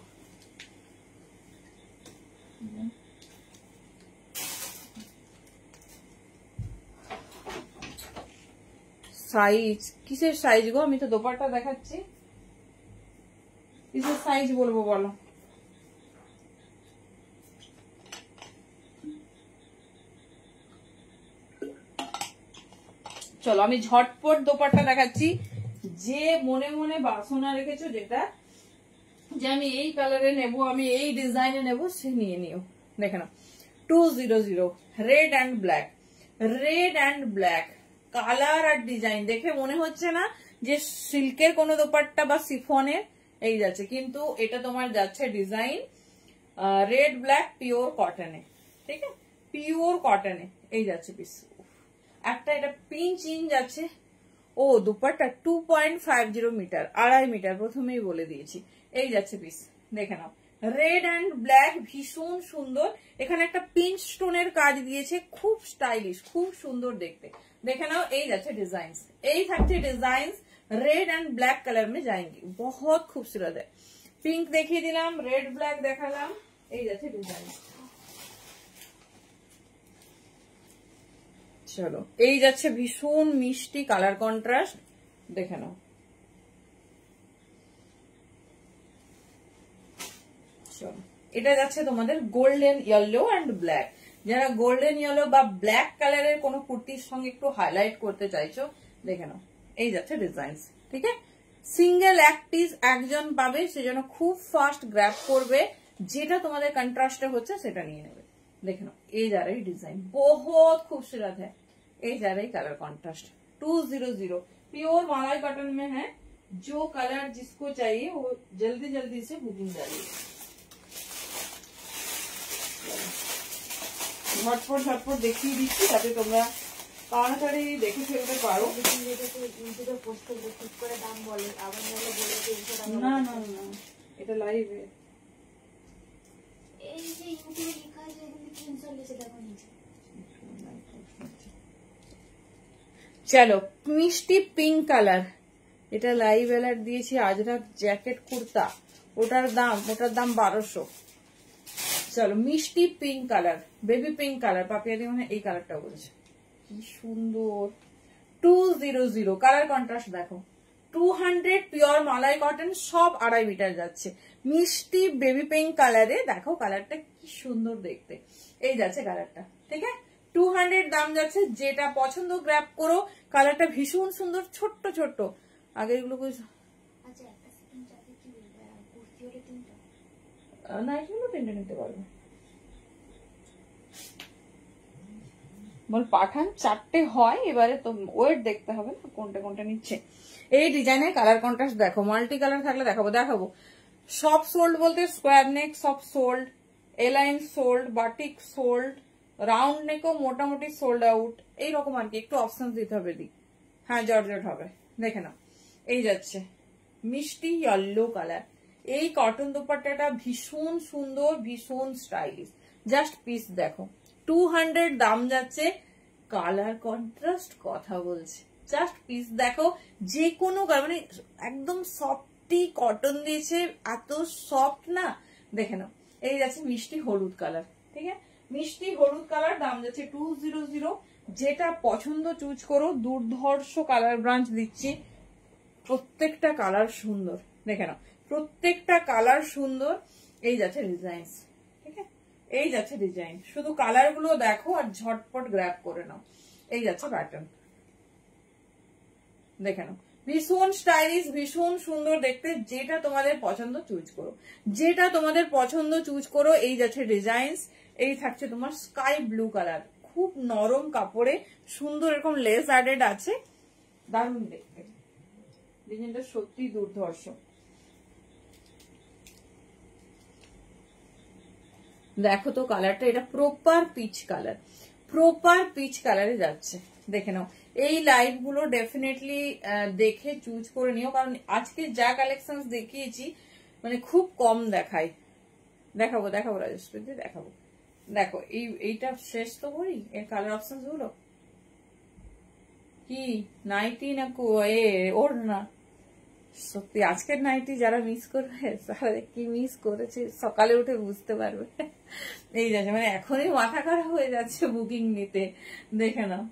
সাইজ, কিসের সাইজ গো? আমি তো দোপাট্টা দেখাচ্ছি, কিসের সাইজ বলবো বলো? চলো আমি ঝটপট দোপাট্টা দেখাচ্ছি। যে মনে মনে বাসনা রেখেছো যেটা, যে আমি এই কালারে নেব, আমি এই ডিজাইনে নেব, সে নিয়ে নিও। দেখে নাও 200, red and black, red and black colour আর ডিজাইন দেখে মনে হচ্ছে না যে সিল্কের কোনো দোপাট্টা বা সিফনের। এই যাচ্ছে, কিন্তু এটা তোমার যাচ্ছে ডিজাইন রেড ব্ল্যাক পিওর কটনে, ঠিক আছে? পিওর কটনে এই যাচ্ছে পিস। একটা এটা পিঞ্চ ইন যাচ্ছে। ও দুপাট্টা 2.50 মিটার, 2.5 মিটার, প্রথমেই বলে দিয়েছি। এই যাচ্ছে পিস, দেখে নাও, রেড অ্যান্ড ব্ল্যাক, ভীষণ সুন্দর। এখানে একটা পিঞ্চ স্টোনের কাজ দিয়েছে, খুব স্টাইলিশ, খুব সুন্দর দেখতে। দেখে নাও, এই যাচ্ছে ডিজাইন, এই থাকছে design. Red and black colour में जाएंगे, बहुत खूबसूरत है। पिंक देखिए दिलाम, रेड ब्लैक देखालाम, এই যাচ্ছে ডিজাইন। চলো এই যাচ্ছে ভীষণ মিষ্টি কালার কন্ট্রাস্ট, দেখে নাও। চলো এটা যাচ্ছে তোমাদের গোল্ডেন ইয়েলো এন্ড ব্ল্যাক। যারা গোল্ডেন ইয়েলো বা ব্ল্যাক কালারের কোনো কুর্তির সঙ্গে একটু হাইলাইট করতে চাইছো, দেখে নাও, এই যাচ্ছে ডিজাইন, ঠিক আছে? সিঙ্গেল এক পিস একজন পাবে, সেজন্য খুব ফাস্ট গ্র্যাব করবে, যেটা তোমাদের কন্ট্রাস্টে হচ্ছে সেটা নিয়ে নেবে। देख लो ये जा रही डिजाइन, बहुत खूबसूरत है। ये जा रही कलर कॉन्ट्रास्ट 200 प्योर मलाई कॉटन में है। जो कलर जिसको चाहिए वो जल्दी जल्दी से बुकिंग डालिए, झटपट झटपट देखिए दिच्छी যাতে তোমরা তাড়াতাড়ি দেখে ফেলতে পারো। না না না, এটা লাইভে। চলো মিষ্টি পিঙ্ক কালার, এটা লাইভ অ্যালার্ট দিয়েছি আজরাক জ্যাকেট কুর্তা, ওটার দাম 1200। চলো মিষ্টি pink colour, baby pink colour, Papiya দিয়ে মানে এই কালারটা বলেছে, কি সুন্দর। 200 কালার কন্ট্রাস্ট দেখো, 200 পিওর মালাই কটন, সব 2.5 মিটার যাচ্ছে। মিষ্টি বেবি পিঙ্ক কালারে দেখো, কালারটা কি সুন্দর দেখতে। এই যাচ্ছে কালারটা, ঠিক আছে? 200 দাম যাচ্ছে, যেটা পছন্দ গ্র্যাব করো। কালারটা ভীষণ সুন্দর, ছোট্ট ছোট্ট। আগে এগুলো না, এগুলো তিনটে নিতে পারবে। বল পাঠান 4টে হয়, এবারে তো ওয়েট দেখতে হবে না কোনটা কোনটা নিচ্ছে। এই ডিজাইনের কালার কন্ট্রাস্ট দেখো, মাল্টি কালার থাকলে দেখাবো। সব সোল্ড বলতে স্কোয়ার নেক সব sold, A line sold, batik sold, round নেকও মোটামুটি সোল্ড আউট, এইরকম আর কি, একটু অপশন দিতে হবে। হ্যাঁ জর্জেট হবে, দেখে নাও। এই যাচ্ছে মিষ্টি ইয়েলো কালার, এই কটন দুপাট্টাটা ভীষণ সুন্দর, ভীষণ স্টাইলিশ। জাস্ট পিস দেখো, 200 দাম যাচ্ছে। কালার কন্ট্রাস্ট কথা বলছে, জাস্ট পিস দেখো। যে কোনো মানে একদম সফটি কটন দিয়েছে, এত সফট না, দেখে নাও। এই যাচ্ছে মিষ্টি হলুদ কালার, ঠিক আছে? মিষ্টি হলুদ কালার, দাম যাচ্ছে 200। যেটা পছন্দ চুজ করো, দুর্ধর্ষ কালার ব্রাঞ্চ দিচ্ছি, প্রত্যেকটা কালার সুন্দর, দেখে নাও প্রত্যেকটা কালার সুন্দর। এই যাচ্ছে ডিজাইন, ঠিক আছে, এই যাচ্ছে ডিজাইন, শুধু কালার গুলো দেখো আর ঝটপট গ্র্যাব করে নাও। এই যাচ্ছে প্যাটার্ন, দেখে নাও ভীষণ স্টাইলিশ, ভীষণ সুন্দর দেখতে। যেটা তোমাদের পছন্দ চুজ করো, যেটা তোমাদের পছন্দ চুজ করো। এই যাচ্ছে ডিজাইন, এই থাকছে তোমার স্কাই ব্লু কালার, খুব নরম কাপড়ে সুন্দর এরকম লেস অ্যাডেড আছে, দারুণ দেখতে। ডিজাইনটা সত্যি দুর্ধর্ষ। দেখো তো কালারটা, এটা proper peach colour, proper peach কালারে যাচ্ছে, দেখে নাও। এই লাইট গুলো ডেফিনেটলি দেখে চুজ করে নিও, কারণ আজকে যা কালেকশন দেখিয়েছি মানে খুব কম দেখাই। দেখাবো দেখাবো রাজেশ্বরী দেখাবো। দেখো এইটা শেষ তো করি, এর কালার অপশন গুলো কি নাইটি না ওর না, সত্যি আজকের নাইটি যারা মিস করবে তাহলে কি মিস করেছে সকালে উঠে বুঝতে পারবে। এই যাচ্ছে মানে এখনই মাথা খারাপ হয়ে যাচ্ছে বুকিং নিতে, দেখে নাও।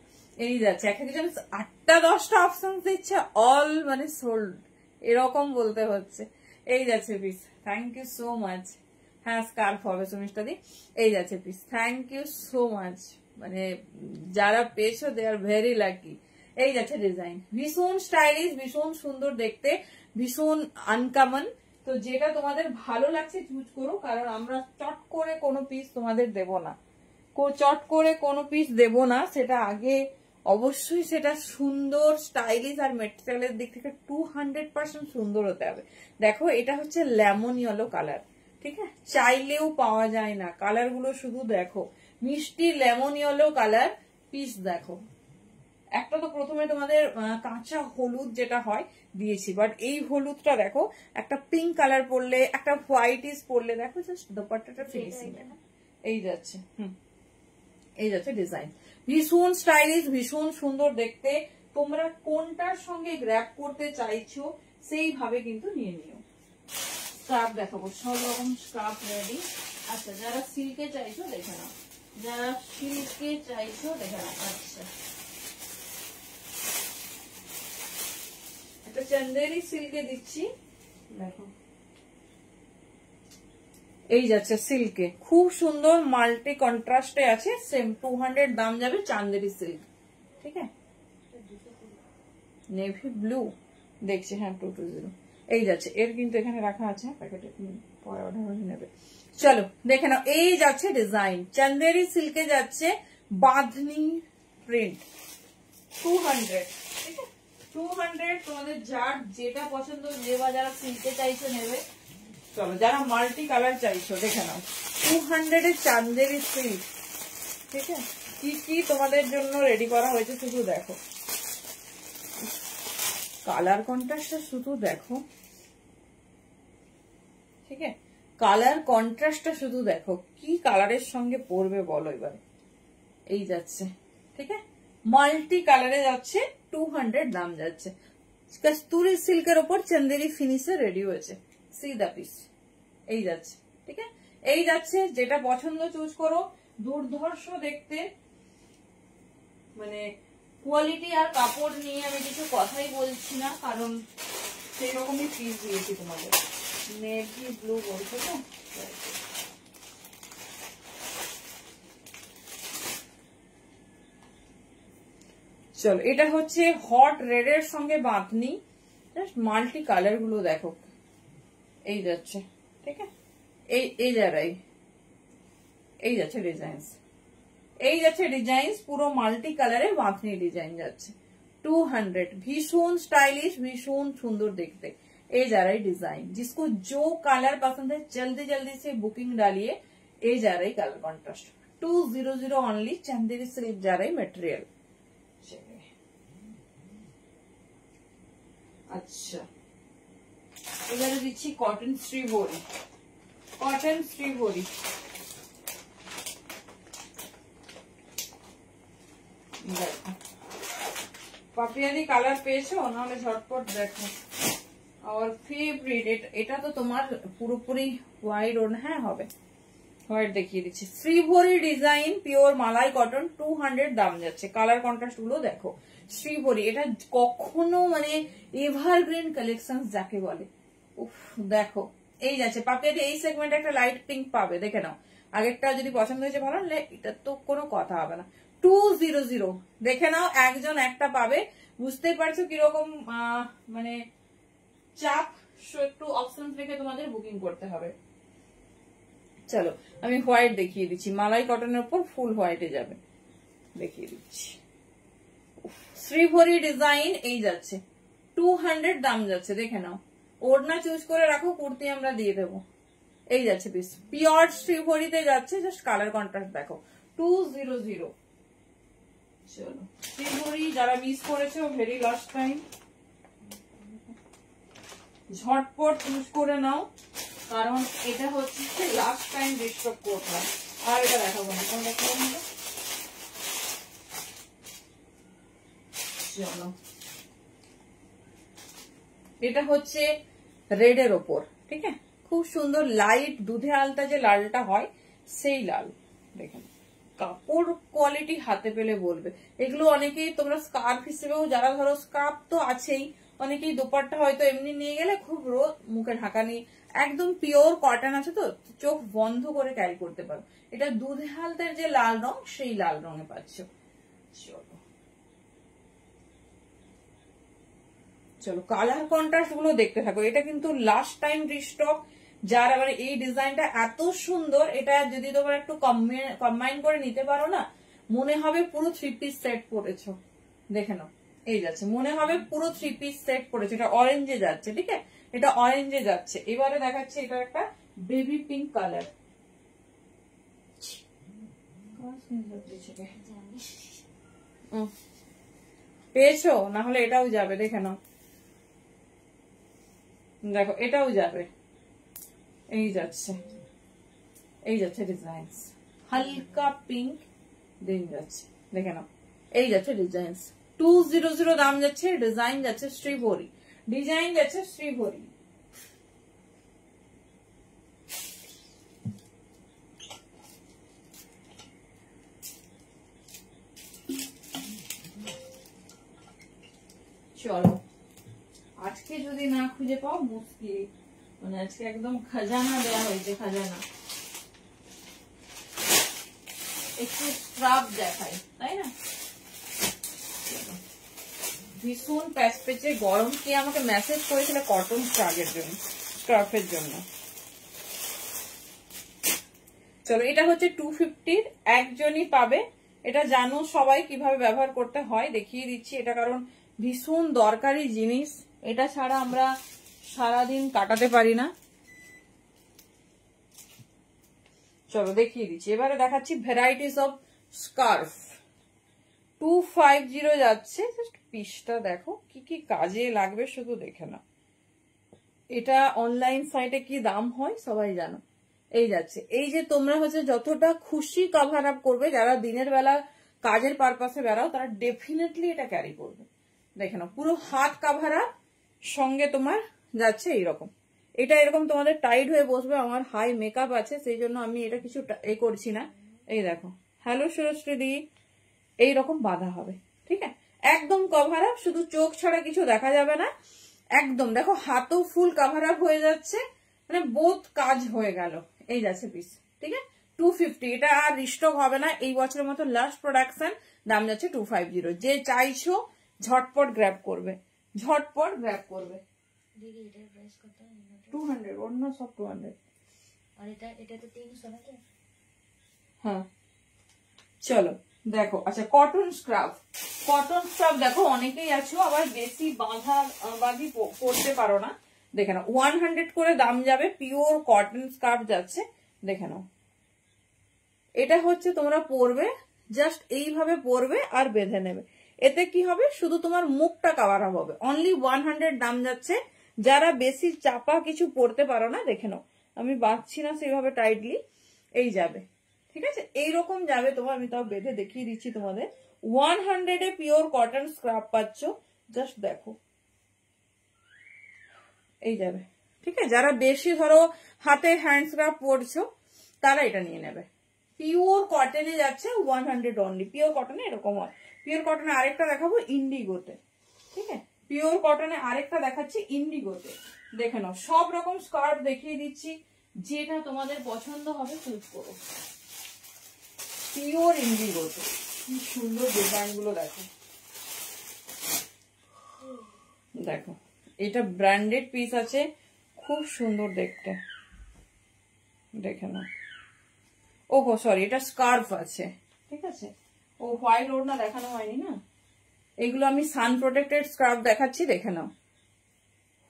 এই যাচ্ছে এক একজন 8টা 10টা অপশন দিচ্ছে, অল মানে সোল্ড এরকম বলতে হচ্ছে। এই যাচ্ছে piece, thank you so much. হ্যাঁ স্কার্ফ হবে সুমিষ্টা দি। এই যাচ্ছে piece, thank you so much. মানে যারা পেয়েছো দে আর ভেরি লাকি। এই যাচ্ছে ডিজাইন, ভীষণ স্টাইলিশ, ভীষণ সুন্দর দেখতে, ভীষণ আনকমন। তো যেটা তোমাদের ভালো লাগছে চুজ করো, কারণ আমরা চট করে কোনো পিস তোমাদের দেব না, চট করে কোনো পিস দেব না। সেটা আগে অবশ্যই সেটা সুন্দর স্টাইলিশ আর মেটেরিয়ালের দিক থেকে 200% সুন্দর হতে হবে। দেখো এটা হচ্ছে লেমন ইয়েলো কালার, ঠিক আছে, চাইলেও পাওয়া যায় না কালার গুলো, শুধু দেখো মিষ্টি লেমন ইয়েলো কালার। পিস দেখো, একটা তো প্রথমে তোমাদের কাঁচা হলুদ যেটা হয় দিয়েছি, বাট এই হলুদটা দেখো একটা পিঙ্ক কালার পরলে, একটা হোয়াইটিস পরলে, দেখো জাস্ট দোপাট্টাটা ফিনিশিং। এই যাচ্ছে এই যাচ্ছে ডিজাইন, ভীষণ স্টাইলিশ, ভীষণ সুন্দর দেখতে। তোমরা কোনটার সঙ্গে গ্র্যাব করতে চাইছো সেইভাবে কিন্তু নিয়ে নিও। স্কার্ফ দেখাবো, সব রকম স্কার্ফ রেডি। আচ্ছা যারা সিল্কে চাইছো দেখে নাও, যারা সিল্কে চাইছো দেখে নাও। আচ্ছা একটা চন্দেরি সিল্কে দিচ্ছি, দেখো এই যাচ্ছে সিল্কে, খুব সুন্দর মাল্টি কন্ট্রাস্টে আছে, সেম 200 দাম যাবে চান্দেরি সিল্ক, ঠিক আছে। নেভি ব্লু দেখছি, হ্যাঁ 220। এই যাচ্ছে, এর কিন্তু এখানে রাখা আছে প্যাকেটে, পরে অর্ডার হয়ে নেবে। চলো দেখে নাও, এই যাচ্ছে ডিজাইন, চন্দেরি সিল্কে যাচ্ছে, বাঁধনি প্রিন্ট, 200, ঠিক আছে 200। তোমাদের যার যেটা পছন্দ, যারা সিল্কে চাইছো নেবে। চলো যারা মাল্টি কালার চাইছো দেখে নাও, 200 এর চান্দেরি সিল্ক, ঠিক আছে। কি কি তোমাদের জন্য রেডি করা হয়েছে শুধু দেখো, কালার কন্ট্রাস্টটা শুধু দেখো, ঠিক আছে, কালার কন্ট্রাস্টটা শুধু দেখো, কি কালারের সঙ্গে পরবে বলো এবার। এই যাচ্ছে, ঠিক আছে, মাল্টি কালারে যাচ্ছে, 200 দাম যাচ্ছে। কস্তুরি সিল্কের ওপর চন্দেরি ফিনিশে রেডি হয়েছে, সি দা পিস। এই যাচ্ছে, ঠিক আছে, এই যাচ্ছে, যেটা পছন্দ চুজ করো। দুর্ধর্ষ দেখতে, মানে কোয়ালিটি আর কাপড় নিয়ে আমি কিছু কথাই বলছি না, কারণ সেই রকমই পিস দিয়েছি তোমাদের। নেভি ব্লু বলছো তো, চলো এটা হচ্ছে হট রেড এর সঙ্গে বাঁধনি, জাস্ট মাল্টি কালার গুলো দেখো। এই যাচ্ছে, ঠিক আছে, এই যারাই এই যাচ্ছে ডিজাইন, এই যাচ্ছে ডিজাইন, পুরো মাল্টি কালারে বাঁধনি ডিজাইন যাচ্ছে, 200। ভীষণ স্টাইলিশ, ভীষণ সুন্দর দেখতে। এই যারাই ডিजाइन, जिसको जो कलर पसंद है जल्दी जल्दी से बुकिंग डालिए। ये जा रही colour contrast 200 only, Chanderi silk जा रही मटेरियल। अच्छा এবারে দিচ্ছি কটন শ্রীবরি, কটন শ্রীবরি। পাপিয়ালি কালার পেয়েছো, নাহলে ঝটপট দেখো। और फेवरेट এটা তো তোমার পুরোপুরি হোয়াইট ওন, হ্যাঁ হবে হোয়াইট দেখিয়ে দিচ্ছি। শ্রীভরি ডিজাইন, পিওর মালাই কটন, 200 দাম যাচ্ছে। কালার কন্ট্রাস্ট গুলো দেখো, শ্রীভরি, এটা কখনো মানে এভারগ্রিন কালেকশন যাকে বলে। উফ দেখো এই যাচ্ছে পাপিয়াতে এই সেগমেন্টে একটা লাইট পিঙ্ক পাবে, দেখে নাও। আগেরটা যদি পছন্দ হয়েছে ভালো, এটা তো কোনো কথা হবে না। 200 দেখে নাও, একজন একটা পাবে। বুঝতেই পারছো কিরকম মানে চাপ, একটু অপশন রেখে তোমাদের বুকিং করতে হবে। চলো আমি হোয়াইট দেখিয়ে দিচ্ছি, মালাই কটনের উপর ফুল হোয়াইটে যাবে, দেখিয়ে দিচ্ছি। শ্রীভরি ডিজাইন এই যাচ্ছে 200 দাম যাচ্ছে, দেখে নাও। ওড়না চুজ করে রাখো, কুর্তি আমরা দিয়ে দেবো। এই যাচ্ছে পিস, পিওর শ্রীভরিতে যাচ্ছে, জাস্ট কালার কন্ট্রাস্ট দেখো 200। চলো শ্রীভরি যারা মিস করেছো, ভেরি লাস্ট টাইম, ঝটপট চুজ করে নাও, কারণ এটা হচ্ছে লাস্ট টাইম রিস্টক করতে হয়। আর এটা দেখাবো না, কোন দেখাবো না। চলো এটা হচ্ছে রেড এর ওপর, ঠিক আছে, খুব সুন্দর লাইট দুধে আলতা যে লালটা হয় সেই লাল। দেখেন কাপড় কোয়ালিটি হাতে পেলে বলবে। এগুলো অনেকেই তোমরা স্কার্ফ হিসেবেও, যারা ধরো স্কার্ফ তো আছেই, অনেকেই দোপাট্টা হয়তো এমনি নিয়ে গেলে খুব রোদ মুখে ঢাকা নিয়ে, একদম পিওর কটন আছে তো, চোখ বন্ধ করে ক্যারি করতে পারো। এটা দুধে হালতার যে লাল রং সেই লাল রঙে পাচ্ছ। চলো চলো কালার কন্ট্রাস্ট গুলো দেখতে থাকো। এটা কিন্তু লাস্ট টাইম রিস্টক, যার আবার এই ডিজাইনটা এত সুন্দর, এটা যদি তোমরা একটু কম্বাইন করে নিতে পারো না, মনে হবে পুরো 3 পিস সেট পরেছো। দেখে নাও এই যাচ্ছে, মনে হবে পুরো 3 পিস সেট পরেছো। এটা অরেঞ্জে যাচ্ছে, ঠিক আছে, এটা অরেঞ্জে যাচ্ছে। এবারে দেখাচ্ছে এটা একটা বেবি পিঙ্ক কালার। পেয়েছো? না হলে এটাও যাবে, দেখে নাও। দেখো এটাও যাবে, এই যাচ্ছে, এই যাচ্ছে ডিজাইন হালকা পিঙ্ক দিন যাচ্ছে, দেখে নাও এই যাচ্ছে ডিজাইন। 200 দাম যাচ্ছে, ডিজাইন যাচ্ছে শ্রীভরি, ডিজাইন যাচ্ছে শ্রীভরি। চলো আজকে যদি না খুঁজে পাও মুশকিল, মানে আজকে একদম খাজানা দেওয়া হয়েছে, খাজানা। একটু স্ক্রাব দেখাই, তাই না? ভীষণ প্যাচপেচে গরম, কে আমাকে মেসেজ করেছিল কটন স্ক্রাবের জন্য, স্কার্ফের জন্য। চলো এটা হচ্ছে 250, একজনই পাবে। এটা জানো সবাই কিভাবে ব্যবহার করতে হয়, দেখিয়ে দিচ্ছি। এটা কারণ ভীষণ দরকারি জিনিস, এটা ছাড়া আমরা সারাদিন কাটাতে পারি না। চলো দেখিয়ে দিচ্ছি। এবারে দেখাচ্ছি ভ্যারাইটিস অফ স্কার্ফ। 250 যাচ্ছে, জাস্ট পিসটা দেখো কি কি কাজে লাগবে শুধু দেখে নাও। এটা অনলাইন সাইটে কি দাম হয় সবাই জানো। এই যাচ্ছে, এই যে তোমরা হচ্ছে যতটা খুশি কভার আপ করবে, যারা দিনের বেলা কাজের পারপাসে বেরাও তারা ডেফিনেটলি এটা ক্যারি করবে। দেখে নাও পুরো হাত কভার আপ, সঙ্গে তোমার যাচ্ছে এইরকম। এটা এরকম তোমাদের টাইট হয়ে বসবে। আমার হাই মেকআপ আছে সেই জন্য আমি এটা কিছু করছি না। এই দেখো, হ্যালো সুরশ্রী দি, এইরকম বাঁধা হবে, ঠিক আছে, একদম কভার আপ, শুধু চোখ ছাড়া কিছু দেখা যাবে না। একদম দেখো হাতও ফুল কভার আপ হয়ে যাচ্ছে, মানে বোথ কাজ হয়ে গেল। এই যাচ্ছে পিস, ঠিক আছে, 250। এটা আর রিস্টক হবে না, এই বছরের মতো লাস্ট প্রোডাকশন, দাম যাচ্ছে 250। যে চাইছো ঝটপট গ্র্যাব করবে, ঝটপট গ্র্যাব করবে। 200, অন্য সব 200। আর এটা তো 300 নাকি? হ্যাঁ চলো দেখো, আচ্ছা কটন স্ক্রাব। কটন স্ক্রাব দেখো অনেকেই আছো আবার বেশি বাঁধি পড়তে পারো না, দেখে নাও 100 করে দাম যাবে। পিওর কটন স্কার্ফ যাচ্ছে, দেখে নাও। এটা হচ্ছে তোমরা পরবে, জাস্ট এইভাবে পরবে আর বেঁধে নেবে। এতে কি হবে, শুধু তোমার মুখটা কভার আপ হবে। অনলি 100 দাম যাচ্ছে। যারা বেশি চাপা কিছু পরতে পারো না, দেখে নাও আমি বাঁধছি না সেইভাবে টাইটলি, এই যাবে, ঠিক আছে, এইরকম যাবে তোমার। আমি তাও বেঁধে দেখিয়ে দিচ্ছি তোমাদের। 100 পিওর কটন স্ক্রাব পাচ্ছ, জাস্ট দেখো এই যাবে, ঠিক আছে। যারা বেশি ধরো হাতে হ্যান্ড স্ক্রাব পরছো তারা এটা নিয়ে নেবে। পিওর কটনে যাচ্ছে 100 অনলি, পিওর কটনে এরকম হয়। পিওর কটনে আরেকটা দেখাবো ইন্ডিগোতে, ঠিক আছে? পিওর কটনে আরেকটা দেখাচ্ছি ইন্ডিগোতে, দেখে নাও। সব রকম স্কার্ট দেখিয়ে দিচ্ছি, যেটা তোমাদের পছন্দ হবে চুজ করো। পিওর ইন্ডিগোতে কি সুন্দর ডিজাইন গুলো দেখো, দেখো এটা ব্র্যান্ডেড পিস আছে, খুব সুন্দর দেখতে, দেখে নাও। ওহো সরি, এটা স্কার্ফ আছে, ঠিক আছে? ও হোয়াইট ওড়না দেখানো হয়নি না, এগুলো আমি সান প্রোটেক্টেড স্কার্ফ দেখাচ্ছি, দেখে নাও।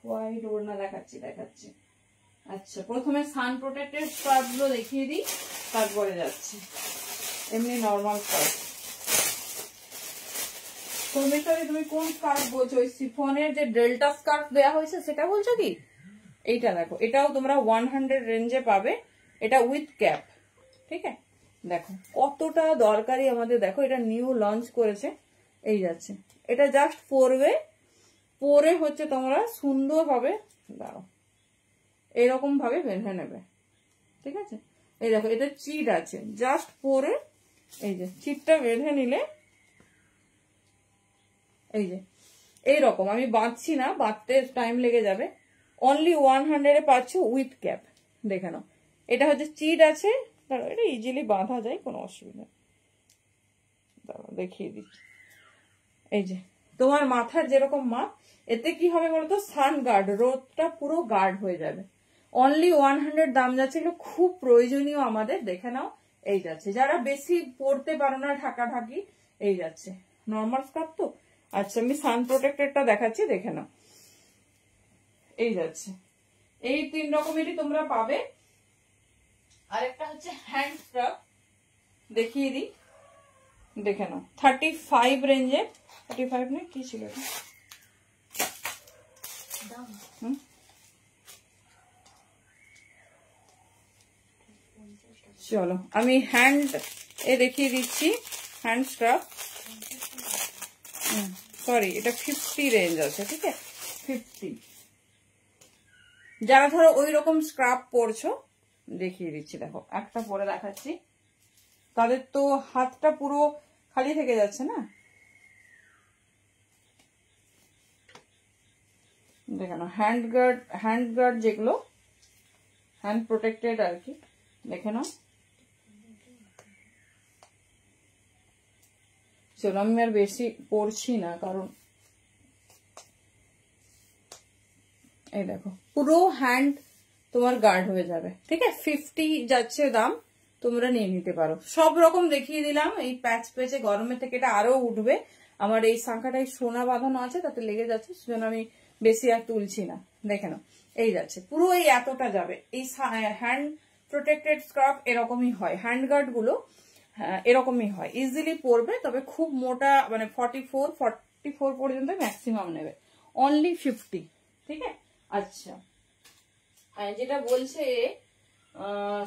হোয়াইট ওড়না দেখাচ্ছি। আচ্ছা, প্রথমে সান প্রোটেক্টেড স্কার্ফ গুলো দেখিয়ে দিই, তারপরে যাচ্ছি এমনি নর্মাল স্কার্ফ। তুমি কোন স্কার্ফ বলছো? ওই সিফনের যে ডেল্টা স্কার্ফ দেওয়া হয়েছে সেটা বলছো কি? এইটা দেখো, এটাও তোমরা 100 রেঞ্জে পাবে, এটা উইথ ক্যাপ, ঠিক আছে? দেখো কতটা দরকারি আমাদের, দেখো এটা নিউ লঞ্চ করেছে, এই যাচ্ছে। এটা জাস্ট পরে হচ্ছে তোমরা সুন্দর ভাবে দাও এরকম ভাবে বেঁধে নেবে, ঠিক আছে? এই দেখো এটা চিট আছে, জাস্ট পরে এই যে চিটটা বেঁধে নিলে এই যে এইরকম। আমি বাঁধছি না, বাঁধতে টাইম লেগে যাবে। অনলি 100 পাচ্ছ উইথ ক্যাপ, দেখে নাও। এটা হচ্ছে চিট আছে, এটা ইজিলি বাঁধা যায়, কোনো অসুবিধা। দেখিয়ে দিচ্ছি, এই যে তোমার মাথার যেরকম মাপ, এতে কি হবে বলতো? সান গার্ড, রোদটা পুরো গার্ড হয়ে যাবে। অনলি 100 দাম যাচ্ছে, এগুলো খুব প্রয়োজনীয় আমাদের, দেখে নাও। এই যাচ্ছে, যারা বেশি পড়তে পারো না ঢাকাঢাকি, এই যাচ্ছে নর্মাল স্কার্ফ তো। আচ্ছা, আমি সান প্রোটেক্টেডটা দেখাচ্ছি, দেখে নাও। এই যাচ্ছে, এই 3 রকমেরই তোমরা পাবে। আরেকটা হচ্ছে হ্যান্ড স্কার্ফ, দেখিয়ে দিই, দেখে নাও। 35 রেঞ্জে, 35 না কি ছিল এটা? চলো আমি হ্যান্ড দেখিয়ে দিচ্ছি, হ্যান্ড স্কার্ফ। সরি, এটা 50 রেঞ্জ আছে, ঠিক আছে? 50। যারা ধরো ওই রকম স্কার্ফ পরছো, দেখিয়ে দিচ্ছি, দেখো একটা পরে দেখাচ্ছি। তাদের তো হাতটা পুরো খালি থেকে যাচ্ছে না, দেখে নাও। হ্যান্ড গার্ড যেগুলো হ্যান্ড প্রোটেক্টেড আর কি, দেখে নাও। চলো আমি আর বেশি পড়ছি না, কারণ এই দেখো পুরো হ্যান্ড তোমার গার্ড হয়ে যাবে, ঠিক আছে? 50 যাচ্ছে দাম, তোমরা নিয়ে নিতে পারো। সব রকম দেখিয়ে দিলাম। এই প্যাচ পেচে গরমের থেকে এটা আরো উঠবে। আমার এই শাঁখাটাই সোনা বাঁধানো আছে, তাতে লেগে যাচ্ছে, সেজন্য আমি বেশি আর তুলছি না, দেখে নাও। এই যাচ্ছে পুরো, এই এতটা যাবে। এই হ্যান্ড প্রোটেক্টেড স্কার্ফ এরকমই হয়, হ্যান্ড গার্ড গুলো এরকমই হয়, ইজিলি পরবে। তবে খুব মোটা, মানে 44 পর্যন্ত ম্যাক্সিমাম নেবে। অনলি 50, ঠিক আছে? আচ্ছা, যেটা বলছে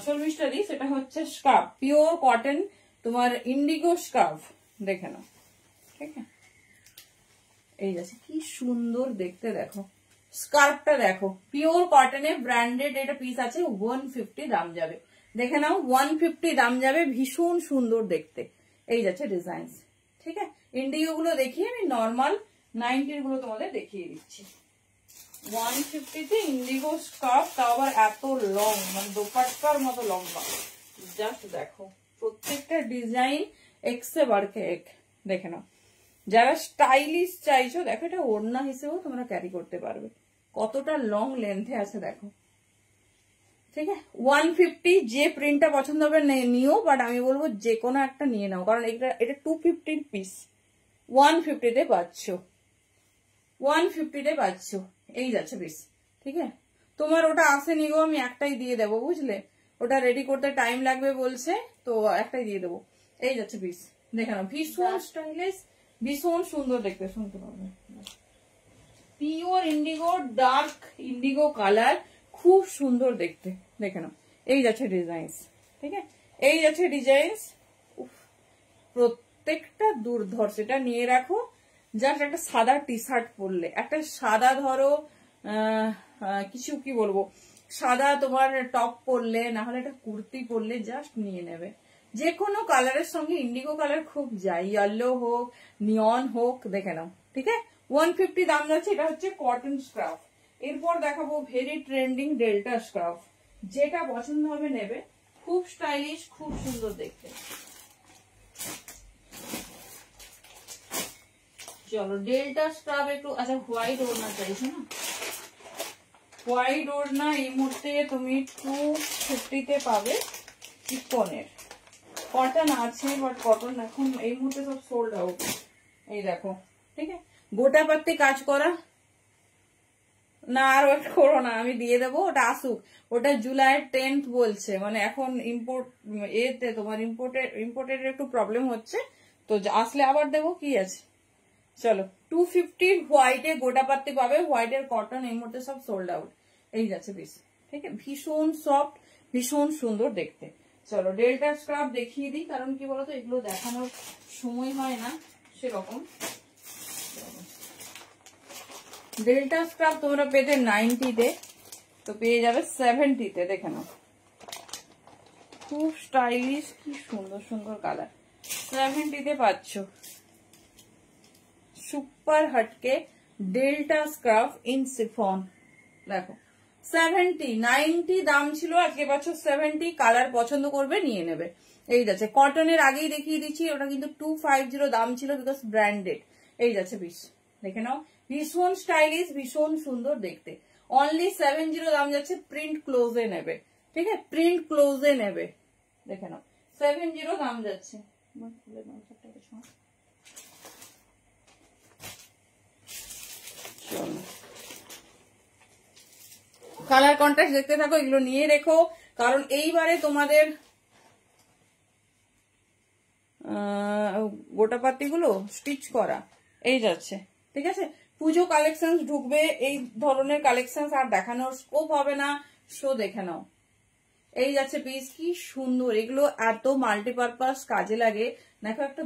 শর্মিষ্ঠা দি, সেটা হচ্ছে স্কার্ফ, পিওর কটন, তোমার ইন্ডিগো স্কার্ফ, দেখে নাও, ঠিক আছে? এই যাচ্ছে, কি সুন্দর দেখতে, দেখো স্কার্ফটা দেখো, পিওর কটনে ব্র্যান্ডেড। এটা পিস আছে 150 দাম যাবে, দেখে নাও। 150 দাম যাবে, ভীষণ সুন্দর দেখতে। এই যাচ্ছে ডিজাইন, ঠিক আছে? ইন্ডিগো গুলো দেখিয়ে আমি নর্মাল 90 গুলো তোমাদের দেখিয়ে দিচ্ছি। 150-তে ইন্ডিগো স্কার্ফ, তাও আবার এত লং, মানে দোপাট্টার মতো লম্বা। জাস্ট দেখো প্রত্যেকটা ডিজাইন এক্সে বাড়কে এক, দেখে নাও। যারা স্টাইলিশ চাইছো, দেখো এটা ওড়না হিসেবেও তোমরা ক্যারি করতে পারবে, কতটা লং লেন্থে আছে দেখো, ঠিক আছে? 150, যে প্রিন্টটা পছন্দ হবে নিও, বাট আমি বলবো যে কোনো একটা নিয়ে নাও, কারণ এটা 250 পিস, 150-তে পাচ্ছ, 150-তে পাচ্ছ। এই যাচ্ছে পিস, ঠিক আছে? তোমার ওটা আসেনি গো, আমি একটাই দিয়ে দেবো, বুঝলে? ওটা রেডি করতে টাইম লাগবে বলছে, তো একটাই দিয়ে দেবো। এই যাচ্ছে পিস, দেখে নাও, ভীষণ স্টাইলিশ, ভীষণ সুন্দর দেখতে, শুনতে পাবে। Pure Indigo, dark Indigo colour, খুব সুন্দর দেখতে, দেখে নাও। এই যাচ্ছে ডিজাইন, ঠিক আছে? এই যাচ্ছে ডিজাইন, প্রত্যেকটা দুর্ধর্ষ। এটা নিয়ে রাখো, জাস্ট একটা সাদা টি শার্ট পরলে, একটা সাদা ধরো কিছু কি বলবো, সাদা তোমার টপ পরলে, না হলে একটা কুর্তি পরলে জাস্ট নিয়ে নেবে। যে কোনো কালারের সঙ্গে ইন্ডিগো কালার খুব যায়, ইয়েলো হোক নিয়ন হোক, দেখে নাও। ঠিক আছে, 150 দাম যাচ্ছে। এটা হচ্ছে কটন স্কার্ফ। এরপর দেখাবো ভেরি ট্রেন্ডিং ডেল্টা স্কার্ফ, যেটা পছন্দ হবে নেবে। খুব স্টাইলিশ, খুব সুন্দর দেখতে। চলো ডেল্টা স্কার্ফ একটু, আচ্ছা হোয়াইট ওড়না চাইছো না? হোয়াইট ওড়না এই মুহূর্তে তুমি 250-তে পাবে চিকনের। কটন আছে, বাট কটন এখন এই মুহূর্তে সব সোল্ড আউট। এই দেখো, ঠিক আছে, গোটা পাত্তি কাজ করা না, আর ওয়েট করো না, আমি দিয়ে দেবো। ওটা আসুক, ওটা জুলাইয়ের 10th বলছে, মানে এখন ইম্পোর্ট এতে তোমার ইম্পোর্টের একটু প্রবলেম হচ্ছে, তো আসলে আবার দেবো, কি আছে। চলো 250 হোয়াইটে গোটা পাত্তি পাবে, হোয়াইটের কটন এই মুহূর্তে সব সোল্ড আউট। এই যাচ্ছে পিস, ঠিক আছে, ভীষণ সফট, ভীষণ সুন্দর দেখতে। চলো ডেল্টা স্কার্ফ দেখিয়ে দিই, কারণ কি বলতো এগুলো দেখানোর সময় হয় না সেরকম। ডেল্টা স্কার্ফ তোমরা পেতে 90-তে, তো পেয়ে যাবে 70-তে। দেখে নাও, খুব স্টাইলিশ, কি সুন্দর সুন্দর কালার। 70-তে পাচ্ছ সুপার হটকে ডেল্টা স্কার্ফ ইন সিফন। দেখো 70, 90 দাম ছিল, আজকে পাচ্ছ 70। কালার পছন্দ করবে নিয়ে নেবে। এই যাচ্ছে কটনের, আগেই দেখিয়ে দিচ্ছি, ওটা কিন্তু 250 দাম ছিল, বিকজ ব্র্যান্ডেড। এই যাচ্ছে পিস, দেখে নাও, ভীষণ স্টাইলিশ, ভীষণ সুন্দর দেখতে। অনলি 70 দাম যাচ্ছে। প্রিন্ট ক্লোজে নেবে, ঠিক আছে, প্রিন্ট ক্লোজে নেবে। দেখে নাও 70 দাম যাচ্ছে। কালার কন্ট্রাস্ট দেখতে থাকো, এগুলো নিয়ে রেখো, কারণ এইবারে তোমাদের গোটা পাতি গুলো স্টিচ করা এই যাচ্ছে। ঠিক আছে, পুজো কালেকশন ঢুকবে, এই ধরনের কালেকশন আর দেখানোর স্কোপ হবে না। শো দেখে নাও, এই যাচ্ছে পিস, কি সুন্দর। এগুলো এত মাল্টিপারপাস কাজে লাগে, দেখো একটা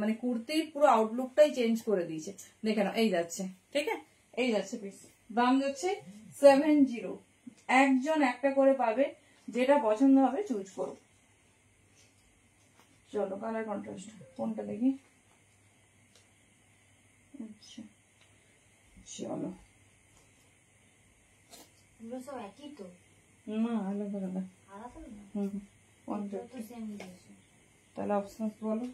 মানে কুর্তির পুরো আউটলুকটাই চেঞ্জ করে দিয়েছে। দেখে নাও, এই যাচ্ছে, ঠিক আছে, এই যাচ্ছে পিস, দাম যাচ্ছে 70। একজন একটা করে পাবে, যেটা পছন্দ হবে চুজ করো। চলো কালার কন্ট্রাস্ট কোনটা দেখি। আচ্ছা চলো, সব একই তো না আলাদা আলাদা। তাহলে অপশন বলো।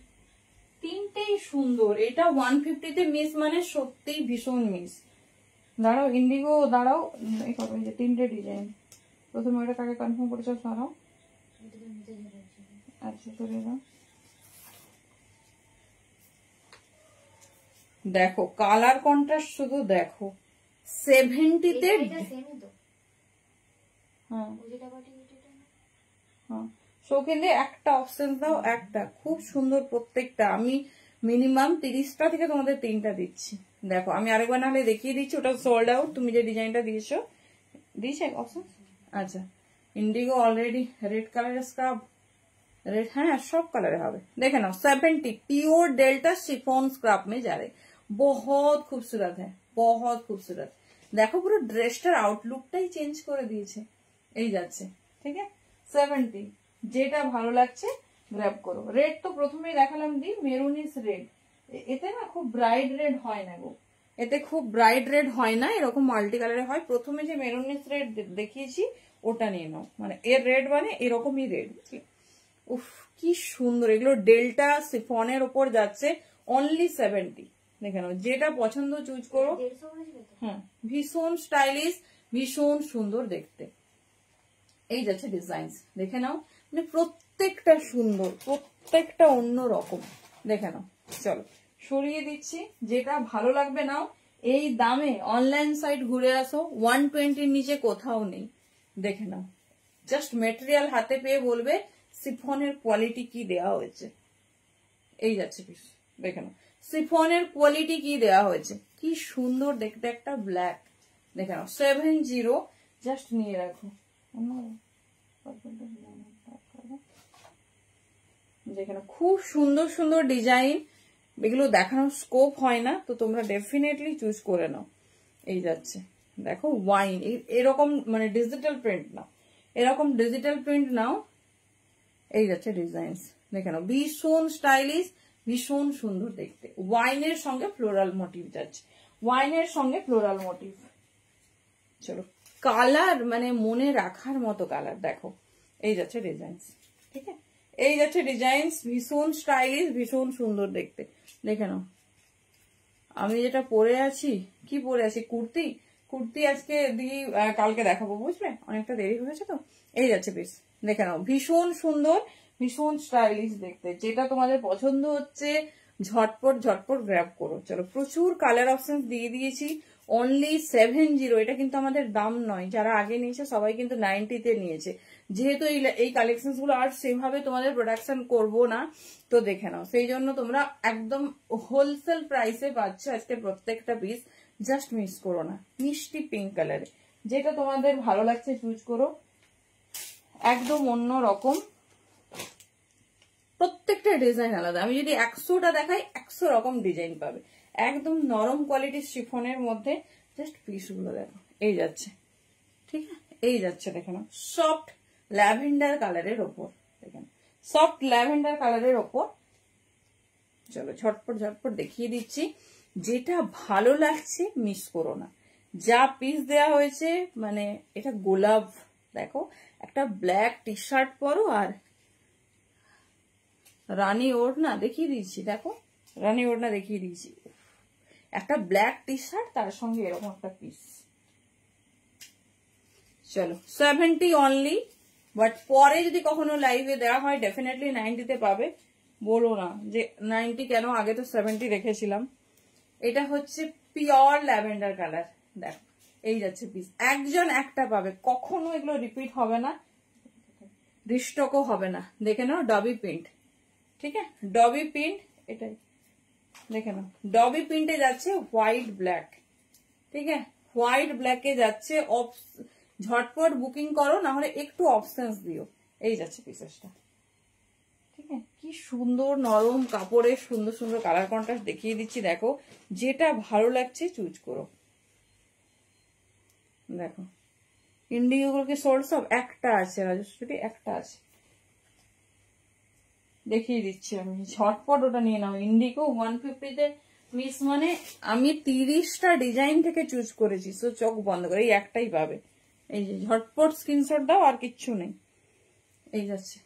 তিনটেই সুন্দর। এটা 150-তে মিস, মানে সত্যিই ভীষণ মিস। দাঁড়াও ইন্ডিগো, দাঁড়াও, এই কবে যে তিনটে ডিজাইন, প্রথমে ওটা কাকে কনফার্ম করেছো দাঁড়াও। আচ্ছা চলে যাও, দেখো কালার কন্ট্রাস্ট শুধু দেখো। 70-তে হ্যাঁ হ্যাঁ, শৌখিন দিয়ে একটা অপশন দাও, একটা খুব সুন্দর প্রত্যেকটা। আমি মিনিমাম 30টা থেকে তোমাদের 3টা দিচ্ছি। দেখো আমি আরেকবার নাহলে দেখিয়ে দিচ্ছি, ওটা সোল্ড আউট। তুমি যে ডিজাইনটা দিয়েছো, দিয়েছে অপশন। আচ্ছা इंडिगो ऑलरेडी रेड कलर इसका रेड, हाँ सब कलर है। देखे ना 70 प्योर डेल्टा शिफॉन स्क्रब में जा रहे, बहुत खूबसूरत है, बहुत खूबसूरत। देखो पूरा ड्रेसटार आउटलुकटाই চেঞ্জ করে দিয়েছে। এই যাচ্ছে, ঠিক আছে 70। যেটা ভালো লাগছে গ্র্যাব করো। রেড তো প্রথমেই দেখালাম, দি মেরুনিস রেড। এতে না খুব ব্রাইট রেড হয় না গো, এতে খুব ব্রাইট রেড হয় না, এরকম মাল্টি কালারে হয়। প্রথমে যে মেরুনিস রেড দেখিয়েছি ওটা নিয়ে নাও, মানে এর রেড মানে এরকমই রেড। উফ কি সুন্দর, এগুলো ডেল্টা সিফনের উপর যাচ্ছে, অনলি 70। দেখে নাও, যেটা পছন্দ চুজ করো। হ্যাঁ ভীষণ স্টাইলিশ, ভীষণ সুন্দর দেখতে। এই যাচ্ছে ডিজাইন, দেখে নাও, মানে প্রত্যেকটা সুন্দর, প্রত্যেকটা অন্য রকম। দেখে নাও, চলো সরিয়ে দিচ্ছি, যেটা ভালো লাগবে নাও। এই দামে অনলাইন সাইট ঘুরে আসো, 120-র নিচে কোথাও নেই। দেখে নাও, জাস্ট মেটেরিয়াল হাতে পেয়ে বলবে সিফনের কোয়ালিটি কি দেওয়া হয়েছে। এই যাচ্ছে পিস, দেখে নাও সিফনের কোয়ালিটি কি দেওয়া হয়েছে, কি সুন্দর দেখতে একটা ব্ল্যাক। দেখে নাও 70, জাস্ট নিয়ে রাখো। দেখে নাও খুব সুন্দর সুন্দর ডিজাইন, এগুলো দেখানোর স্কোপ হয় না, তো তোমরা ডেফিনেটলি চুজ করে নাও। এই যাচ্ছে দেখো ওয়াইন, এরকম মানে ডিজিটাল প্রিন্ট নাও, এরকম ডিজিটাল প্রিন্ট নাও। এই যাচ্ছে ডিজাইন। দেখে নাও, ভীষণ স্টাইলিশ, ভীষণ সুন্দর দেখতে। ওয়াইনের সঙ্গে ফ্লোরাল মোটিভ যাচ্ছে, ওয়াইনের সঙ্গে ফ্লোরাল মোটিভ। চলো, কালার মানে মনে রাখার মতো কালার। দেখো এই যাচ্ছে ডিজাইন, ঠিক আছে, এই যাচ্ছে ডিজাইন, ভীষণ স্টাইলিশ, ভীষণ সুন্দর দেখতে। দেখে নাও, আমি যেটা পরে আছি, কি পরে আছি, কুর্তি। কুর্তি আজকে দিয়ে কালকে দেখাবো, বুঝলে, অনেকটা দেরি হয়েছে তো। এই যাচ্ছে পিস, দেখে নাও, ভীষণ সুন্দর, ভীষণ স্টাইলিশ দেখতে। যেটা তোমাদের পছন্দ হচ্ছে ঝটপট ঝটপট গ্র্যাব করো। চলো, প্রচুর কালার অপশন দিয়ে দিয়েছি, অনলি 70। এটা কিন্তু আমাদের দাম নয়, যারা আগে নিয়েছে সবাই কিন্তু 90-তে নিয়েছে। যেহেতু এই কালেকশন গুলো আর সেভাবে তোমাদের প্রোডাকশন করবো না, তো দেখে নাও, সেই জন্য তোমরা একদম হোলসেল প্রাইসে পাচ্ছ আজকে প্রত্যেকটা পিস। জাস্ট মিস করো না। মিষ্টি পিঙ্ক কালারে যেটা তোমাদের ভালো লাগছে চুজ করো, একদম অন্য রকম, প্রত্যেকটা ডিজাইন আলাদা। আমি যদি 100টা দেখাই 100 রকম ডিজাইন পাবে, একদম নরম কোয়ালিটির শিফনের মধ্যে। জাস্ট পিসগুলো দেখো, এই যাচ্ছে, ঠিক আছে, এই যাচ্ছে, দেখে নাও, সফট ল্যাভেন্ডার কালারের ওপর, দেখেন, সফট ল্যাভেন্ডার কালারের ওপর। চলো ঝটপট ঝটপট দেখিয়ে দিচ্ছি, যেটা ভালো লাগছে মিস করো না। যা পিস দেয়া হয়েছে, মানে এটা গোলাপ, দেখো একটা ব্ল্যাক টি শার্ট পরো আর রানী ওড়না দেখিয়ে দিয়েছি, দেখো রানী ওড়না দেখিয়ে দিয়েছি, একটা ব্ল্যাক টি শার্ট তার সঙ্গে এরকম একটা পিস। চলো 70 অনলি, বাট পরে যদি কখনো লাইভে দেওয়া হয় ডেফিনেটলি 90-তে পাবে। বলো না যে 90 কেন, আগে তো 70 রেখেছিলাম। এটা হচ্ছে পিওর ল্যাভেন্ডার কালার, দেখো এই যাচ্ছে পিস, একজন একটা পাবে, কখনো এগুলো রিপিট হবে না, রিস্টকও হবে না। দেখে নাও, ডবি প্রিন্ট, ঠিক আছে, ডবি প্রিন্ট, এটাই দেখে নাও, ডবি প্রিন্টে যাচ্ছে হোয়াইট ব্ল্যাক, ঠিক আছে, হোয়াইট ব্ল্যাকে যাচ্ছে। ঝটপট বুকিং করো, না হলে একটু অপশনস দিও। এই যাচ্ছে পিসেসটা, ঠিক আছে, কি সুন্দর নরম কাপড়ের, সুন্দর সুন্দর কালার কন্ট্রাস্ট দেখিয়ে দিচ্ছি। দেখো যেটা ভালো লাগছে চুজ করো। দেখো ইন্ডিগো গুলোকে সোল্ড সব একটা আছে, রাজশ্রী একটা আছে, দেখিয়ে দিচ্ছি আমি, ঝটপট ওটা নিয়ে নাও। ইন্ডিগো 150-তে মিস, মানে আমি 30টা ডিজাইন থেকে চুজ করেছি, সো চোখ বন্ধ করে এই একটাই পাবে। এই যে ঝটপট স্ক্রিনশট দাও, আর কিচ্ছু নেই। এই যাচ্ছে,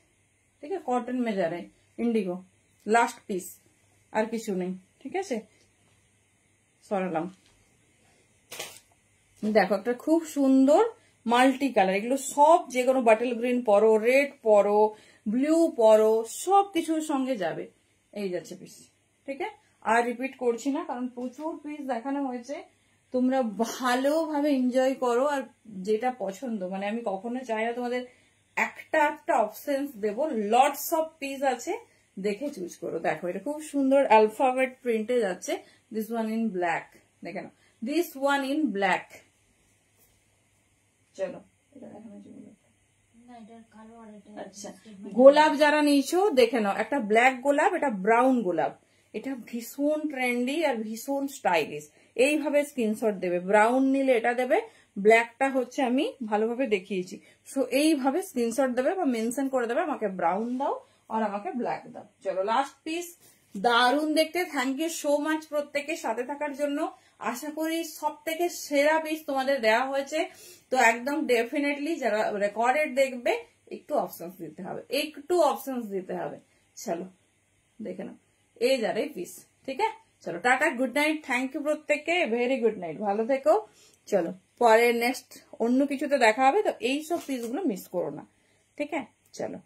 ঠিক আছে, কটন মেজারে ইন্ডিগো, লাস্ট পিস, আর কিছু নেই, ঠিক আছে, সরালাম। দেখো একটা খুব সুন্দর মাল্টি কালার, এগুলো সব যে কোনো বাটল গ্রিন পরো, রেড পরো, ব্লু পরো, সব কিছুর সঙ্গে যাবে। এই যাচ্ছে পিস, ঠিক আছে, আর রিপিট করছি না কারণ প্রচুর পিস দেখানো হয়েছে। তোমরা ভালোভাবে এনজয় করো, আর যেটা পছন্দ, মানে আমি কখনো চাই না তোমাদের একটা একটা অপশন দেবো, লটস অফ পিস আছে, দেখে চুজ করো। দেখো এটা খুব সুন্দর অ্যালফাবেট প্রিন্টে যাচ্ছে, দিস ওয়ান ইন ব্ল্যাক, দেখে নাও, দিস ওয়ান ইন ব্ল্যাক। চলো এটা দেখানো যাবে, আচ্ছা, গোলাপ যারা নিয়েছো দেখে নাও, একটা ব্ল্যাক গোলাপ, এটা ব্রাউন গোলাপ, এটা ভীষণ ট্রেন্ডি আর ভীষণ স্টাইলিশ। এইভাবে স্ক্রিনশট দেবে, ব্রাউন নিলে এটা দেবে, ব্ল্যাকটা হচ্ছে আমি ভালোভাবে দেখিয়েছি, সো এইভাবে স্ক্রিনশট দেবে বা মেনশন করে দেবে আমাকে ব্রাউন দাও আর আমাকে ব্ল্যাক দাও। চলো লাস্ট পিস, দারুণ দেখতে। থ্যাংক ইউ সো মাচ প্রত্যেকের সাথে থাকার জন্য। আশা করি সব থেকে সেরা পিস তোমাদের দেওয়া হয়েছে, তো একদম ডেফিনেটলি যারা রেকর্ডেড দেখবে একটু অপশনস দিতে হবে, একটু অপশনস দিতে হবে। চলো দেখে নাও, এই যারে পিস, ঠিক আছে। চলো tata, good night, thank you প্রত্যেককে, ভেরি গুড নাইট, ভালো থেকো। চলো পরে নেক্সট অন্য কিছুতে দেখা হবে, তো এইসব পিসগুলো মিস করো না, ঠিক আছে। চলো।